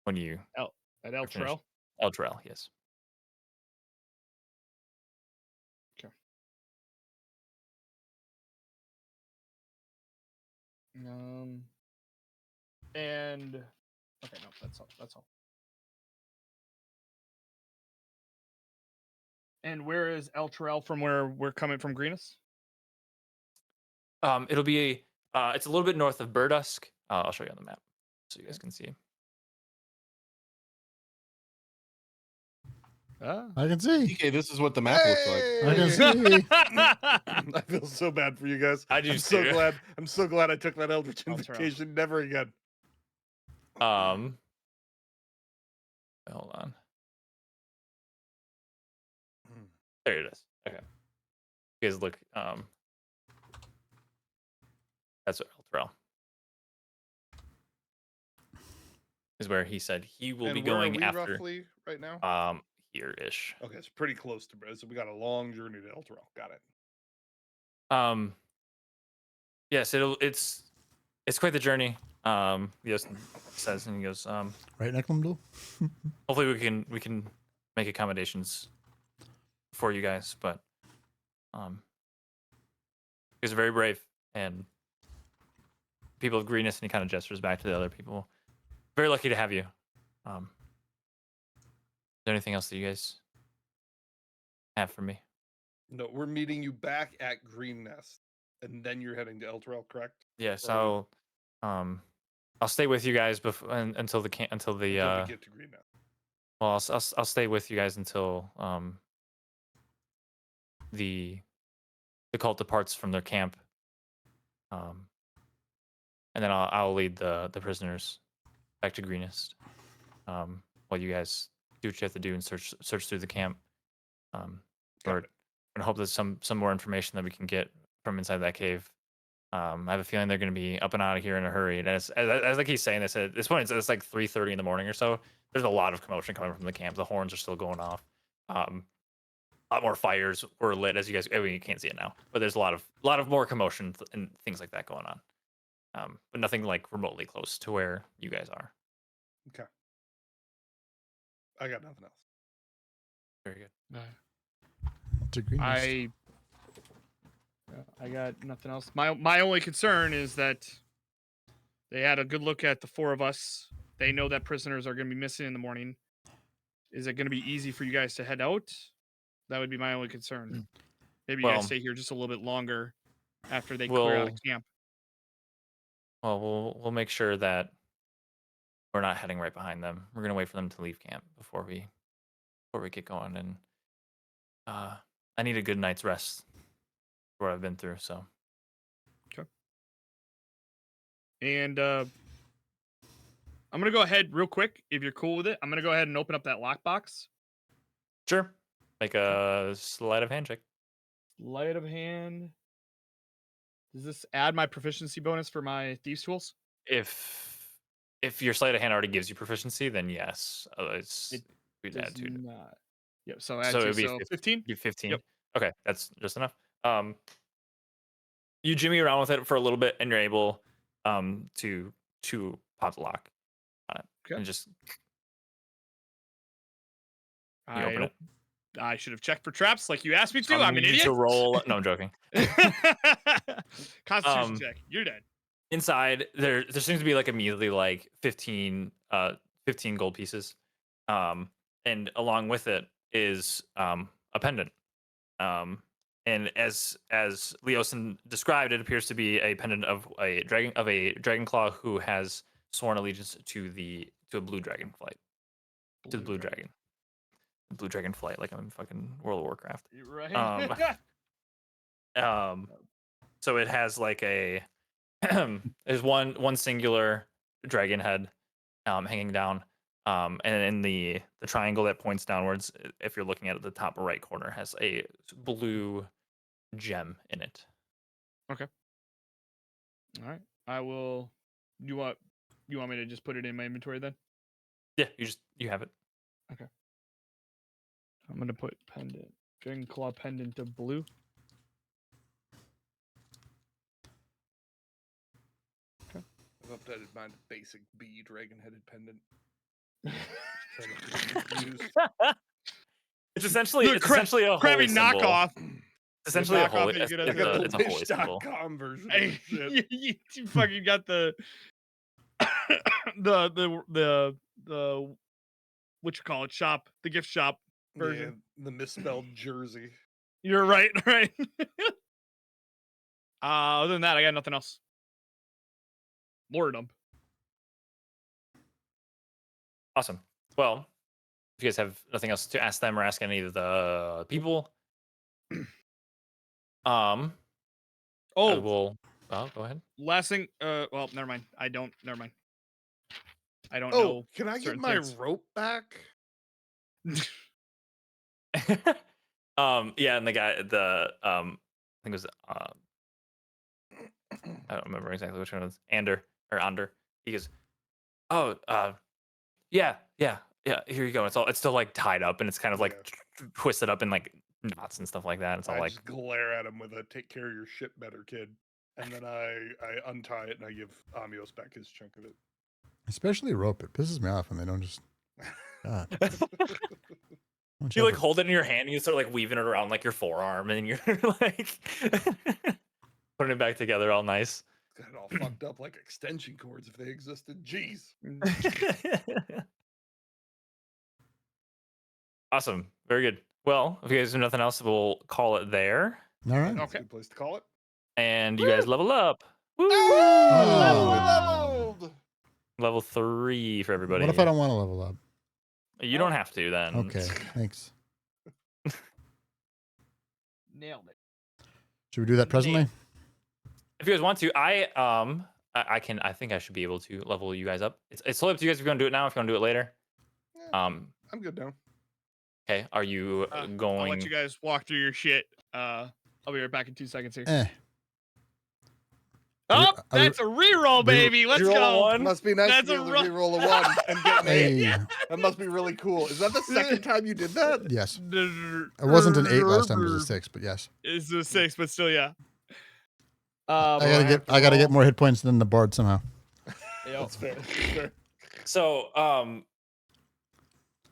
when you At El finished. Terrell? El Terrell, yes. Okay. And okay, no, that's all. That's all. And where is El Terrell from where we're coming from, Greenest? It'll be it's a little bit north of Burdusk. I'll show you on the map so you guys can see. I can see. DK, this is what the map looks like. I can see. I feel so bad for you guys. I do I'm so too. glad. I'm so glad I took that Eldritch El Terrell. Invocation. Never again. Hold on. There it is. Okay. You guys look. That's what El Terrell is where he said he will be And where are going we after. roughly right now? Here-ish. Okay, it's pretty close to Brez. So we got a long journey to El Terrell. Got it. Yes, it's quite the journey. Yes, says, and he goes, Right, Necklum? hopefully we can make accommodations for you guys, but you guys are very brave, and people of Greenest, and he kind of gestures back to the other people. Very lucky to have you. Is there anything else that you guys have for me? No, we're meeting you back at Green Nest, and then you're heading to El Terrell, correct? Yes, Or I'll stay with you guys until until we get to Green Nest. well, I'll stay with you guys until the cult departs from their camp, and then I'll lead the prisoners back to Greenest, while you guys do what you have to do and search through the camp. We're gonna hope there's some more information that we can get from inside that cave. I have a feeling they're going to be up and out of here in a hurry. And as like he's saying, they said at this point it's like 3:30 in the morning or so. There's a lot of commotion coming from the camp. The horns are still going off. A lot more fires were lit, as you guys. I mean, you can't see it now, but there's a lot of more commotion and things like that going on. But nothing like remotely close to where you guys are. Okay. I got nothing else. Very good. Degree missed. I got nothing else. My only concern is that they had a good look at the 4 of us. They know that prisoners are going to be missing in the morning. Is it going to be easy for you guys to head out? That would be my only concern. Maybe you Well, guys stay here just a little bit longer after they clear out we'll of camp. we'll make sure that we're not heading right behind them. We're gonna wait for them to leave camp before we get going. And I need a good night's rest for what I've been through. So And I'm going to go ahead real quick, if you're cool with it. I'm going to go ahead and open up that lockbox. sure, make a sleight of hand check. Sleight of hand. Does this add my proficiency bonus for my thieves tools? If your sleight of hand already gives you proficiency, then yes. Otherwise, we'd add 2. Not. Yep. So add So 2. it'd be So 15. Be 15. Yep. Okay, that's just enough. You jimmy around with it for a little bit, and you're able to pop the lock on it, Okay. and just you open it. I should have checked for traps like you asked me to. I'm I'm gonna an need you idiot. to roll. No, I'm joking. Constitution check. You're dead. Inside there seems to be like immediately like 15 gold pieces, and along with it is a pendant, and as Leosin described, it appears to be a pendant of a dragon claw who has sworn allegiance to a blue dragon flight, to the blue dragon. Blue dragon flight, like I'm in fucking World of Warcraft. You're right. So it has like a there's one singular dragon head hanging down, and in the triangle that points downwards, if you're looking at it, the top right corner has a blue gem in it. Okay. All right. I will. You want me to just put it in my inventory then? Yeah, you have it. Okay. I'm gonna put pendant, dragon claw pendant of blue. Okay. I've updated mine to basic B dragon-headed pendant. It's essentially The essentially a crappy holy symbol. knockoff. It's essentially a knockoff holy. that you It's, get at it's the a, it's a holy symbol. Wish.com version of Hey, shit. you fucking got the what you call it, shop, the gift shop version. Yeah, the misspelled jersey. You're right, right. Other than that, I got nothing else. Lordum. Awesome. Well, if you guys have nothing else to ask them or ask any of the people, I will. Oh, go ahead. Last thing. Well, never mind. Never mind. I don't Oh, know. can I get certain my things. rope back? Yeah, and the guy, I think it was, I don't remember exactly which one it was. Ander. He goes, oh, yeah. Here you go. It's still like tied up, and it's kind of like twisted up in like knots and stuff like that. It's all I like just glare at him with a "take care of your shit better, kid," and then I untie it and I give Amios back his chunk of it. Especially rope. It pisses me off when they don't just. God. you like hold it in your hand, and you start like weaving it around like your forearm, and you're like putting it back together all nice. Got it all fucked up like extension cords if they existed. Jeez. Awesome. Very good. Well, if you guys do nothing else, we'll call it there. All right. That's a good place to call it. And you guys level up. Woo! Oh, leveled! Level 3 for everybody. What if I don't want to level up? You don't have to then. Okay, thanks. Nailed it. Should we do that presently? If you guys want to, I think I should be able to level you guys up. It's totally up to you guys if you want to do it now, if you want to do it later. I'm good now. Okay, are you going? I'll let you guys walk through your shit. I'll be right back in 2 seconds here. Oh, that's a reroll, baby. Let's go. Must be nice That's to be able to a reroll a 1 and get an 8. Hey. That must be really cool. Is that the second time you did that? Yes. It wasn't an 8 last time. It was a 6, but yes. It's a 6, but still, yeah. I gotta get more hit points than the bard somehow. That's fair. That's fair. So,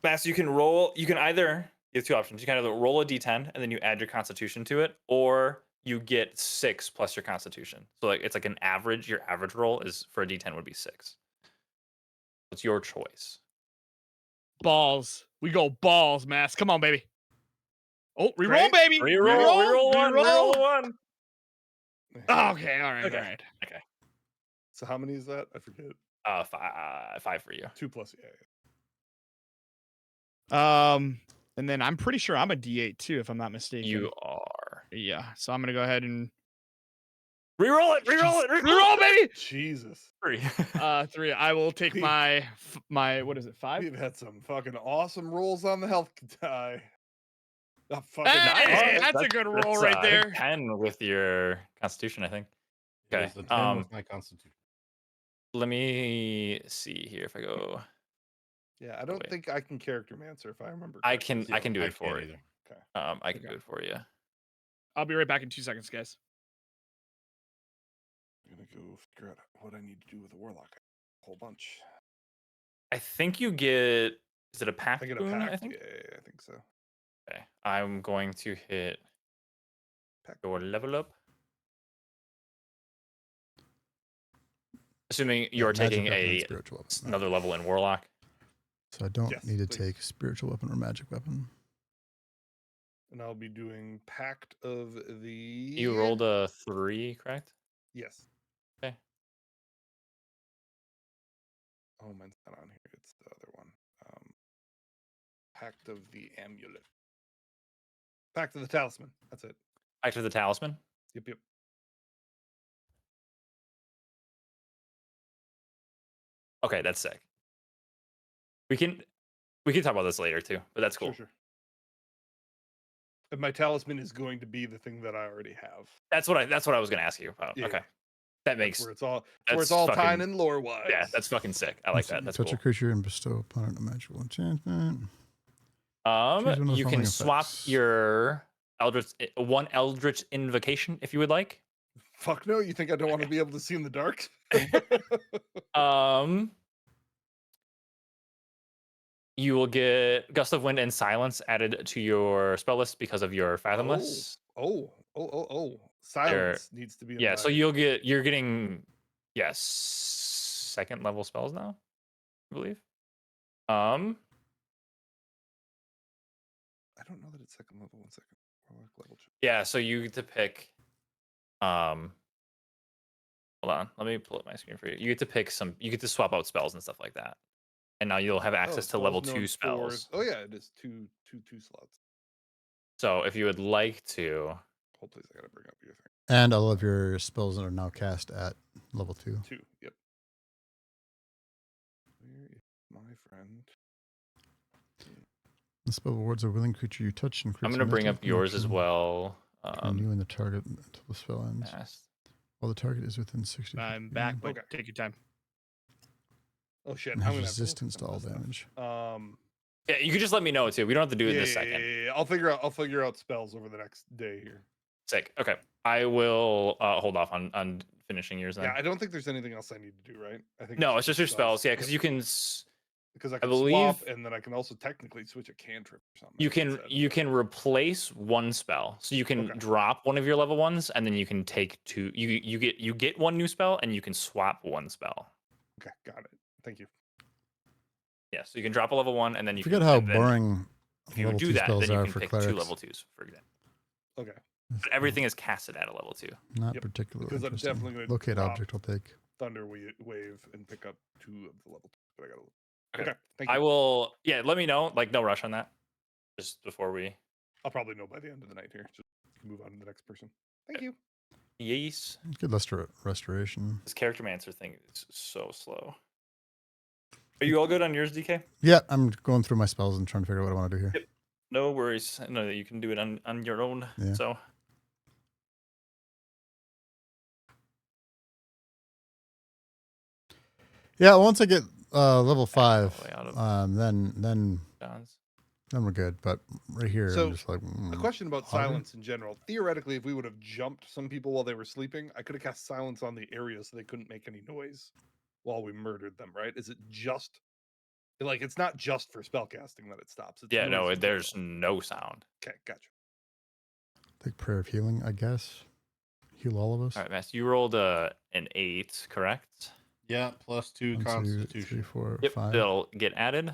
Master, you can roll. You can either You have two options. You kind of roll a d10 and then you add your constitution to it, or you get 6 plus your constitution. So like it's like an average. Your average roll is for a d10 would be 6. It's your choice. Balls. We go balls, Mass. Come on, baby. Oh, reroll, Great. baby. Reroll one. Reroll one. Oh, okay, all right, Okay. all right. Okay. So how many is that? I forget. 5 for you. 2 plus. Yeah. And then I'm pretty sure I'm a D8 too, if I'm not mistaken. You are. Yeah. So I'm gonna go ahead and Reroll it. Reroll it. reroll, baby. Jesus. 3. 3. I will take my what is it? 5. We've had some fucking awesome rolls on the health die. Fucking Hey, that's a good roll right there. 10 with your constitution, I think. It Okay. is a 10 with my constitution. Let me see here if I go. Yeah, I don't Wait. think I can character mancer if I remember. I correctly, can do I it for can't you. either. Okay. I can Okay. do it for you. I'll be right back in 2 seconds, guys. I'm gonna go figure out what I need to do with the warlock. A whole bunch. I think you get. Is it a pack I get a boon? pack. I think. Yeah, I think so. Okay. I'm going to hit Pack. your level up. Assuming you're Magic taking weapon and a spiritual weapon. another level in warlock. So I don't Yes, need to please. take spiritual weapon or magic weapon. And I'll be doing Pact of the. You rolled a 3, correct? Yes. Okay. Oh, mine's not on here. It's the other one. Pact of the Amulet. Pact of the Talisman. That's it. Back to the talisman. Yep. Okay, that's sick. We can talk about this later too, but that's cool. Sure. And my talisman is going to be the thing that I already have. That's what I was gonna ask you about. Yeah, Okay, yeah. that makes Where it's all that's tying fucking- in lore wise. yeah, that's fucking sick. I like So that. you That's touch cool. a creature and bestow upon it a magical enchantment. Choose one of the You can following swap effects. your one eldritch invocation if you would like. Fuck no, you think I don't want to be able to see in the dark? You will get Gust of Wind and Silence added to your spell list because of your Fathomless. Oh. Silence needs to be in Yeah, my... so you're getting second level spells now, I believe. I don't know that it's second level. 1 second. Warlock level 2. Yeah, so you get to pick hold on, let me pull up my screen for you. You get to pick you get to swap out spells and stuff like that. And now you'll have access to level 2 spells. Oh yeah, it is two slots. So if you would like to, Hold please, I gotta bring up your thing. And all of your spells are now cast at level 2. 2, yep. Where is my friend? The spell rewards a willing creature you touch and I'm creates gonna a bring mental up yours as connection well. between you and the target until the spell ends. Fast. While the target is within 60 feet I'm of you. back, but Okay. take your time. Oh shit! And I'm has gonna have to look resistance at to all some of damage. this stuff. Yeah, you can just let me know too. We don't have to do it Yeah, this second. yeah. I'll figure out spells over the next day here. Sick. Okay. I will hold off on finishing yours then. Yeah, I don't think there's anything else I need to do, right? I think No, it's just your spells. Yeah, Yep. because you can Because I I can believe- swap, and then I can also technically switch a cantrip or something. you I think it can said. you can replace one spell. So you can Okay. drop one of your level ones and then you can take two. You get one new spell and you can swap one spell. Okay, got it. Thank you. Yeah, so you can drop a level 1 and then you Forget can how and then boring if you level do 2 that, spells then you are can for pick clerics. 2 level 2s, for example. Okay. But everything is casted at a level 2. Not Yep, particularly because I'm interesting. definitely gonna Locate drop object I'll take. Thunder Wave and pick up 2 of the level 2. But I gotta look. Okay. Okay, thank you. I will let me know, like no rush on that. Just before we I'll probably know by the end of the night here. Just move on to the next person. Thank you. Yes. Good restoration. This character mancer thing is so slow. Are you all good on yours, DK? Yeah, I'm going through my spells and trying to figure out what I want to do here. Yep. No worries. I know that you can do it on your own. Yeah. So Yeah, once I get level 5, way out of then John's. we're good. But right here, So, I'm just like, A question about harder? silence in general. Theoretically, if we would have jumped some people while they were sleeping, I could have cast silence on the area so they couldn't make any noise while we murdered them, right? Is it just Like it's not just for spellcasting that it stops. It's Yeah, really no, for there's general. no sound. Okay, gotcha. Take prayer of healing, I guess. Heal all of us. All right, Mass, you rolled an 8, correct? Yeah, +2 1, 2, 3, Constitution. 4, Yep, 5. it'll get added.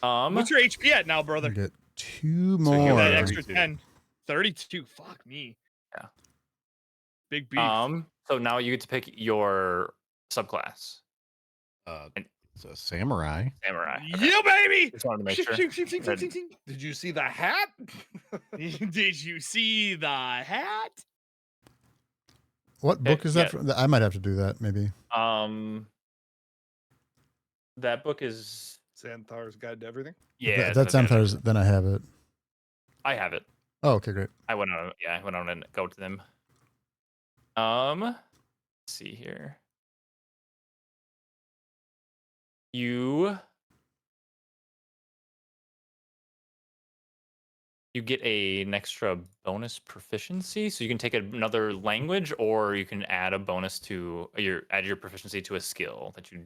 What's your HP at now, brother? Get 2 So you Give more. that are- extra 32. 10. 32. Fuck me. Yeah. Big beef. So now you get to pick your subclass. It's a samurai. Samurai. Okay. Yeah, baby. Just wanted to make Shing, sure. shing, shing, shing, Good. shing, shing. Did you see the hat? Did you see the hat? What book is that yeah. from? I might have to do that, maybe. That book is Xanthar's Guide to Everything. yeah. That's Xanthar's. Then I have it. I have it. Oh, okay, great. I went on and go to them. Let's see here. You get an extra bonus proficiency, so you can take another language, or you can add a bonus to add your proficiency to a skill that you.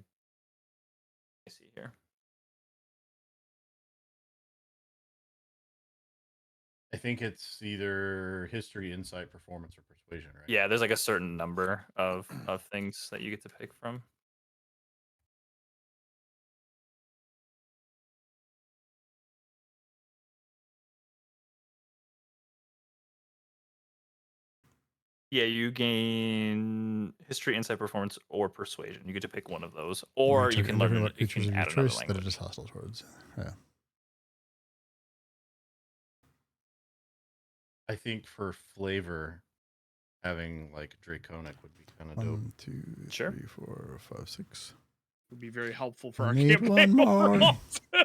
Let's see here. I think it's either history, insight, performance, or persuasion, right? Yeah, there's like a certain number of things that you get to pick from. Yeah, you gain history, insight, performance, or persuasion. You get to pick one of those, or you can learn. You creatures can of your add another choice that it language. is hostile towards. Yeah. I think for flavor, having like draconic would be kind of dope. 1, 2, Sure. 3, 4, 5, 6. Would be very helpful for I our need campaign. one more. overall, too.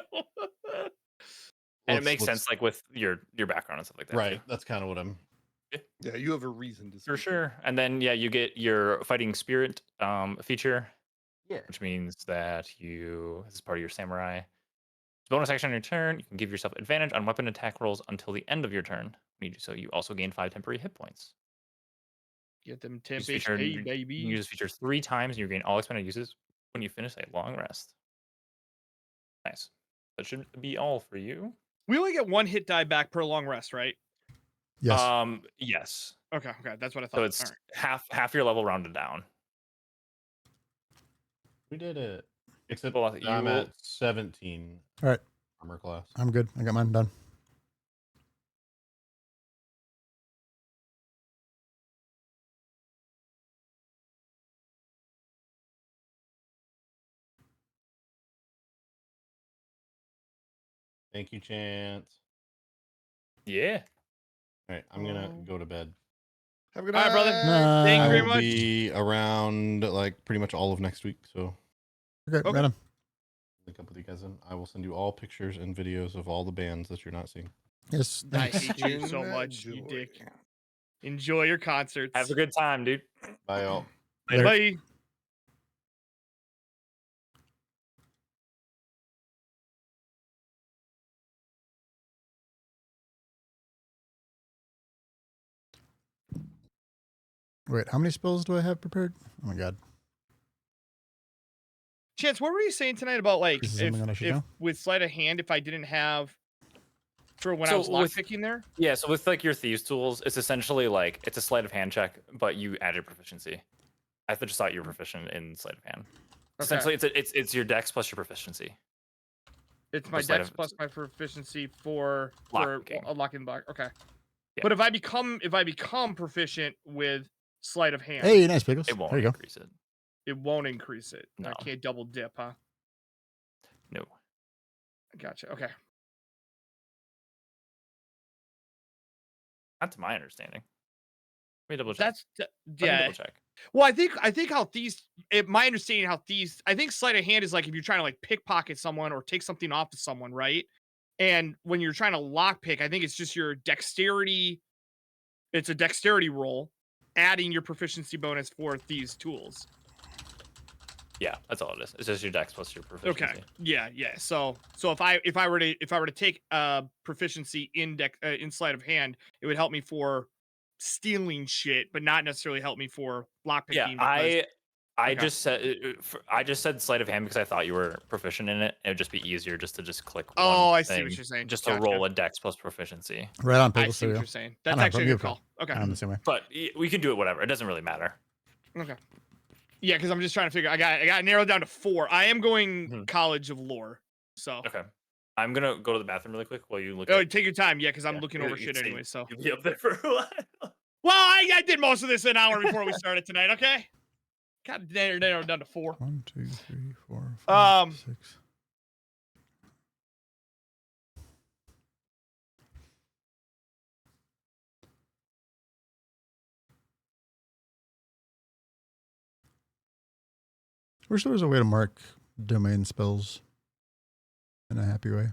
And it makes sense, like with your background and stuff like that. Right. Too. That's kind of what I'm. Yeah, you have a reason to. For speak. sure. And then yeah, you get your fighting spirit feature. Yeah. Which means that this is part of your samurai. Bonus action on your turn, you can give yourself advantage on weapon attack rolls until the end of your turn. When you do so, you also gain 5 temporary hit points. Get them temp Use feature, HP, you baby. can use this feature 3 times, and you gain all expended uses when you finish a long rest. Nice. That should be all for you. We only get 1 hit die back per long rest, right? Yes. Yes. Okay, that's what I thought. So it's All right. half your level rounded down. We did it. Except Well, I'm you- at 17 All right. armor class. I'm good. I got mine done. Thank you, Chance. Yeah. All right, I'm gonna go to bed. Have a good All night, right, brother. Night. Thank you I very will much. be around like pretty much all of next week, so Okay, Okay. right on. link up with you guys then. I will send you all pictures and videos of all the bands that you're not seeing. Yes. I Thanks. hate you so much, you Enjoy. dick. Enjoy your concerts. Have a good time, dude. Bye, all. Later. Bye. Wait, how many spells do I have prepared? Oh my god. Chance, what were you saying tonight about like This is something that I should know. with sleight of hand if I didn't have for when I So was with- lockpicking there? Yeah, so with like your thieves tools, it's essentially like it's a sleight of hand check, but you add your proficiency. I just thought you were proficient in sleight of hand. Essentially, it's your dex plus your proficiency. It's my sleight dex of- plus my proficiency for Lockpicking. a lock and block. Okay. Yeah. But if I become proficient with sleight of hand, Hey, nice pickles. It won't There you go. increase it. it won't increase it. I No. can't double dip, huh? No. Gotcha. Okay. Not to my understanding. Let me double check. Let me yeah. double check. Well, I think how thieves. My understanding how thieves. I think sleight of hand is like if you're trying to like pickpocket someone or take something off of someone, right? And when you're trying to lockpick, I think it's just your dexterity. It's a dexterity roll, adding your proficiency bonus for thieves tools. Yeah, that's all it is. It's just your dex plus your proficiency. Okay. Yeah. So if I were to take proficiency in in sleight of hand, it would help me for stealing shit, but not necessarily help me for lockpicking. Yeah, I Okay. just said sleight of hand because I thought you were proficient in it. It would just be easier just to click Oh, one I see thing, what you're saying. just to Gotcha. roll a dex plus proficiency. Right on, I people. see what you're saying. I That's know, actually a you good call. Okay. I'm the same way. But we can do it whatever. It doesn't really matter. Okay. Yeah, because I'm just trying to figure. I got narrowed down to 4. I am going Mhm. College of Lore. So. Okay. I'm gonna go to the bathroom really quick while you look. Oh, at, take your time. Yeah, because I'm yeah, looking you- over you shit stay- anyway. So. You'll be up there for a while. Well, I did most of this an hour before we started tonight. Okay. Got narrowed down to 4. 1, 2, 3, 4, 5, 6. Wish there was a way to mark domain spells in a happy way.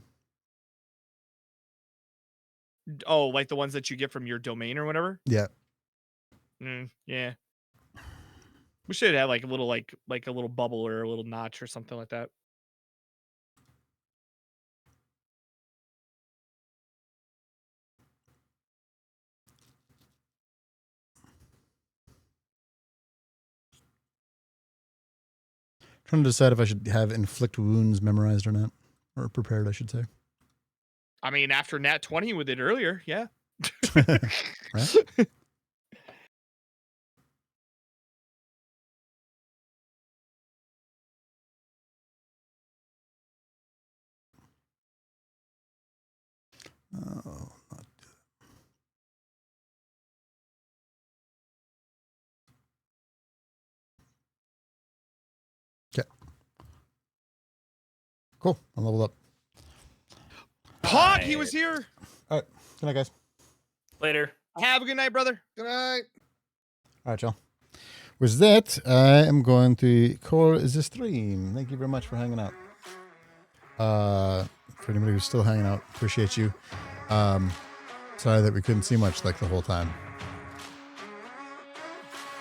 Oh, like the ones that you get from your domain or whatever. Yeah. Yeah. We should have like a little like a little bubble or a little notch or something like that. Trying to decide if I should have inflict wounds memorized or not, or prepared, I should say. I mean, after Nat 20 with it earlier, yeah. Right? Oh, not okay. Cool. I'm leveled up. Pog, he was here. All right. Good night, guys. Later. Have a good night, brother. Good night. All right, y'all. With that, I am going to call the stream. Thank you very much for hanging out. For anybody who's still hanging out, appreciate you. Sorry that we couldn't see much like the whole time.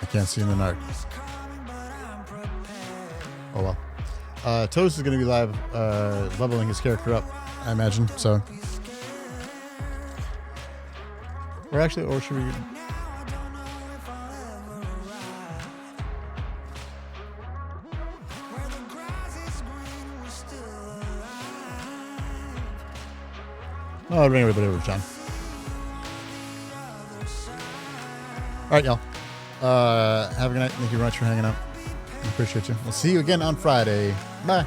I can't see in the dark. Oh well. Toast is going to be live leveling his character up, I imagine. So, or should we? Oh, I'll bring everybody over, John. All right, y'all. Have a good night. Thank you very much for hanging out. I appreciate you. We'll see you again on Friday. Bye.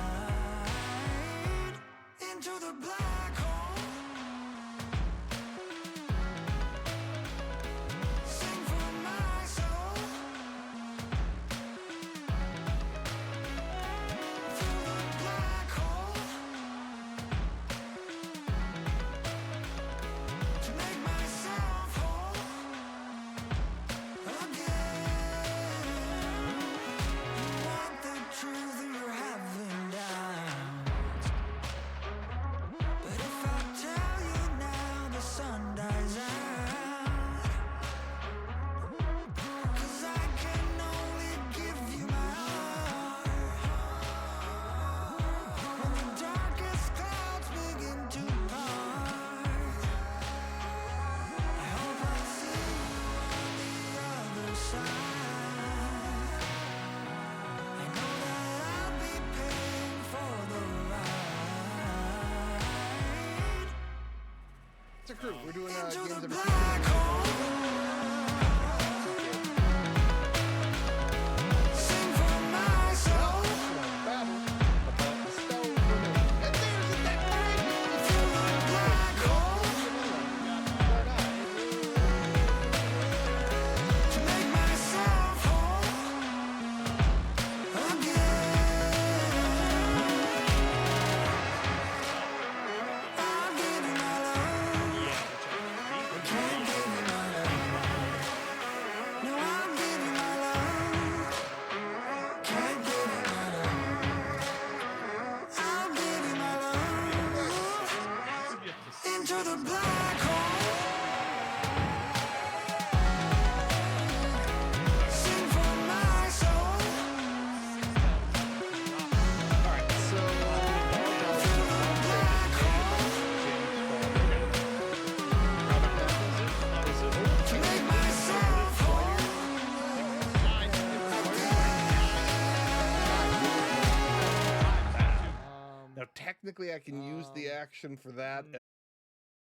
It's a crew. We're doing games every Tuesday. technically I can use the action for that